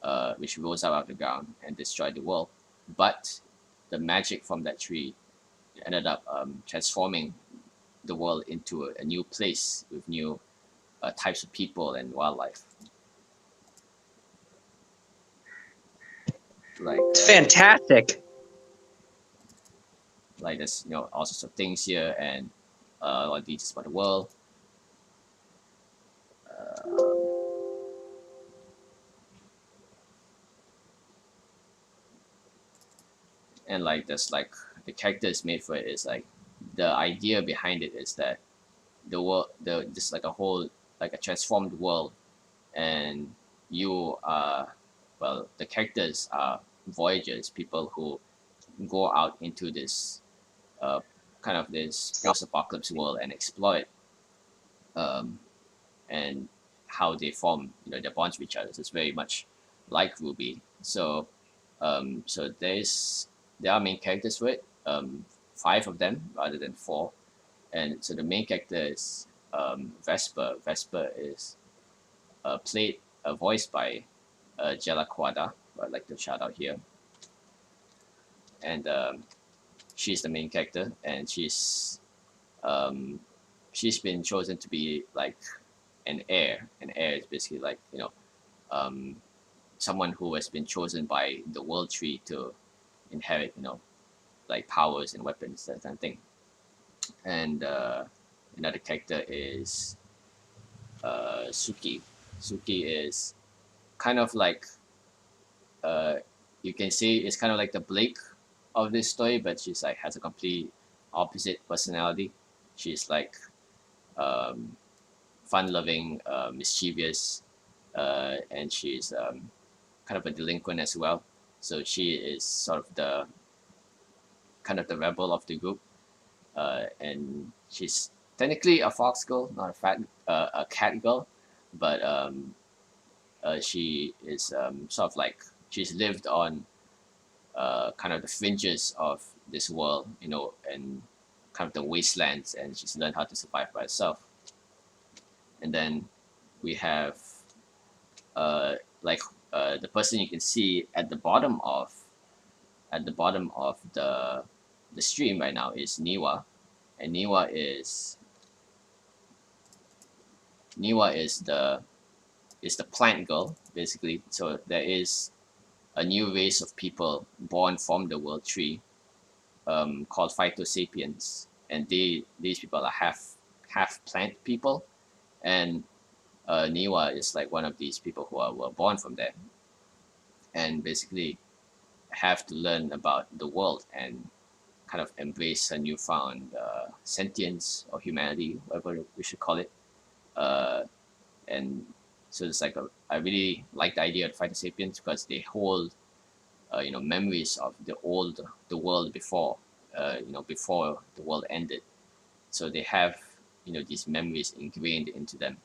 out of the ground and destroyed the world. But the magic from that tree ended up transforming the world into a new place with new types of people and wildlife. Like It's fantastic. Like there's all sorts of things here and a lot of details about the world. And like there's like the character is made for it is like the idea behind it is that the world just like a whole like a transformed world, and you are the characters are voyagers, people who go out into this kind of this post-apocalypse world and explore it, and how they form their bonds with each other. So it's very much like Ruby. So so there are main characters for it, 5 of them rather than 4. And so the main character is Vesper. Vesper is voiced by Jella Quada, who I'd like to shout out here. And she's the main character, and she's been chosen to be like an heir. An heir is basically like someone who has been chosen by the world tree to inherit like powers and weapons, that kind of thing. And another character is Suki. Suki is kind of like you can say it's kind of like the Blake of this story, but she's like has a complete opposite personality. She's like fun-loving, mischievous, and she's kind of a delinquent as well. So she is sort of the kind of the rebel of the group, and she's technically a fox girl, not a cat girl, but she is sort of like she's lived on kind of the fringes of this world, and kind of the wastelands, and she's learned how to survive by herself. And then we have the person you can see at the bottom of the stream right now is Niwa, and Niwa is the plant girl basically. So there is a new race of people born from the world tree, called Phytosapiens, and these people are half plant people, and Niwa is like one of these people who were born from there, and basically have to learn about the world and kind of embrace a newfound sentience or humanity, whatever we should call it. And so it's like I really like the idea of Phytosapiens because they hold memories of the world before before the world ended. So they have these memories ingrained into them,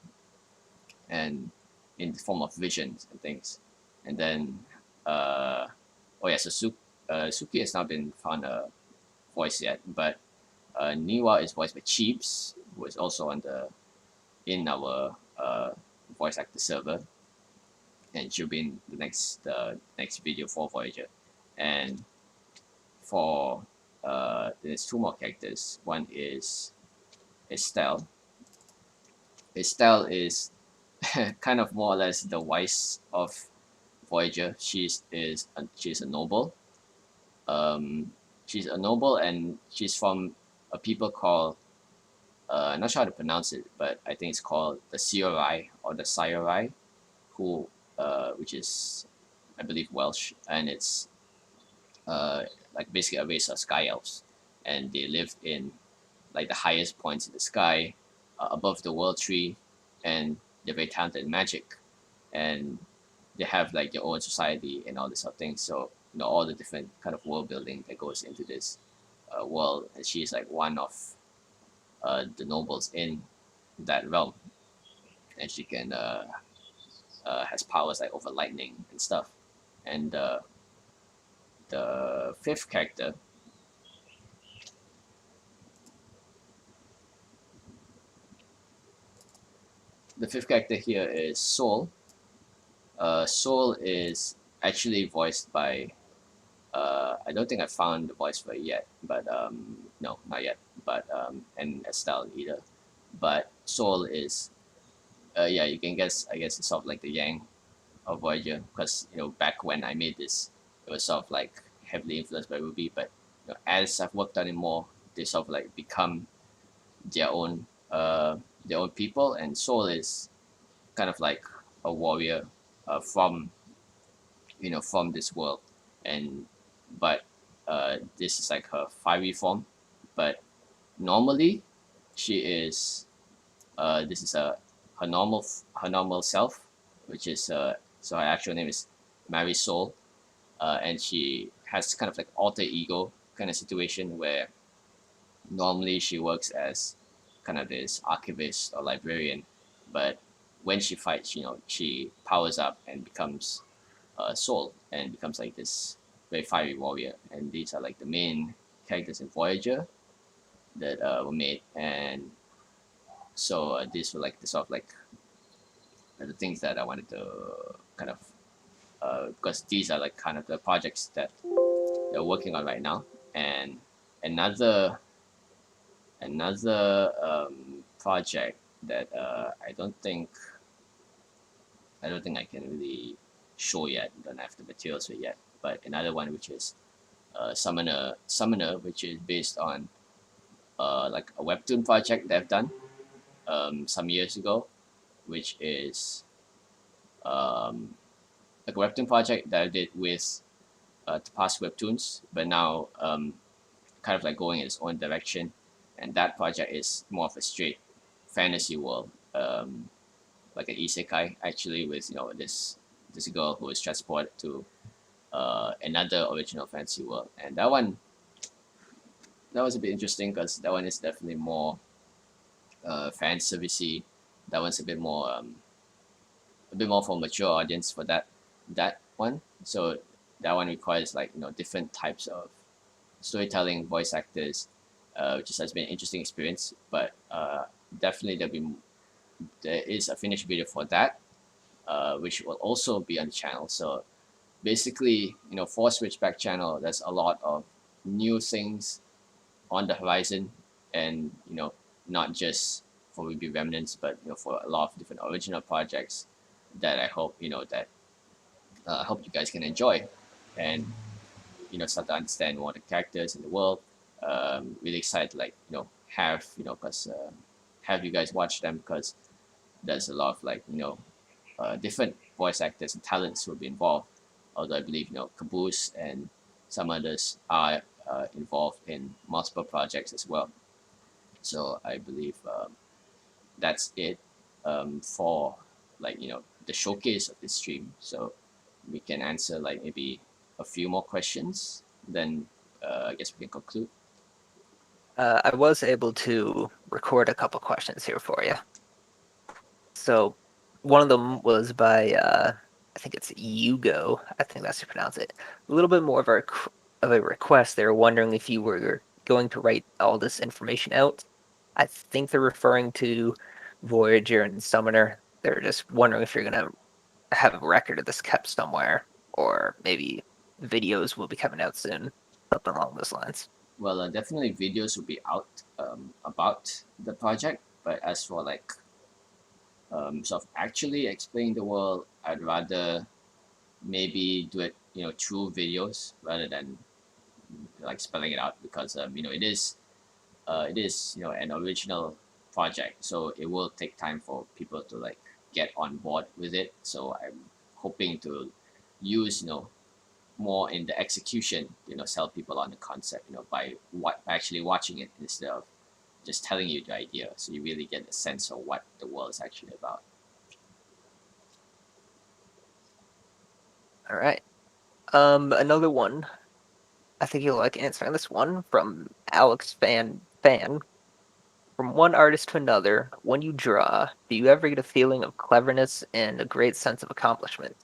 and in the form of visions and things. And then Suki has not been found a voice yet, but Niwa is voiced by Cheeps, who is also in our voice actor server, and she'll be in the next video for Voyager. And for there's 2 more characters. One is Estelle. Estelle is kind of more or less the Weiss of Voyager. She's a noble, She's a noble, and she's from a people called I'm not sure how to pronounce it, but I think it's called the Siorai or the Siorai, who which is I believe Welsh, and it's like basically a race of sky elves, and they live in like the highest points in the sky, above the world tree, and they're very talented in magic, and they have like their own society and all this sort of things. So all the different kind of world building that goes into this world, and she's like one of the nobles in that realm, and she can has powers like over lightning and stuff. And the fifth character, here is Soul. Soul is actually voiced by I don't think I found the voice for it yet, but no, not yet. But and Estelle either. But Soul is yeah, you can guess. I guess it's sort of like the Yang of Voyager, because back when I made this, it was sort of like heavily influenced by Ruby. But as I've worked on it more, they sort of like become their own people, and Soul is kind of like a warrior from from this world, and but this is like her fiery form, but normally she is this is her normal self, which is so her actual name is Mary Soul, and she has kind of like alter ego kind of situation where normally she works as kind of this archivist or librarian, but when she fights, she powers up and becomes Soul and becomes like this very fiery warrior. And these are like the main characters in Voyager that were made, and so these were like the sort of like the things that I wanted to kind of because these are like kind of the projects that they're working on right now. And another project that I don't think I can really show yet. Don't have the materials for it yet. But another one which is Summoner, which is based on like a webtoon project that I've done some years ago, which is like a webtoon project that I did with the past webtoons, but now kind of like going in its own direction. And that project is more of a straight fantasy world, like an isekai actually, with this girl who is transported to another original fantasy world. And that was a bit interesting because that one is definitely more fan servicey. That one's a bit more for a mature audience for that one. So that one requires like different types of storytelling, voice actors, which has been an interesting experience. But definitely there is a finished video for that, which will also be on the channel. So basically, for Switchback channel, there's a lot of new things on the horizon, and not just for Ruby Remnants, but for a lot of different original projects that I hope that I hope you guys can enjoy, and start to understand more of the characters in the world. Really excited to have because have you guys watch them, because there's a lot of different voice actors and talents who will be involved. Although I believe Caboose and some others are involved in multiple projects as well. So I believe that's it for the showcase of this stream. So we can answer maybe a few more questions, then I guess we can conclude. I was able to record a couple questions here for you. So one of them was by I think it's Yugo. I think that's how you pronounce it. A little bit more of a request. They were wondering if you were going to write all this information out. I think they're referring to Voyager and Summoner. They're just wondering if you're going to have a record of this kept somewhere, or maybe videos will be coming out soon, something along those lines. Well, definitely videos will be out about the project, but as for sort of actually explaining the world, I'd rather maybe do it through videos rather than like spelling it out because it is an original project, so it will take time for people to like get on board with it. So I'm hoping to use more in the execution, sell people on the concept, by actually watching it instead of just telling you the idea, so you really get a sense of what the world is actually about. All right. Another one. I think you'll like answering this one from Alex Fan. From one artist to another, when you draw, do you ever get a feeling of cleverness and a great sense of accomplishment?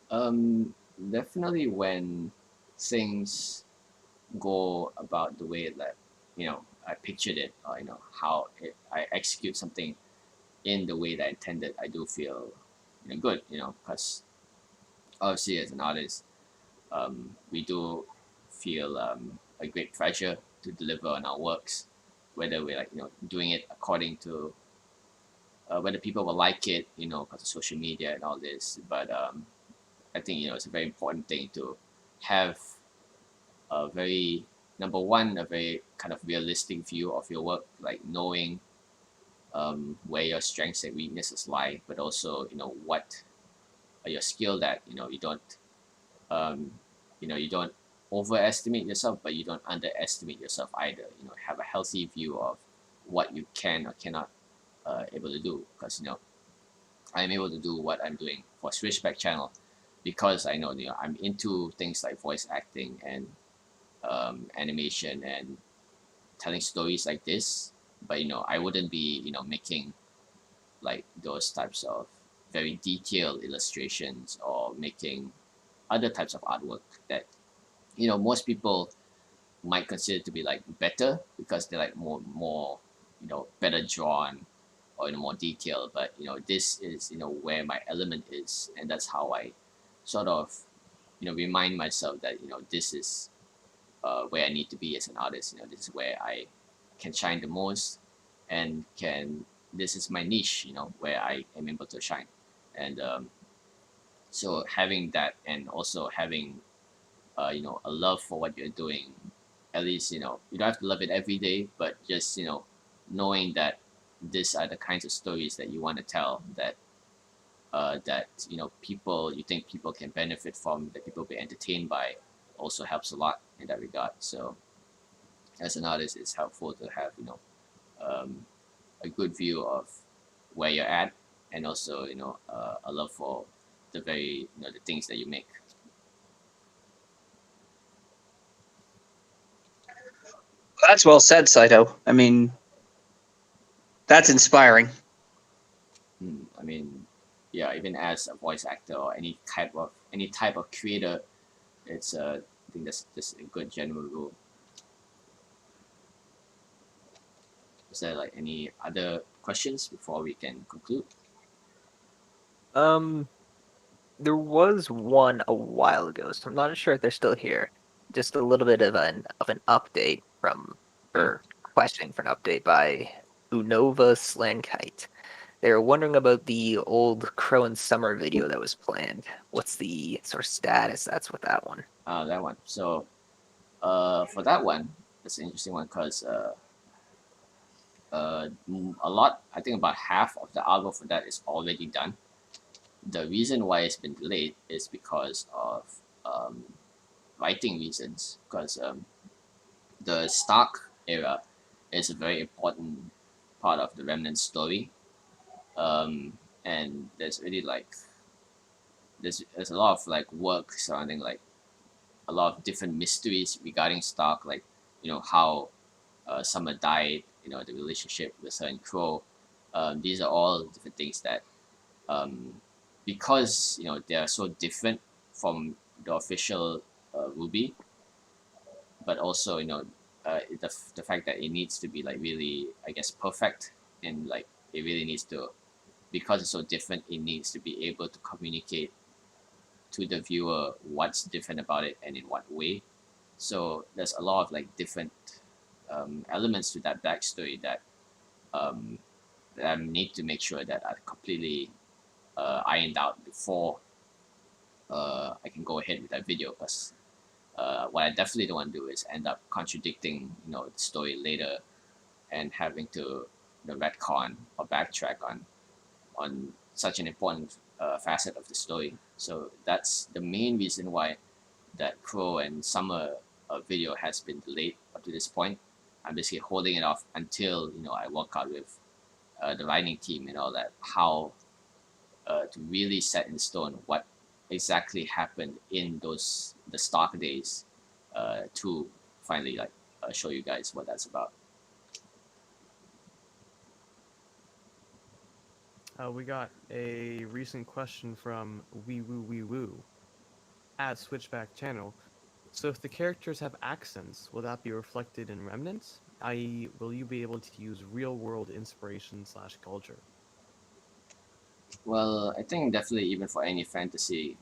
Definitely when things go about the way that I pictured it, or how I execute something in the way that I intended, I do feel good, because obviously as an artist, we do feel a great pleasure to deliver on our works, whether we're like doing it according to whether people will like it, because of social media and all this. But I think it's a very important thing to have a very number one, a very kind of realistic view of your work, like knowing where your strengths and weaknesses lie, but also what are your skill that you don't um, you don't overestimate yourself, but you don't underestimate yourself either. Have a healthy view of what you can or cannot able to do, because I'm able to do what I'm doing for Switchback channel because I know I'm into things like voice acting and animation and telling stories like this. But I wouldn't be making like those types of very detailed illustrations or making other types of artwork that most people might consider to be like better because they're like more better drawn or more detailed. But this is where my element is, and that's how I sort of remind myself that this is where I need to be as an artist. This is where I can shine the most, and can this is my niche. Where I am able to shine, and so having that, and also having a love for what you're doing. At least you don't have to love it every day, but just knowing that these are the kinds of stories that you want to tell, that people you think people can benefit from, that people be entertained by, also helps a lot in that regard. So as an artist, it's helpful to have um, a good view of where you're at, and also a love for the very the things that you make. That's well said, Saito. I mean, that's inspiring. I mean, yeah, even as a voice actor or any type of creator, it's I think that's just a good general rule. Is there like any other questions before we can conclude? There was one a while ago, so I'm not sure if they're still here. Just a little bit of an update or question for an update by Unova Slankite. They were wondering about the old Crow and Summer video that was planned. What's the sort of status that's with that one? That one. So, for that one, it's an interesting one because a lot, I think about half of the artwork for that is already done. The reason why it's been delayed is because of writing reasons. Because the Stark era is a very important part of the Remnant story, and there's really like there's a lot of like work surrounding like a lot of different mysteries regarding Stark, like how Summer died, the relationship with her and Crow. These are all different things that because they are so different from the official Ruby, but also the fact that it needs to be like really, I guess, perfect, and like it really needs to, because it's so different, it needs to be able to communicate to the viewer what's different about it and in what way. So there's a lot of like different elements to that backstory that that I need to make sure that are completely ironed out before I can go ahead with that video, because what I definitely don't want to do is end up contradicting, the story later and having to retcon or backtrack on such an important facet of the story. So that's the main reason why that Crow and Summer video has been delayed up to this point. I'm basically holding it off until I work out with the writing team and all that, how to really set in stone what exactly happened in the Stark days, to finally show you guys what that's about. We got a recent question from Wee Woo Wee Woo at Switchback channel. So if the characters have accents, will that be reflected in Remnants? I.e., will you be able to use real-world inspiration / culture? Well, I think definitely even for any fantasy,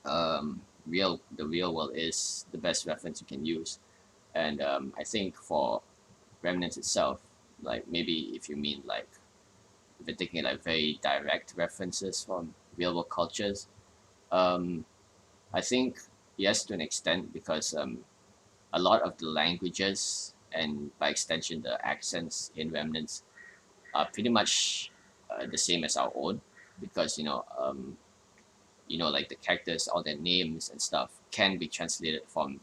the real world is the best reference you can use, and I think for Remnants itself, like maybe if you mean like if you're taking like very direct references from real world cultures, um, I think yes to an extent because a lot of the languages and by extension the accents in Remnants are pretty much the same as our own because like the characters, all their names and stuff can be translated from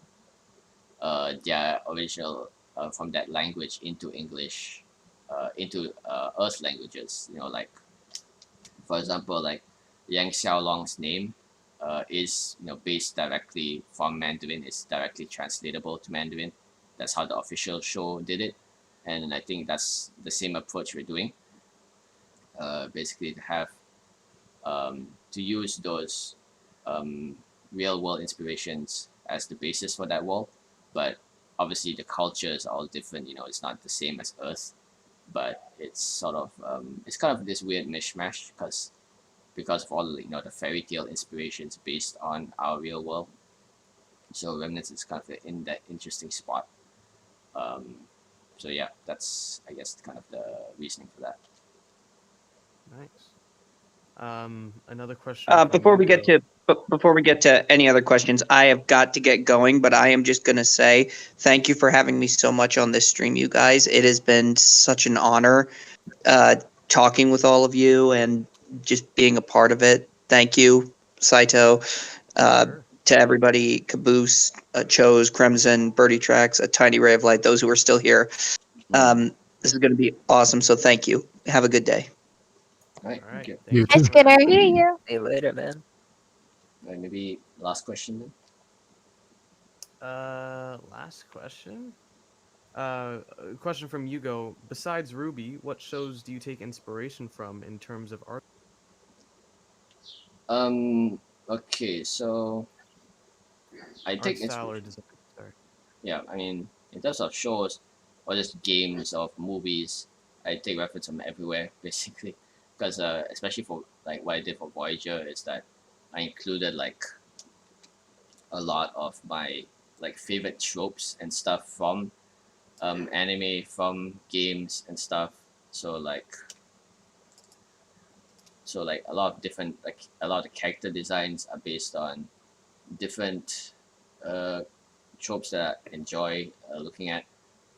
their original from that language into English, into Earth languages. Like for example, like Yang Xiaolong's name is based directly from Mandarin. It's directly translatable to Mandarin. That's how the official show did it, and I think that's the same approach we're doing. Basically, to use those real world inspirations as the basis for that world, but obviously the cultures are all different. It's not the same as Earth, but it's sort of it's kind of this weird mishmash because of all the fairy tale inspirations based on our real world. So Remnants is kind of in that interesting spot. Um, so yeah, that's I guess kind of the reasoning for that. Nice. Another question. Before we get to any other questions, I have got to get going, but I am just going to say thank you for having me so much on this stream, you guys. It has been such an honor talking with all of you and just being a part of it. Thank you, Saito. To everybody, Caboose, Chose, Crimson, Birdie Tracks, A Tiny Ray of Light, those who are still here. This is going to be awesome, so thank you. Have a good day. All right, thank you. It's good to hear you. See you later, man. All right, maybe last question then. Last question. A question from Hugo. Besides Ruby, what shows do you take inspiration from in terms of art? Okay, so I take style or design. Sorry. Yeah, I mean, in terms of shows or just games or movies, I take reference from everywhere basically, because especially for like what I did for Voyager is that I included like a lot of my like favorite tropes and stuff from anime, from games and stuff. So a lot of different a lot of character designs are based on different tropes that I enjoy looking at.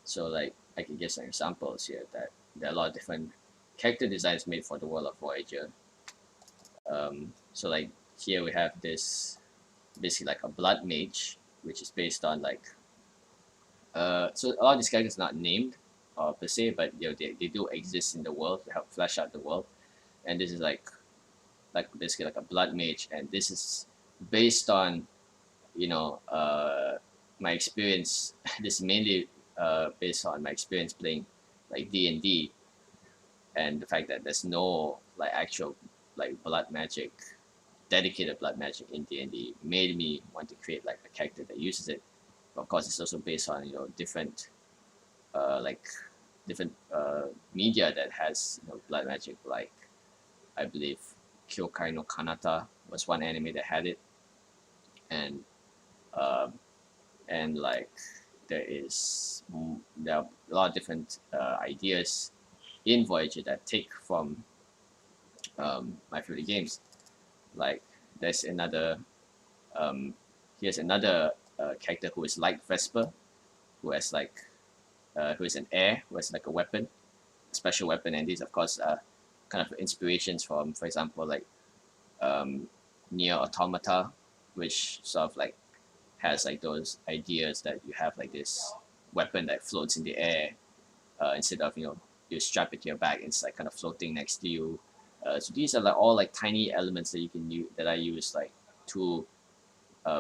So like I can give some examples here that there are a lot of different character designs made for the world of Voyager. So like here we have this basically like a blood mage, which is based on like so a lot of these characters are not named per se, but they do exist in the world to help flesh out the world. And this is like basically like a blood mage, and this is based on my experience. This is mainly based on my experience playing like D&D, and the fact that there's no like actual like blood magic, dedicated blood magic in D&D made me want to create like a character that uses it. But of course, it's also based on different different media that has blood magic. Like I believe Kyokai no Kanata was one anime that had it, and like there are a lot of different ideas in Voyager that take from my favorite games. Like there's another here's another a character who is like Vesper, who has like who is an heir, who has like a weapon, a special weapon, and these of course are kind of inspirations from, for example, like Near Automata, which sort of like has like those ideas that you have like this weapon that floats in the air instead of you strap it to your back. It's like kind of floating next to you. So these are like all like tiny elements that you can use that I use like to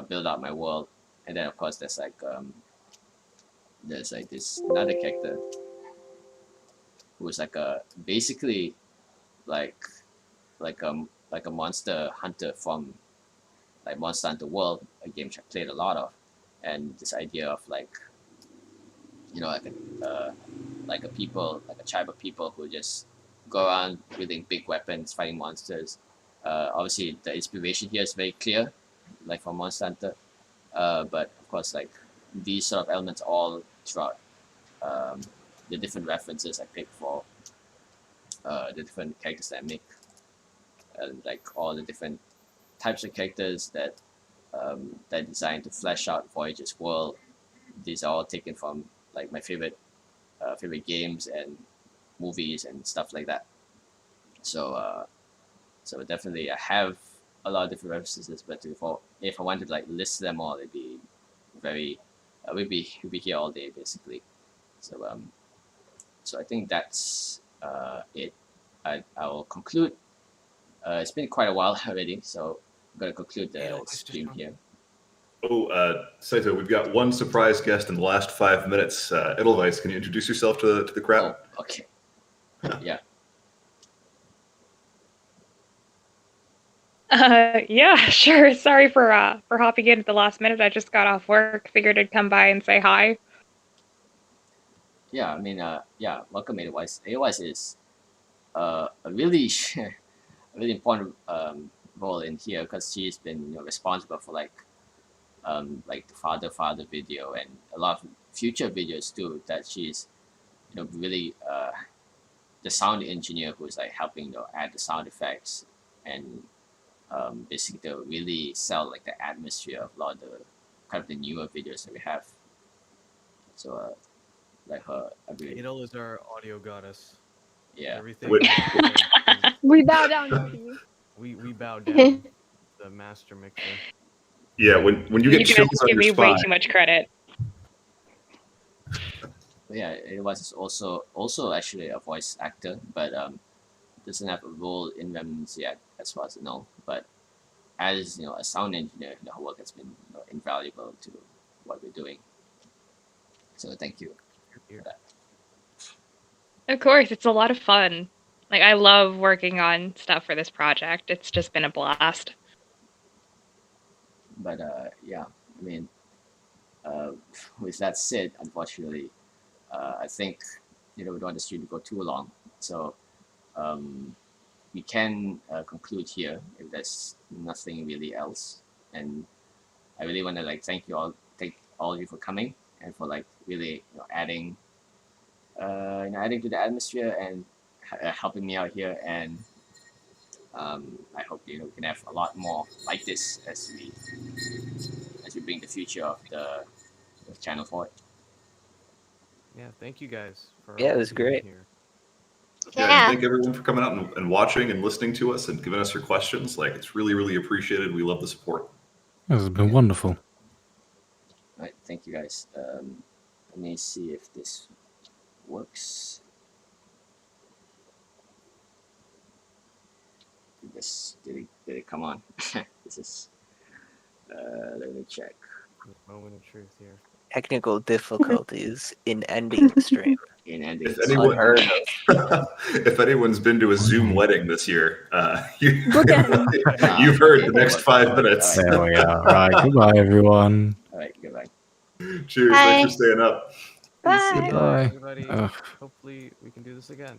build out my world. And then of course there's like this another character who's like a basically like a monster hunter from like Monster Hunter World, a game which I played a lot of, and this idea of like like a people, like a tribe of people who just go around wielding big weapons, fighting monsters. Obviously, the inspiration here is very clear, like from Monster Hunter, but of course, like these sort of elements all throughout the different references I pick for the different characters that I make, and like all the different types of characters that that are designed to flesh out Voyager's world. These are all taken from like my favorite games and movies and stuff like that. So so definitely I have a lot of different references, but if I wanted to like list them all, it'd be very we'd be here all day basically. So so I think that's it. I will conclude. It's been quite a while already, so I'm gonna conclude the stream here. Oh, Saito, we've got one surprise guest in the last 5 minutes. Edelweiss, can you introduce yourself to the crowd? Oh, okay. Yeah. Yeah, sure. Sorry for hopping in at the last minute. I just got off work. Figured I'd come by and say hi. Yeah, I mean, yeah, welcome Edelweiss. Edelweiss is a really really important role in here because she's been responsible for like the father video and a lot of future videos too, that she's really the sound engineer who's like helping add the sound effects and basically to really sell like the atmosphere of a lot of the kind of the newer videos that we have. So like her ability. Idol is our audio goddess. Yeah. Everything. We bow down to you. We bow down. The master mixer. Yeah, when you get chills on give your me way spine. too much credit. Yeah, it was also actually a voice actor, but doesn't have a role in Remnants yet, as far as I know. But as a sound engineer, her work has been invaluable to what we're doing. So thank you for that. Of course, it's a lot of fun. Like, I love working on stuff for this project. It's just been a blast. But yeah, I mean, with that said, unfortunately, I think we don't want the stream to go too long. So we can conclude here if there's nothing really else. And I really want to thank all of you for coming and for really adding adding to the atmosphere and helping me out here. And I hope we can have a lot more like this as we bring the future of the channel forward. Yeah, thank you guys for it was great. Here. Yeah, thank everyone for coming out and watching and listening to us and giving us your questions. It's really, really appreciated. We love the support. This has been wonderful. All right, thank you guys. Let me see if this works. Did it come on? This is let me check. Moment of truth here. Technical difficulties in ending the stream. If anyone's been to a Zoom wedding this year, you've heard the next 5 minutes. There we are. All right, goodbye, everyone. All right, goodbye. Cheers. Bye. Thanks for staying up. Bye. Bye. Everybody. Ugh. Hopefully we can do this again.